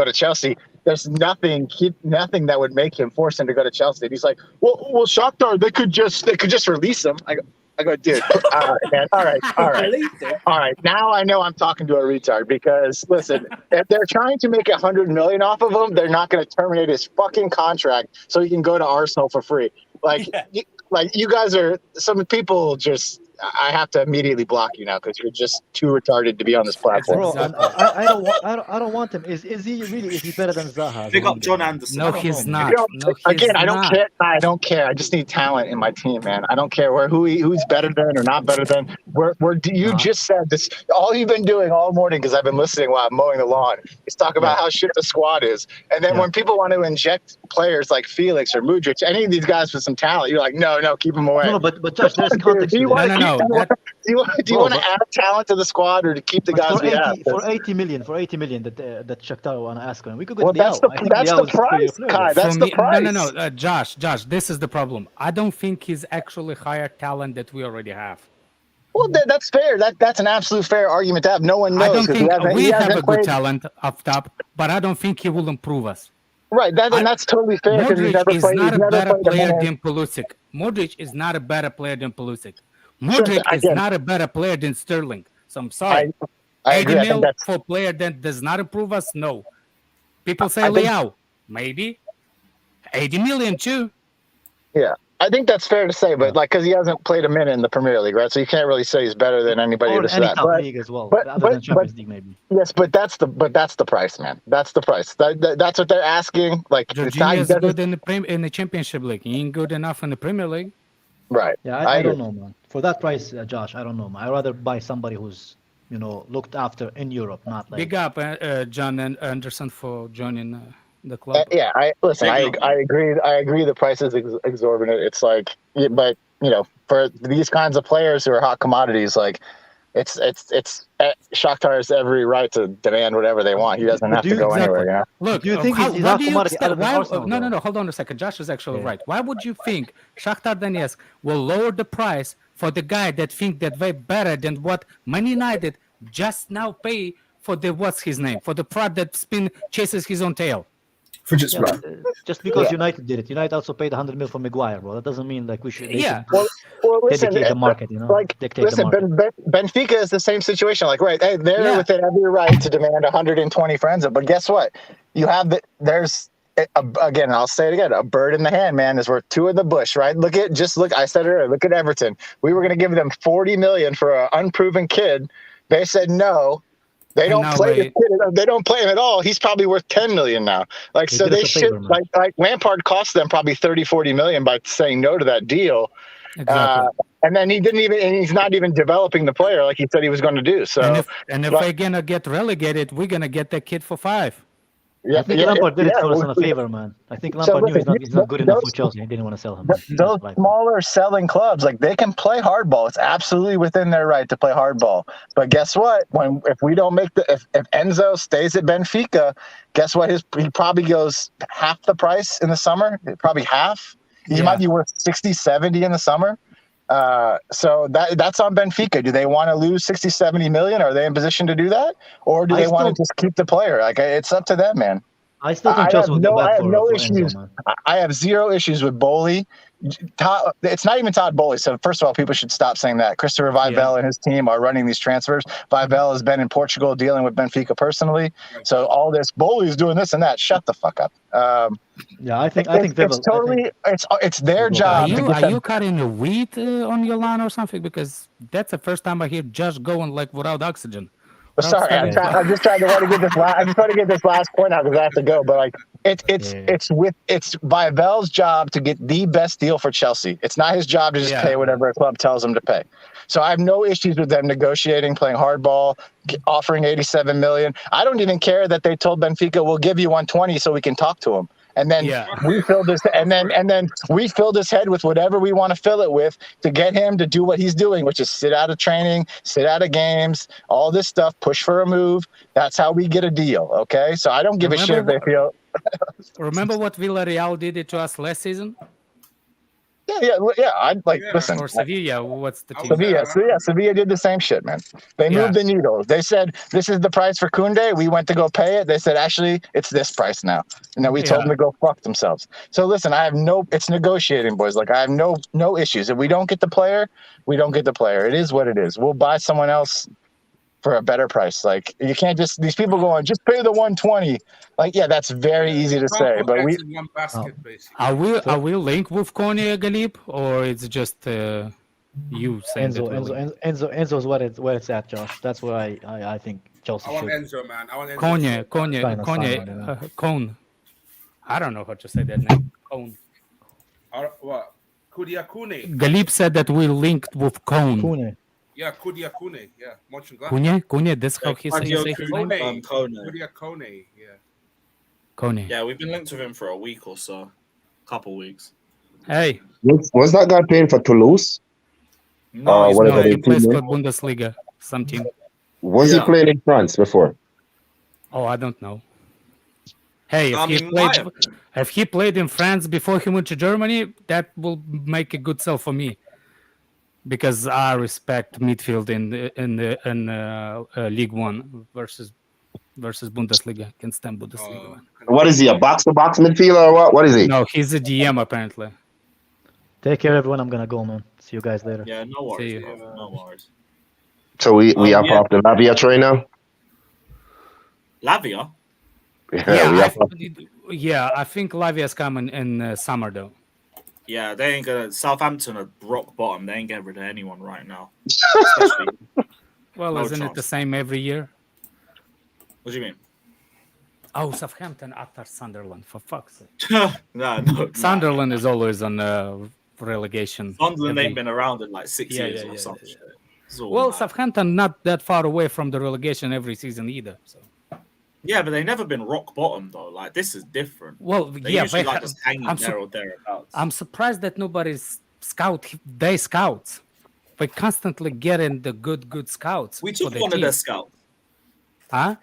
to Chelsea, there's nothing that would make him force him to go to Chelsea." And he's like, "Well, Shakhtar, they could just release him." I go, dude. All right, man. All right. Now I know I'm talking to a retard because listen, if they're trying to make $100 million off of him, they're not going to terminate his fucking contract so he can go to Arsenal for free. You guys are some people just. I have to immediately block you now because you're just too retarded to be on this platform. Bro, I don't want him. Is he better than Zaha? Pick up John Anderson. No, he's not. I don't care. I don't care. I just need talent in my team, man. I don't care who's better than or not better than. You just said this. All you've been doing all morning because I've been listening while I'm mowing the lawn is talk about how shit the squad is, and then when people want to inject players like Felix or Mudryk, any of these guys with some talent, you're like, no, keep them away. No, but Josh, there's context. no. Do you want to add talent to the squad or to keep the guys we have? For 80 million that Shakhtar want to ask him, we could go. Well, that's the price, Kai. That's the price. No. Josh, this is the problem. I don't think he's actually higher talent that we already have. Well, that's fair. That's an absolute fair argument to have. No one knows. I don't think we have a good talent up top, but I don't think he will improve us. Right, that's totally fair. Modric is not a better player than Pulisic. Modric is not a better player than Pulisic. Modric is not a better player than Sterling. So I'm sorry. 80 mil for a player that does not improve us? No. People say Leao. Maybe. 80 million too. Yeah. I think that's fair to say, but because he hasn't played a minute in the Premier League, right? So you can't really say he's better than anybody or any top league as well. Other than Champions League, maybe. Yes, but that's the price, man. That's the price. That's what they're asking. Like, Jorginho is good in the Championship League. He ain't good enough in the Premier League. Right. Yeah, I don't know, man. For that price, Josh, I don't know, man. I'd rather buy somebody who's looked after in Europe, not like. Big up, John and Anderson for joining. The club. I agree. I agree. The price is exorbitant. It's like, but for these kinds of players who are hot commodities, like it's Shakhtar has every right to demand whatever they want. He doesn't have to go anywhere. Look, do you think he's hot commodity? No. Hold on a second. Josh is actually right. Why would you think Shakhtar Donetsk will lower the price for the guy that think that way better than what Man United just now pay for the what's his name for the prod that chases his own tail? Just because United did it. United also paid 100 million for Maguire, bro. That doesn't mean like we should. Well, listen, dedicate the market, Benfica is the same situation. Like, right, they're within every right to demand 120 for Enzo. But guess what? You have again, I'll say it again. A bird in the hand, man, is worth two in the bush, right? Look. I said it earlier. Look at Everton. We were going to give them 40 million for an unproven kid. They said no. They don't play the kid. They don't play him at all. He's probably worth 10 million now. Like, so they should like Lampard cost them probably 30-40 million by saying no to that deal. Exactly. And then he's not even developing the player like he said he was going to do. So if we're gonna get relegated, we're gonna get that kid for 5. I think Lampard did it for us in a favor, man. I think Lampard knew he's not good enough for Chelsea. He didn't want to sell him. Those smaller selling clubs, like they can play hardball. It's absolutely within their right to play hardball. But guess what? If we don't make if Enzo stays at Benfica, guess what? He probably goes half the price in the summer. Probably half. He might be worth 60, 70 in the summer. So that's on Benfica. Do they want to lose 60, 70 million? Are they in position to do that? Or do they want to just keep the player? Like, it's up to them, man. I still think Chelsea will go back for issues. Enzo, I have zero issues with Bowley. It's not even Todd Bowley. So first of all, people should stop saying that. Christopher Vivell and his team are running these transfers. Vivell has been in Portugal dealing with Benfica personally. So all this Bowley's doing this and that. Shut the fuck up. I think it's totally it's their job. Are you cutting a weed on your lawn or something? Because that's the first time I hear Josh going like without oxygen. Sorry, I'm just trying to get this. I'm just trying to get this last point out because I have to go. But like, it's Vivell's job to get the best deal for Chelsea. It's not his job to just pay whatever a club tells him to pay. So I have no issues with them negotiating, playing hardball, offering 87 million. I don't even care that they told Benfica we'll give you 120 so we can talk to him. And then we filled his we filled his head with whatever we want to fill it with to get him to do what he's doing, which is sit out of training, sit out of games, all this stuff, push for a move. That's how we get a deal. Okay, so I don't give a shit if they feel. Remember what Villarreal did it to us last season? Yeah. I'd listen. Or Sevilla, what's the team? Sevilla did the same shit, man. They moved the needle. They said, this is the price for Koundé. We went to go pay it. They said, actually, it's this price now. And then we told them to go fuck themselves. So listen, it's negotiating, boys. Like, I have no issues. If we don't get the player, we don't get the player. It is what it is. We'll buy someone else for a better price. Like, you can't these people going, just pay the 120. Like, that's very easy to say, but are we linked with Konya Galip, or it's just you saying Enzo is where it's at, Josh. That's where I think Chelsea should. I want Enzo, man. I want Enzo. Cone. I don't know how to say that name. Cone. What? Kudiakune. Galip said that we linked with Cone. Yeah, Kudiakune. Yeah, Kunya, that's how he says his name. Kudiakune. Yeah. Kone. Yeah, we've been linked with him for a week or so. Couple weeks. Hey. Was that guy playing for Toulouse? No, he's No, not. he plays for Bundesliga, some team. Was he playing in France before? Oh, I don't know. Hey, I mean, might if he played in France before he went to Germany, that will make a good sell for me, because I respect midfield in League One versus Bundesliga. Can stand Bundesliga. Man. What is he? A box-to-box midfielder or what? What is he? No, he's a DM apparently. Take care, everyone. I'm gonna go, man. See you guys later. Yeah, no See worries. you. Bro. No worries. So we have off the Lavia train now. Lavia. I think Lavia's coming in summer though. Yeah, they ain't gonna. Southampton are rock bottom. They ain't getting rid of anyone right now. Especially, Well, isn't it the same every year? What do you mean? Oh, Southampton after Sunderland, for fuck's sake. no. Sunderland is always on relegation. Sunderland ain't been around in like 6 years or something. Well, Southampton not that far away from the relegation every season either. So. Yeah, but they've never been rock bottom though. Like this is different. Well, they usually like just hanging there or thereabouts. I'm surprised that nobody's scouts. We're constantly getting the good scouts. We took one of their scouts. Huh?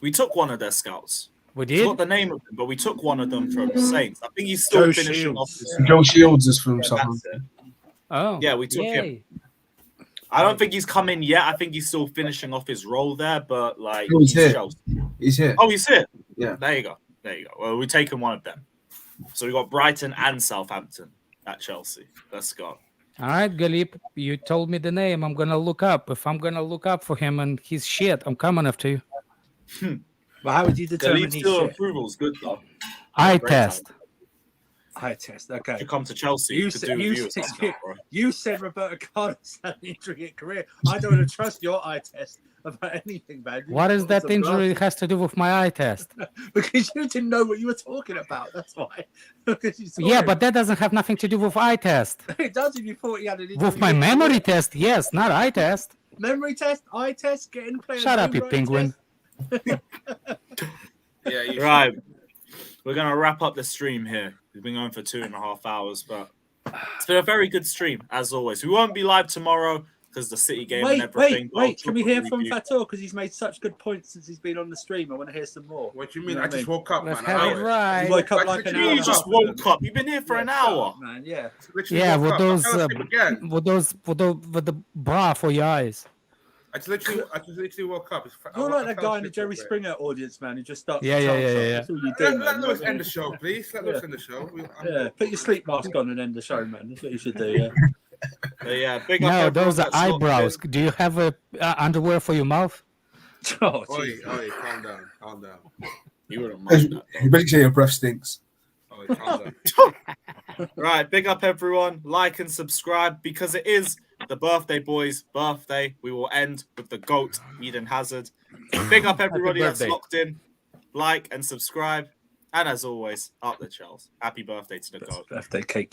We took one of their scouts. We did? Not the name of them, but we took one of them from Saints. I think he's still finishing off. Joe Shields is from Southampton. Oh, yeah, we took him. I don't think he's come in yet. I think he's still finishing off his role there, but like he's here. He's here. Oh, he's here. Yeah. There you go. Well, we're taking one of them. So we got Brighton and Southampton at Chelsea. Let's go. All right, Galip, you told me the name. I'm gonna look up. If I'm gonna look up for him and his shit, I'm coming after you. But how would you determine Galip's still approval's good though. Eye test. Eye test. Okay. To come to Chelsea to do reviews. You said Roberto Carlos had an intricate career. I don't want to trust your eye test about anything, man. What is that injury has to do with my eye test? Because you didn't know what you were talking about. That's why. But that doesn't have nothing to do with eye test. It does if you thought you had an injury. With my memory test, yes, not eye test. Memory test, eye test, getting players. Shut up, you penguin. Right. We're gonna wrap up the stream here. We've been going for 2.5 hours, but it's been a very good stream as always. We won't be live tomorrow because the City game and everything. Wait! Can we hear from Fator because he's made such good points since he's been on the stream? I want to hear some more. What do you mean? I just woke up, man. Let's have it right. You woke up like an hour. You just woke up. You've been here for an hour, man. Yeah. Yeah, with the bra for your eyes. I just literally woke up. You're like that guy in the Jerry Springer audience, man, who just starts. Yeah. That's all you do, Let Lewis end the show, please. Let Lewis end the show. Put your sleep mask on and end the show, man. That's what you should do. Big up. No, those are eyebrows. Do you have underwear for your mouth? Oh, Oi, calm down. You wouldn't mind that. You better say your breath stinks. Calm down. Right, big up everyone. Like and subscribe because it is the birthday boy's birthday. We will end with the GOAT, Eden Hazard. Big up everybody that's locked in. Like and subscribe. And as always, up the Chels. Happy birthday to the GOAT. Birthday cake.